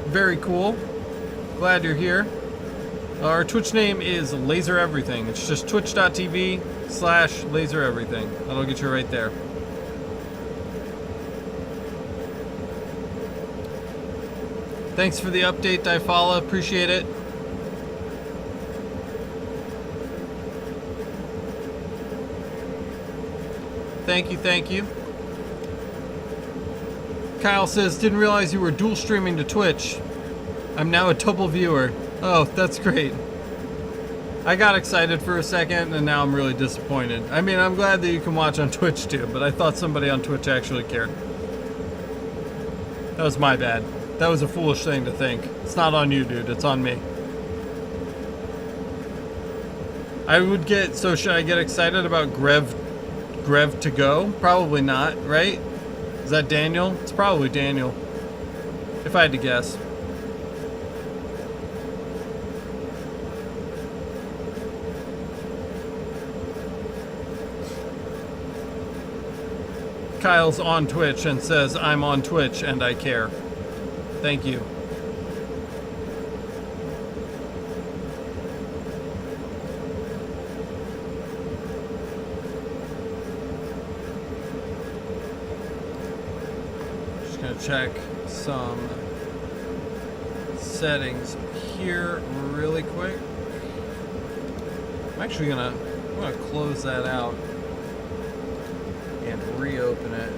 Very cool. Glad you're here. Our Twitch name is Laser Everything. It's just twitch.tv/Laser Everything. That'll get you right there. Thanks for the update, Difala. Appreciate it. Thank you, thank you. Kyle says, didn't realize you were dual streaming to Twitch. I'm now a double viewer. Oh, that's great. I got excited for a second, and now I'm really disappointed. I mean, I'm glad that you can watch on Twitch too, but I thought somebody on Twitch actually cared. That was my bad. That was a foolish thing to think. It's not on you, dude. It's on me. So should I get excited about Grev to go? Probably not, right? Is that Daniel? It's probably Daniel, if I had to guess. Kyle's on Twitch and says, I'm on Twitch and I care. Thank you. Just gonna check some settings here really quick. I'm actually gonna close that out and reopen it.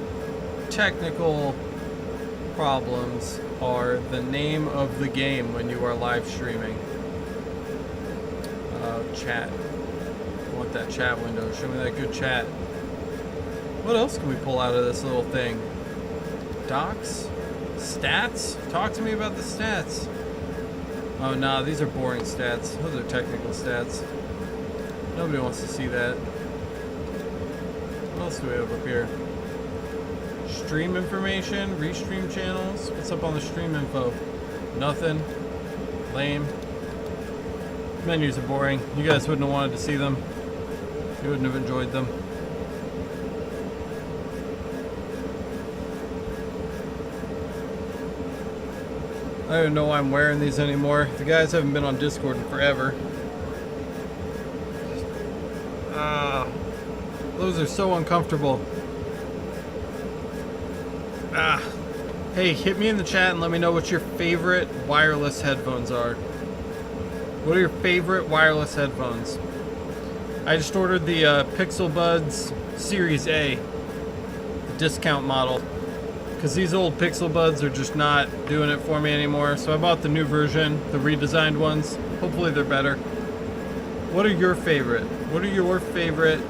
Technical problems are the name of the game when you are live streaming. Chat. I want that chat window. Show me that good chat. What else can we pull out of this little thing? Docs? Stats? Talk to me about the stats. Oh, nah, these are boring stats. Those are technical stats. Nobody wants to see that. What else do we have up here? Stream information, restream channels. What's up on the stream info? Nothing. Lame. Menus are boring. You guys wouldn't have wanted to see them. You wouldn't have enjoyed them. I don't even know why I'm wearing these anymore. The guys haven't been on Discord in forever. Those are so uncomfortable. Hey, hit me in the chat and let me know what your favorite wireless headphones are. What are your favorite wireless headphones? I just ordered the Pixel Buds Series A, the discount model, because these old Pixel Buds are just not doing it for me anymore. So I bought the new version, the redesigned ones. Hopefully they're better. What are your favorite? What are your favorite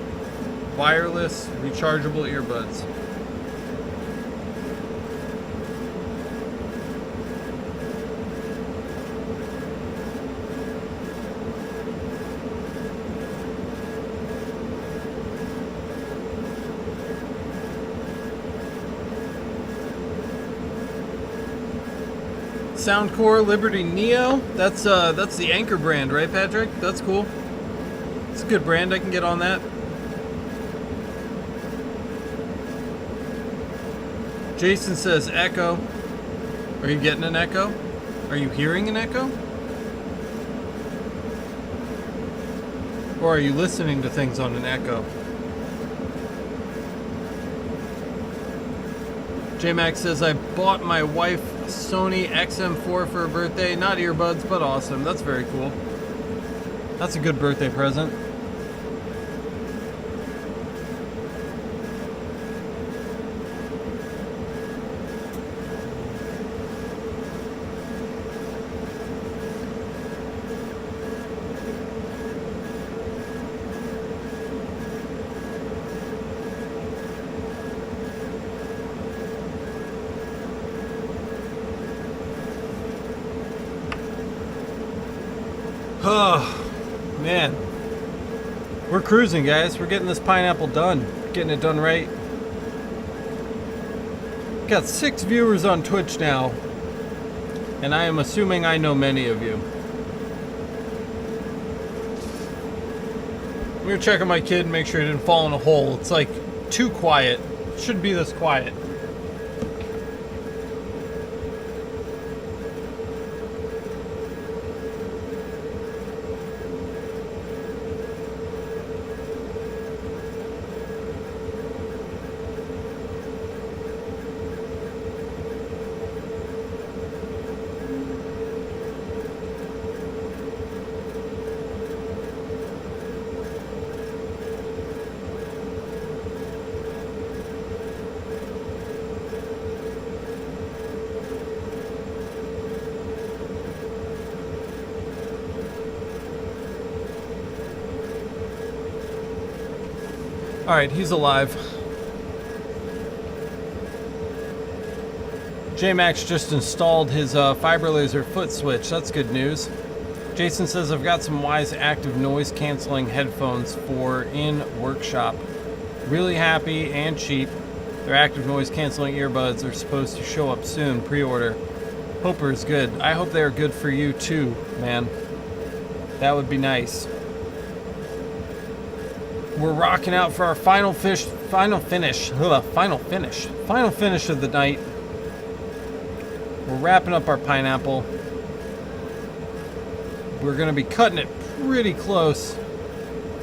wireless rechargeable earbuds? Soundcore Liberty Neo. That's the Anchor brand, right, Patrick? That's cool. It's a good brand. I can get on that. Jason says echo. Are you getting an echo? Are you hearing an echo? Or are you listening to things on an echo? J-Max says, I bought my wife Sony XM4 for her birthday. Not earbuds, but awesome. That's very cool. That's a good birthday present. Oh, man. We're cruising, guys. We're getting this pineapple done. Getting it done right. Got 6 viewers on Twitch now. And I am assuming I know many of you. I'm gonna check on my kid and make sure he didn't fall in a hole. It's like too quiet. It shouldn't be this quiet. Alright, he's alive. J-Max just installed his fiber laser foot switch. That's good news. Jason says, I've got some Wise active noise canceling headphones for in workshop. Really happy and cheap. Their active noise canceling earbuds are supposed to show up soon. Pre-order. Hoper is good. I hope they are good for you too, man. That would be nice. We're rocking out for our final finish of the night. We're wrapping up our pineapple. We're going to be cutting it pretty close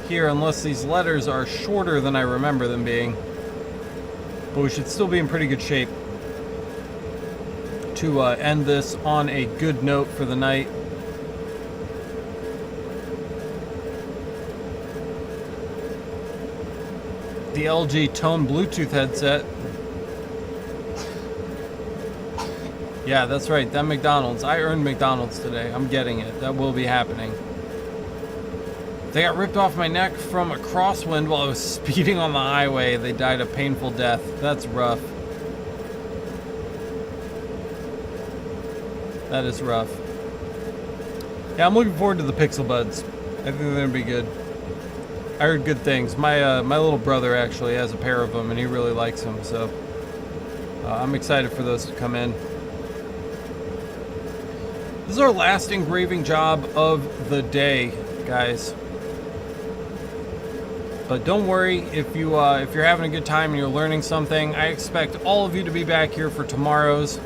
here, unless these letters are shorter than I remember them being. But we should still be in pretty good shape to end this on a good note for the night. The LG Tone Bluetooth headset. Yeah, that's right. That McDonald's. I earned McDonald's today. I'm getting it. That will be happening. They got ripped off my neck from a crosswind while I was speeding on the highway. They died a painful death. That's rough. That is rough. Yeah, I'm looking forward to the Pixel Buds. I think they're gonna be good. I heard good things. My little brother actually has a pair of them, and he really likes them. So I'm excited for those to come in. This is our last engraving job of the day, guys. But don't worry if you're having a good time and you're learning something. I expect all of you to be back here for tomorrow's.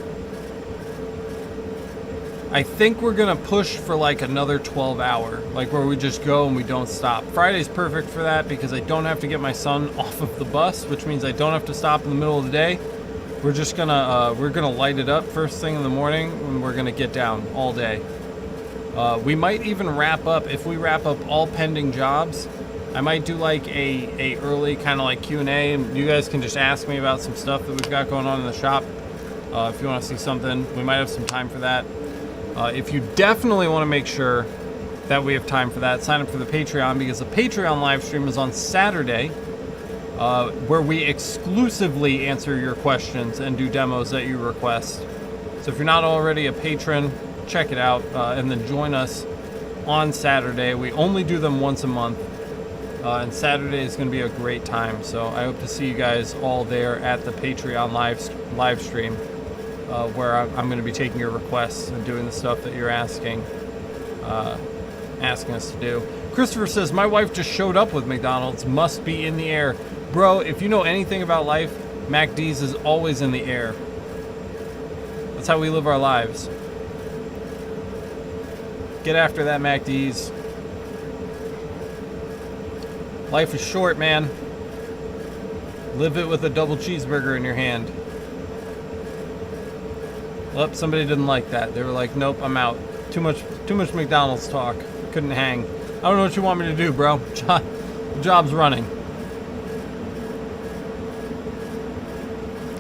I think we're gonna push for like another 12-hour, like where we just go and we don't stop. Friday's perfect for that because I don't have to get my son off of the bus, which means I don't have to stop in the middle of the day. We're just gonna light it up first thing in the morning, and we're gonna get down all day. We might even wrap up, if we wrap up all pending jobs, I might do like a early kind of like Q&A, and you guys can just ask me about some stuff that we've got going on in the shop. If you want to see something, we might have some time for that. If you definitely want to make sure that we have time for that, sign up for the Patreon, because the Patreon live stream is on Saturday, where we exclusively answer your questions and do demos that you request. So if you're not already a patron, check it out, and then join us on Saturday. We only do them once a month, and Saturday is going to be a great time. So I hope to see you guys all there at the Patreon live stream, where I'm going to be taking your requests and doing the stuff that you're asking us to do. Christopher says, my wife just showed up with McDonald's, must be in the air. Bro, if you know anything about life, MacD's is always in the air. That's how we live our lives. Get after that MacD's. Life is short, man. Live it with a double cheeseburger in your hand. Well, somebody didn't like that. They were like, nope, I'm out. Too much McDonald's talk. Couldn't hang. I don't know what you want me to do, bro. The job's running.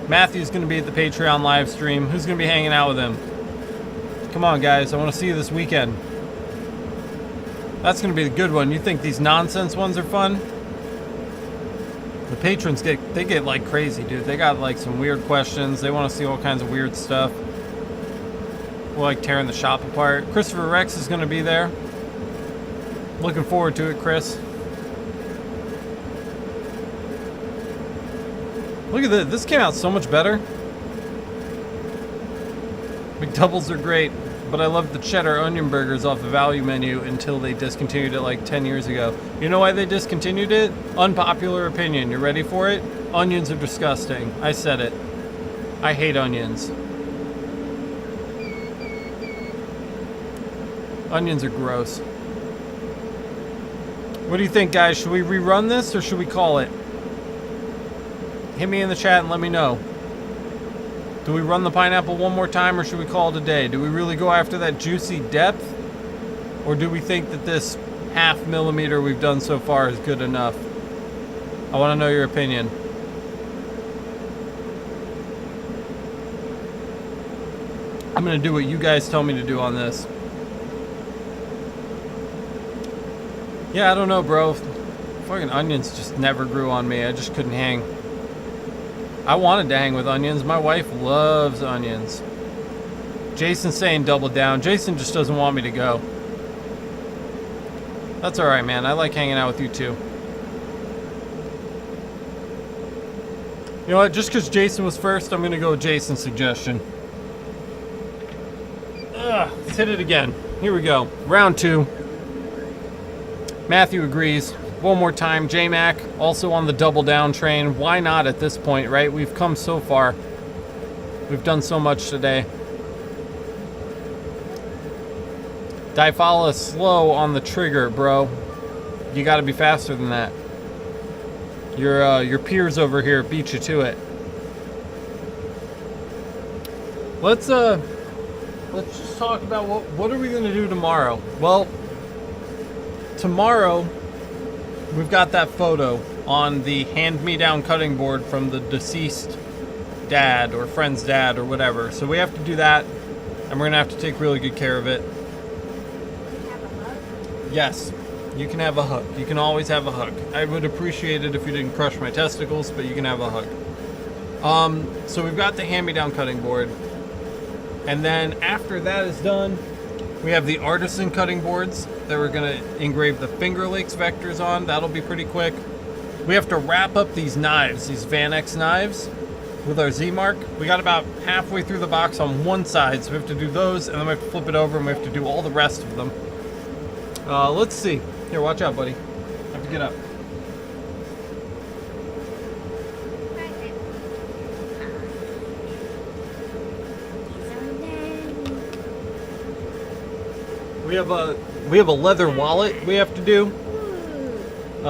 Matthew's going to be at the Patreon live stream. Who's going to be hanging out with him? Come on, guys. I want to see you this weekend. That's going to be the good one. You think these nonsense ones are fun? The patrons get like crazy, dude. They got like some weird questions. They want to see all kinds of weird stuff. We're like tearing the shop apart. Christopher Rex is going to be there. Looking forward to it, Chris. Look at this. This came out so much better. McDoubles are great, but I love the cheddar onion burgers off the value menu until they discontinued it like 10 years ago. You know why they discontinued it? Unpopular opinion. You ready for it? Onions are disgusting. I said it. I hate onions. Onions are gross. What do you think, guys? Should we rerun this or should we call it? Hit me in the chat and let me know. Do we run the pineapple one more time or should we call it a day? Do we really go after that juicy depth? Or do we think that this 0.5 millimeter we've done so far is good enough? I want to know your opinion. I'm going to do what you guys tell me to do on this. Yeah, I don't know, bro. Fucking onions just never grew on me. I just couldn't hang. I wanted to hang with onions. My wife loves onions. Jason's saying double down. Jason just doesn't want me to go. That's alright, man. I like hanging out with you too. You know what? Just because Jason was first, I'm going to go with Jason's suggestion. Let's hit it again. Here we go. Round 2. Matthew agrees. One more time. J-Mac also on the double down train. Why not at this point, right? We've come so far. We've done so much today. Difala slow on the trigger, bro. You got to be faster than that. Your peers over here beat you to it. Let's just talk about what are we gonna do tomorrow. Well, tomorrow we've got that photo on the hand-me-down cutting board from the deceased dad or friend's dad or whatever. So we have to do that, and we're gonna have to take really good care of it. Yes, you can have a hug. You can always have a hug. I would appreciate it if you didn't crush my testicles, but you can have a hug. So we've got the hand-me-down cutting board. And then after that is done, we have the artisan cutting boards that we're gonna engrave the Finger Lakes vectors on. That'll be pretty quick. We have to wrap up these knives, these Van X knives, with our Z-Mark. We got about halfway through the box on one side, so we have to do those, and then we have to flip it over, and we have to do all the rest of them. Let's see. Here, watch out, buddy. I have to get up. We have a leather wallet we have to do. We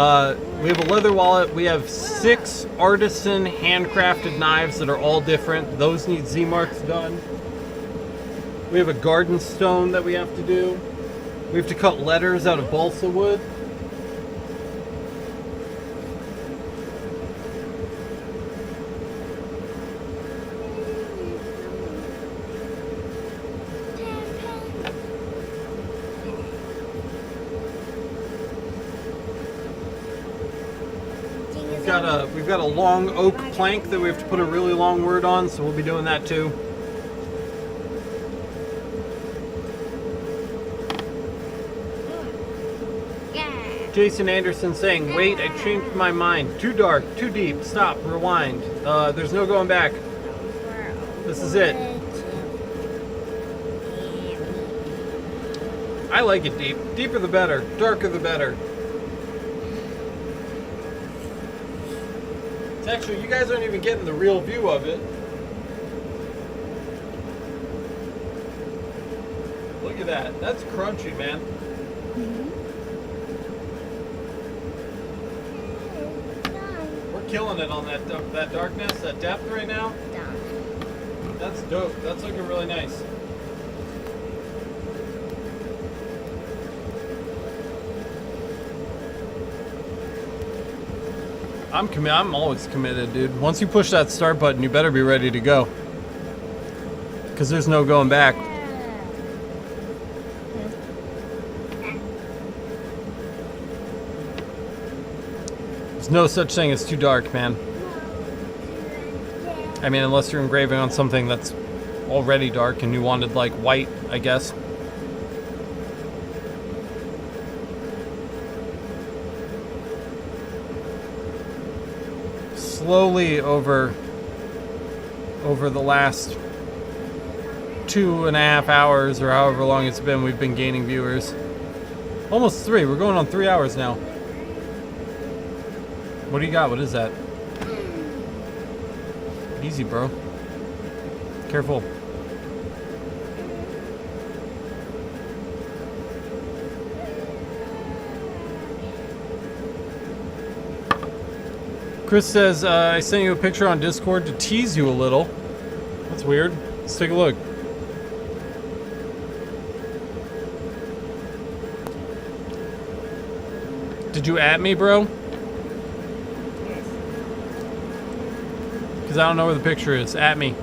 have a leather wallet. We have 6 artisan handcrafted knives that are all different. Those need Z-marks done. We have a garden stone that we have to do. We have to cut letters out of balsa wood. We've got a long oak plank that we have to put a really long word on, so we'll be doing that too. Yeah. Jason Anderson saying, wait, I changed my mind. Too dark, too deep, stop, rewind. There's no going back. This is it. I like it deep. Deeper the better. Darker the better. Actually, you guys aren't even getting the real view of it. Look at that. That's crunchy, man. We're killing it on that darkness, that depth right now. That's dope. That's looking really nice. I'm always committed, dude. Once you push that start button, you better be ready to go. Because there's no going back. There's no such thing as too dark, man. I mean, unless you're engraving on something that's already dark and you wanted, like, white, I guess. Slowly over the last 2.5 hours or however long it's been, we've been gaining viewers. Almost 3. We're going on 3 hours now. What do you got? What is that? Easy, bro. Careful. Chris says, I sent you a picture on Discord to tease you a little. That's weird. Let's take a look. Did you at me, bro? Because I don't know where the picture is. At me.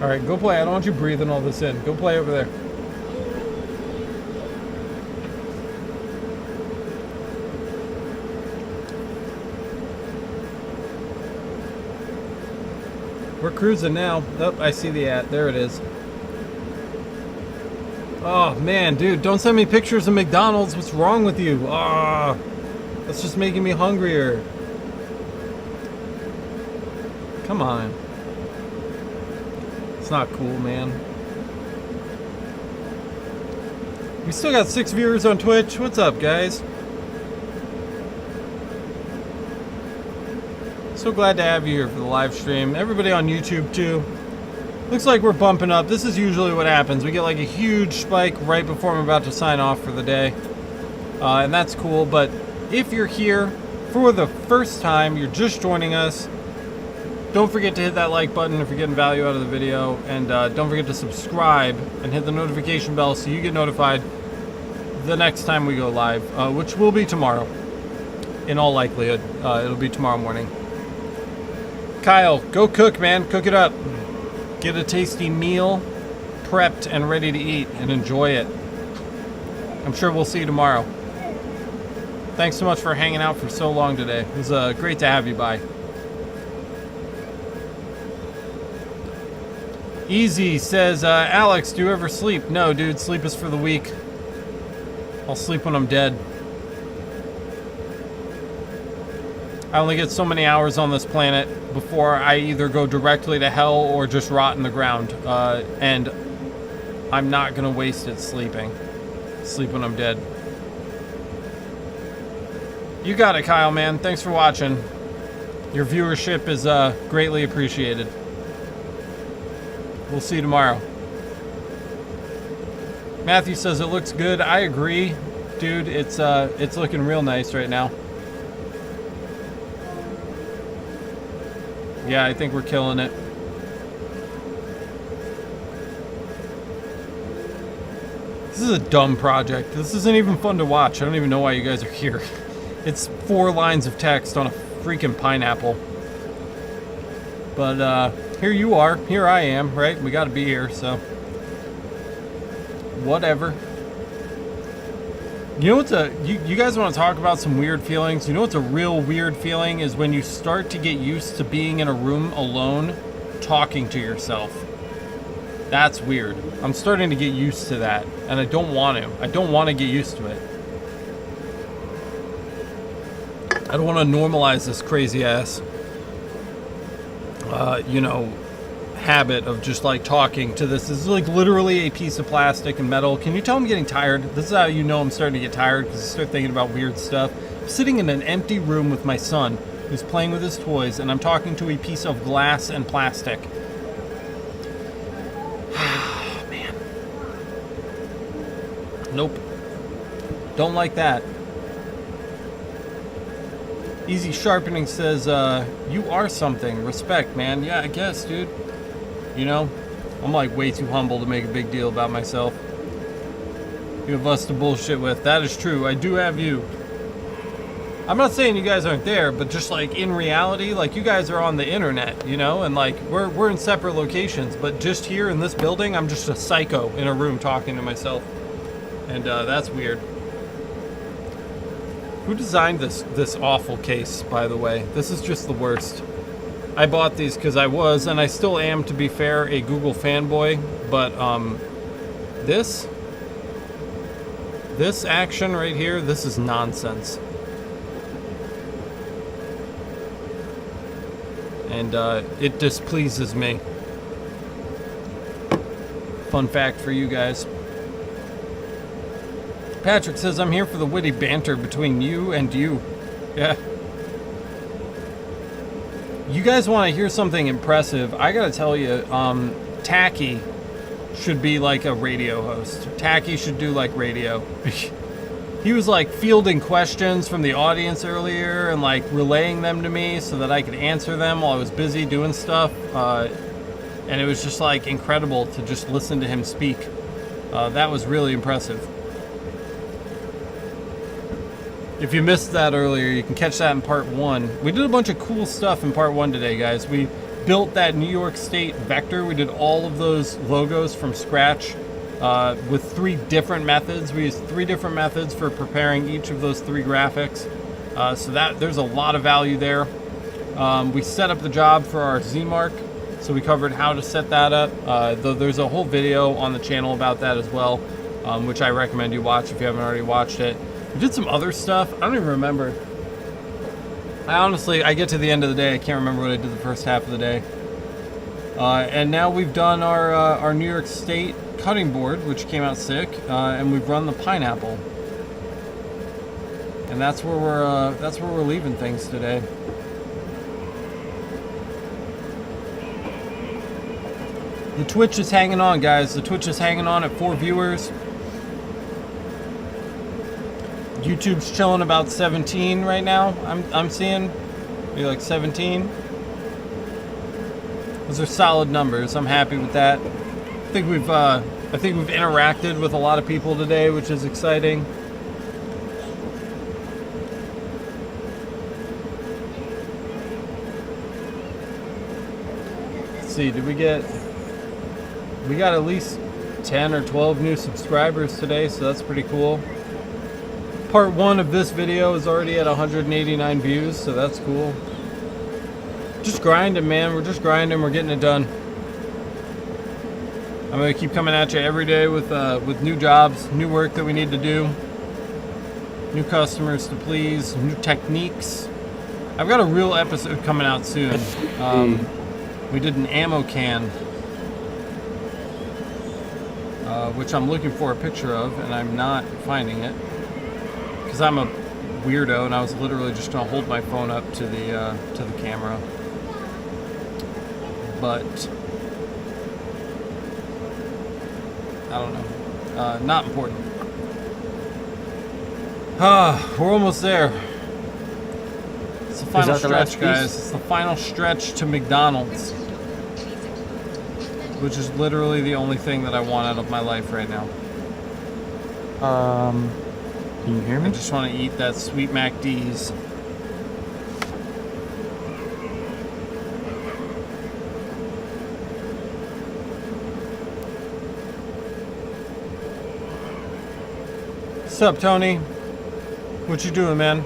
Alright, go play. I don't want you breathing all this in. Go play over there. We're cruising now. Oh, I see the ad. There it is. Oh, man, dude, don't send me pictures of McDonald's. What's wrong with you? Ah, that's just making me hungrier. Come on. It's not cool, man. We still got 6 viewers on Twitch. What's up, guys? So glad to have you here for the live stream. Everybody on YouTube, too. Looks like we're bumping up. This is usually what happens. We get like a huge spike right before I'm about to sign off for the day. And that's cool. But if you're here for the first time, you're just joining us, don't forget to hit that like button if you're getting value out of the video. And don't forget to subscribe and hit the notification bell so you get notified the next time we go live, which will be tomorrow. In all likelihood, it'll be tomorrow morning. Kyle, go cook, man. Cook it up. Get a tasty meal prepped and ready to eat and enjoy it. I'm sure we'll see you tomorrow. Thanks so much for hanging out for so long today. It was great to have you by. Easy says, Alex, do you ever sleep? No, dude, sleep is for the weak. I'll sleep when I'm dead. I only get so many hours on this planet before I either go directly to hell or just rot in the ground. And I'm not going to waste it sleeping. Sleep when I'm dead. You got it, Kyle, man. Thanks for watching. Your viewership is greatly appreciated. We'll see you tomorrow. Matthew says it looks good. I agree, dude. It's looking real nice right now. Yeah, I think we're killing it. This is a dumb project. This isn't even fun to watch. I don't even know why you guys are here. It's 4 lines of text on a freaking pineapple. But here you are. Here I am, right? We gotta be here, so. Whatever. You know what's you guys want to talk about some weird feelings? You know what's a real weird feeling is when you start to get used to being in a room alone, talking to yourself. That's weird. I'm starting to get used to that, and I don't want to. I don't want to get used to it. I don't want to normalize this crazy ass, you know, habit of just like talking to this. This is like literally a piece of plastic and metal. Can you tell I'm getting tired? This is how you know I'm starting to get tired, because I start thinking about weird stuff. I'm sitting in an empty room with my son who's playing with his toys, and I'm talking to a piece of glass and plastic. Man. Nope. Don't like that. Easy Sharpening says, you are something. Respect, man. Yeah, I guess, dude. You know, I'm like way too humble to make a big deal about myself. You have us to bullshit with. That is true. I do have you. I'm not saying you guys aren't there, but just like in reality, like you guys are on the internet, you know, and like we're in separate locations, but just here in this building, I'm just a psycho in a room talking to myself. And that's weird. Who designed this awful case, by the way? This is just the worst. I bought these because I was, and I still am, to be fair, a Google fanboy, but this action right here, this is nonsense. And it displeases me. Fun fact for you guys. Patrick says, I'm here for the witty banter between you and you. Yeah. You guys want to hear something impressive? I gotta tell you, Tacky should be like a radio host. Tacky should do like radio. He was like fielding questions from the audience earlier and like relaying them to me so that I could answer them while I was busy doing stuff. And it was just like incredible to just listen to him speak. That was really impressive. If you missed that earlier, you can catch that in part 1. We did a bunch of cool stuff in part 1 today, guys. We built that New York State vector. We did all of those logos from scratch with 3 different methods. We used 3 different methods for preparing each of those 3 graphics. So that there's a lot of value there. We set up the job for our Z-Mark. So we covered how to set that up. Though there's a whole video on the channel about that as well, which I recommend you watch if you haven't already watched it. We did some other stuff. I don't even remember. I get to the end of the day, I can't remember what I did the first half of the day. And now we've done our New York State cutting board, which came out sick, and we've run the pineapple. And that's where we're leaving things today. The Twitch is hanging on, guys. The Twitch is hanging on at 4 viewers. YouTube's chilling about 17 right now. I'm seeing maybe like 17. Those are solid numbers. I'm happy with that. I think we've interacted with a lot of people today, which is exciting. Let's see, we got at least 10 or 12 new subscribers today, so that's pretty cool. Part 1 of this video is already at 189 views, so that's cool. Just grinding, man. We're just grinding. We're getting it done. I'm gonna keep coming at you every day with new jobs, new work that we need to do, new customers to please, new techniques. I've got a real episode coming out soon. We did an ammo can, which I'm looking for a picture of, and I'm not finding it. Because I'm a weirdo, and I was literally just gonna hold my phone up to the camera, but I don't know. Not important. We're almost there. It's the final stretch, guys. It's the final stretch to McDonald's, which is literally the only thing that I want out of my life right now. Can you hear me? I just want to eat that sweet MacD's. What's up, Tony? What you doing, man?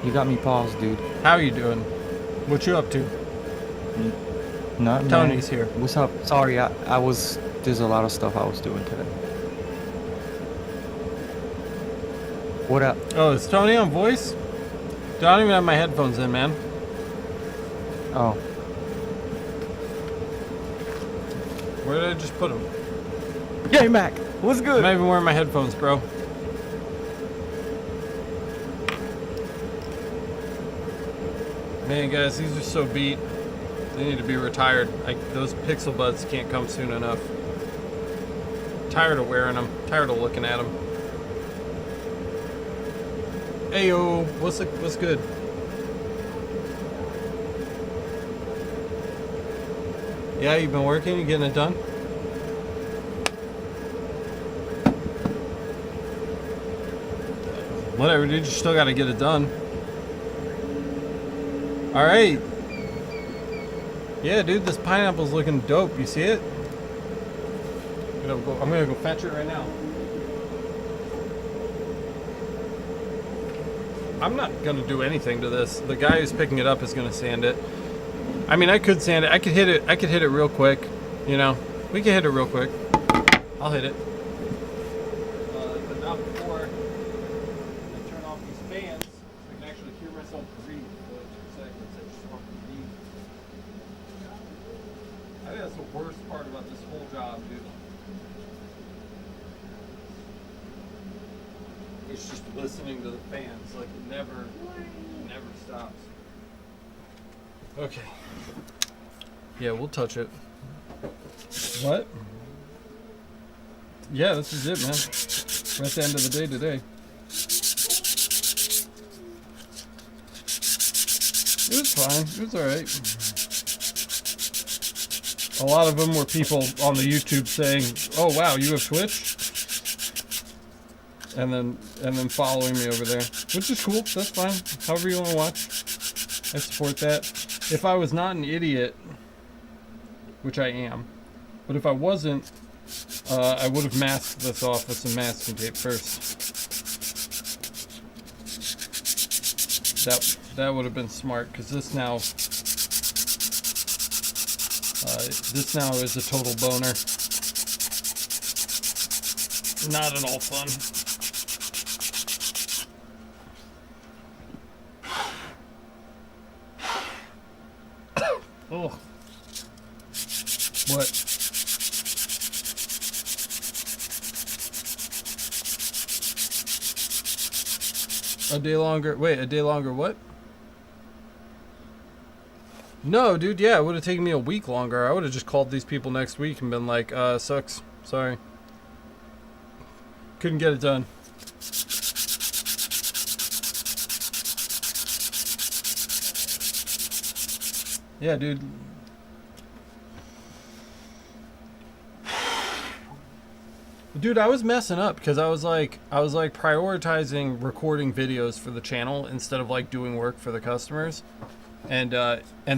You got me paused, dude. How you doing? What you up to? Not Tony's here. What's up? Sorry, there's a lot of stuff I was doing today. What up? Oh, is Tony on voice? Dude, I don't even have my headphones in, man. Oh. Where did I just put them? Yay, Mac! What's good? I'm not even wearing my headphones, bro. Man, guys, these are so beat. They need to be retired. Those pixel buds can't come soon enough. Tired of wearing them. Tired of looking at them. Ayo, what's good? Yeah, you've been working. You getting it done? Whatever, dude. You still got to get it done. All right. Yeah, dude. This pineapple's looking dope. You see it? I'm gonna go fetch it right now. I'm not gonna do anything to this. The guy who's picking it up is gonna sand it. I mean, I could sand it. I could hit it real quick. You know, we can hit it real quick. I'll hit it. But not before I turn off these fans. I can actually hear myself breathe for 2 seconds. I just want to breathe. I think that's the worst part about this whole job, dude. It's just listening to the fans, like it never stops. Okay. Yeah, we'll touch it. What? Yeah, this is it, man. We're at the end of the day today. It was fine. It was alright. A lot of them were people on the YouTube saying, "Oh wow, you have Twitch?" And then following me over there, which is cool. That's fine. However you want to watch, I support that. If I was not an idiot, which I am, but if I wasn't, I would have masked this off with some masking tape first. That would have been smart, because this now This now is a total boner. Not at all fun. Oh. What? A day longer. Wait, a day longer what? No, dude, yeah, it would have taken me a week longer. I would have just called these people next week and been like, sucks. Sorry. Couldn't get it done. Yeah, dude. Dude, I was messing up because I was like prioritizing recording videos for the channel instead of like doing work for the customers. And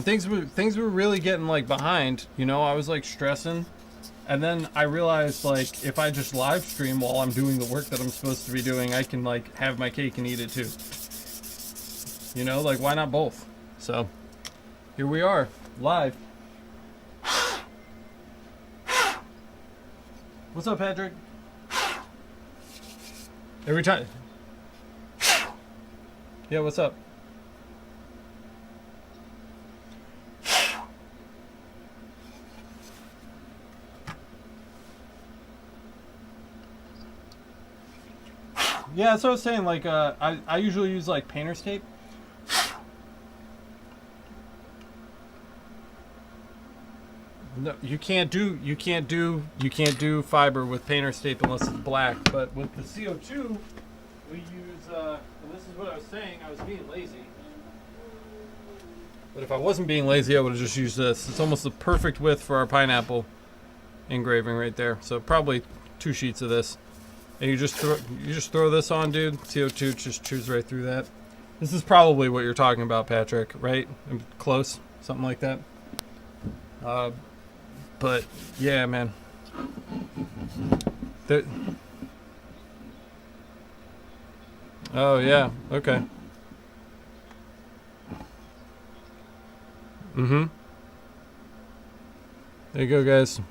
things were really getting like behind, you know. I was like stressing. And then I realized, like, if I just live stream while I'm doing the work that I'm supposed to be doing, I can, like, have my cake and eat it too. You know, like, why not both? So, here we are, live. What's up, Patrick? Every time. Yeah, what's up? Yeah, that's what I was saying. Like, I usually use like painter's tape. No, you can't do fiber with painter's tape unless it's black. But with the CO2, we use. And this is what I was saying. I was being lazy. But if I wasn't being lazy, I would have just used this. It's almost the perfect width for our pineapple engraving right there. So probably 2 sheets of this. And you just throw this on, dude. CO2 just chews right through that. This is probably what you're talking about, Patrick, right? I'm close, something like that. But yeah, man. Oh yeah, okay. Mm-hmm. There you go, guys.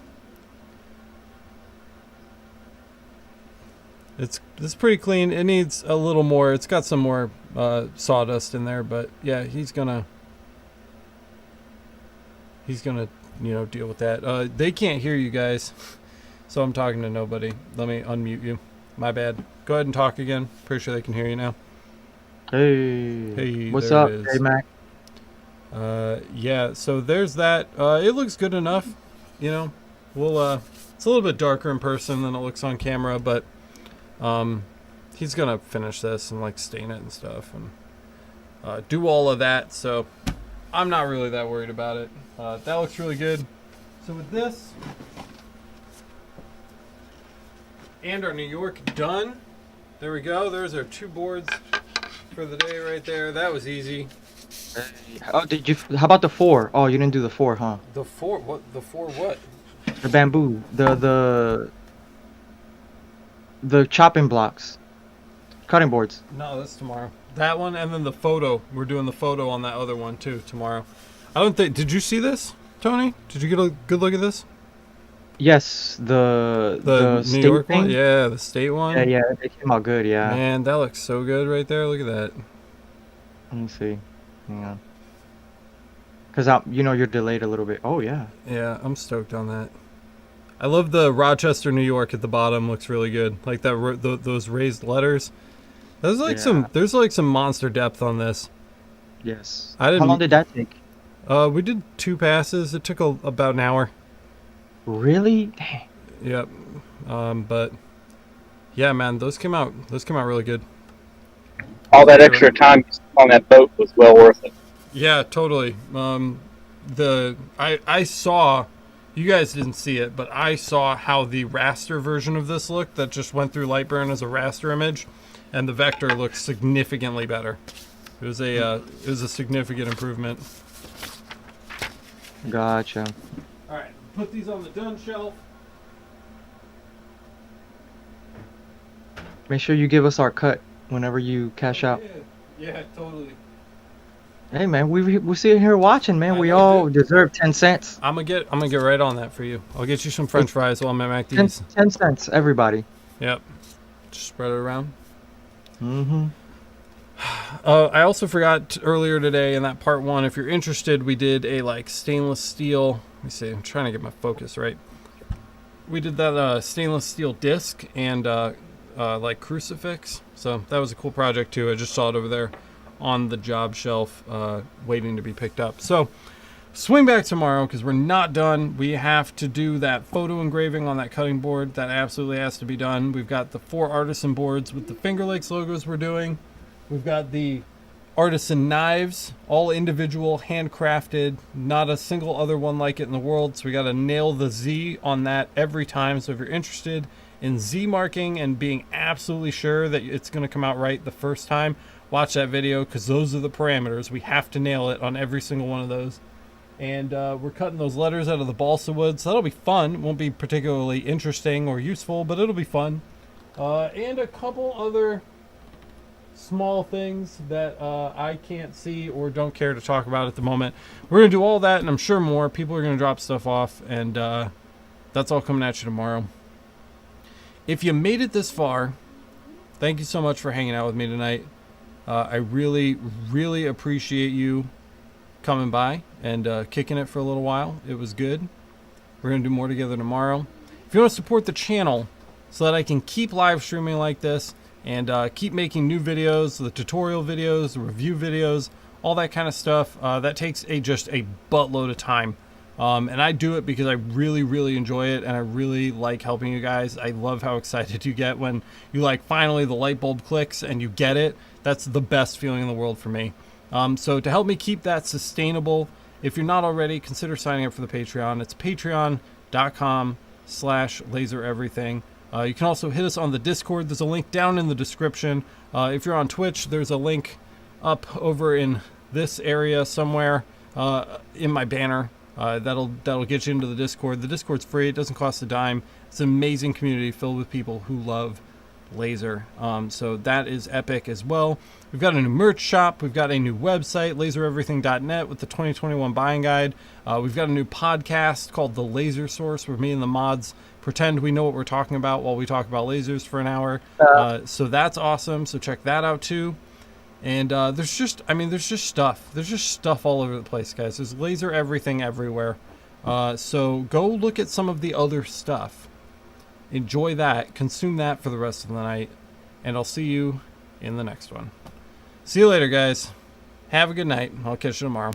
It's pretty clean. It needs a little more. It's got some more sawdust in there, but yeah, he's gonna you know, deal with that. They can't hear you guys, so I'm talking to nobody. Let me unmute you. My bad. Go ahead and talk again. Pretty sure they can hear you now. Hey, what's there up? it is. Hey, Mac. Yeah. So there's that. It looks good enough. You know, we'll. It's a little bit darker in person than it looks on camera, but he's gonna finish this and like stain it and stuff and do all of that. So I'm not really that worried about it. That looks really good. So with this and our New York done, there we go. There's our 2 boards for the day right there. That was easy. Oh, did you? How about the 4? Oh, you didn't do the 4, huh? The 4? What? The 4 what? The bamboo, the chopping blocks, cutting boards. No, that's tomorrow. That one and then the photo. We're doing the photo on that other one too tomorrow. I don't think. Did you see this, Tony? Did you get a good look at this? Yes, the New state York thing? one. Yeah, the state one. Yeah, it came out good. Yeah. Man, that looks so good right there. Look at that. Let me see. Hang on. Cause you know, you're delayed a little bit. Oh yeah. Yeah, I'm stoked on that. I love the Rochester, New York at the bottom. Looks really good. Like that. Those raised letters. There's like There's like some monster depth on this. Yes. I didn't. How long did that take? We did 2 passes. It took about an hour. Really? Dang. Yep. But yeah, man, those came out really good. All that extra time on that boat was well worth it. Yeah, totally. I saw, you guys didn't see it, but I saw how the raster version of this looked that just went through Lightburn as a raster image, and the vector looked significantly better. It was a significant improvement. Gotcha. All right, put these on the done shelf. Make sure you give us our cut whenever you cash out. Yeah, totally. Hey man, we sitting here watching, man. I We know, all dude. deserve 10 cents. I'm gonna get right on that for you. I'll get you some French fries while I'm at 10, McD's. 10 cents, everybody. Yep. Just spread it around. Mm-hmm. I also forgot earlier today in that part 1, if you're interested, we did a like stainless steel. Let me see. I'm trying to get my focus right. We did that stainless steel disc and like crucifix. So that was a cool project too. I just saw it over there on the job shelf, waiting to be picked up. So swing back tomorrow because we're not done. We have to do that photo engraving on that cutting board. That absolutely has to be done. We've got the 4 artisan boards with the Finger Lakes logos we're doing. We've got the artisan knives, all individual, handcrafted, not a single other one like it in the world. So we got to nail the Z on that every time. So if you're interested in Z marking and being absolutely sure that it's going to come out right the first time, watch that video because those are the parameters. We have to nail it on every single one of those. And we're cutting those letters out of the balsa wood, so that'll be fun. It won't be particularly interesting or useful, but it'll be fun. And a couple other small things that I can't see or don't care to talk about at the moment. We're going to do all that, and I'm sure more. People are going to drop stuff off, and that's all coming at you tomorrow. If you made it this far, thank you so much for hanging out with me tonight. I really, really appreciate you coming by and kicking it for a little while. It was good. We're going to do more together tomorrow. If you want to support the channel so that I can keep live streaming like this and keep making new videos, the tutorial videos, the review videos, all that kind of stuff, that takes just a buttload of time. And I do it because I really, really enjoy it, and I really like helping you guys. I love how excited you get when you like finally the light bulb clicks and you get it. That's the best feeling in the world for me. So to help me keep that sustainable, if you're not already, consider signing up for the Patreon. It's patreon.com/lasereverything. You can also hit us on the Discord. There's a link down in the description. If you're on Twitch, there's a link up over in this area somewhere in my banner. That'll get you into the Discord. The Discord's free. It doesn't cost a dime. It's an amazing community filled with people who love laser. So that is epic as well. We've got a new merch shop. We've got a new website, lasereverything.net, with the 2021 buying guide. We've got a new podcast called The Laser Source, where me and the mods pretend we know what we're talking about while we talk about lasers for an hour. So that's awesome. So check that out too. And there's just stuff. There's just stuff all over the place, guys. There's laser everything everywhere. So go look at some of the other stuff. Enjoy that. Consume that for the rest of the night. And I'll see you in the next one. See you later, guys. Have a good night. I'll catch you tomorrow.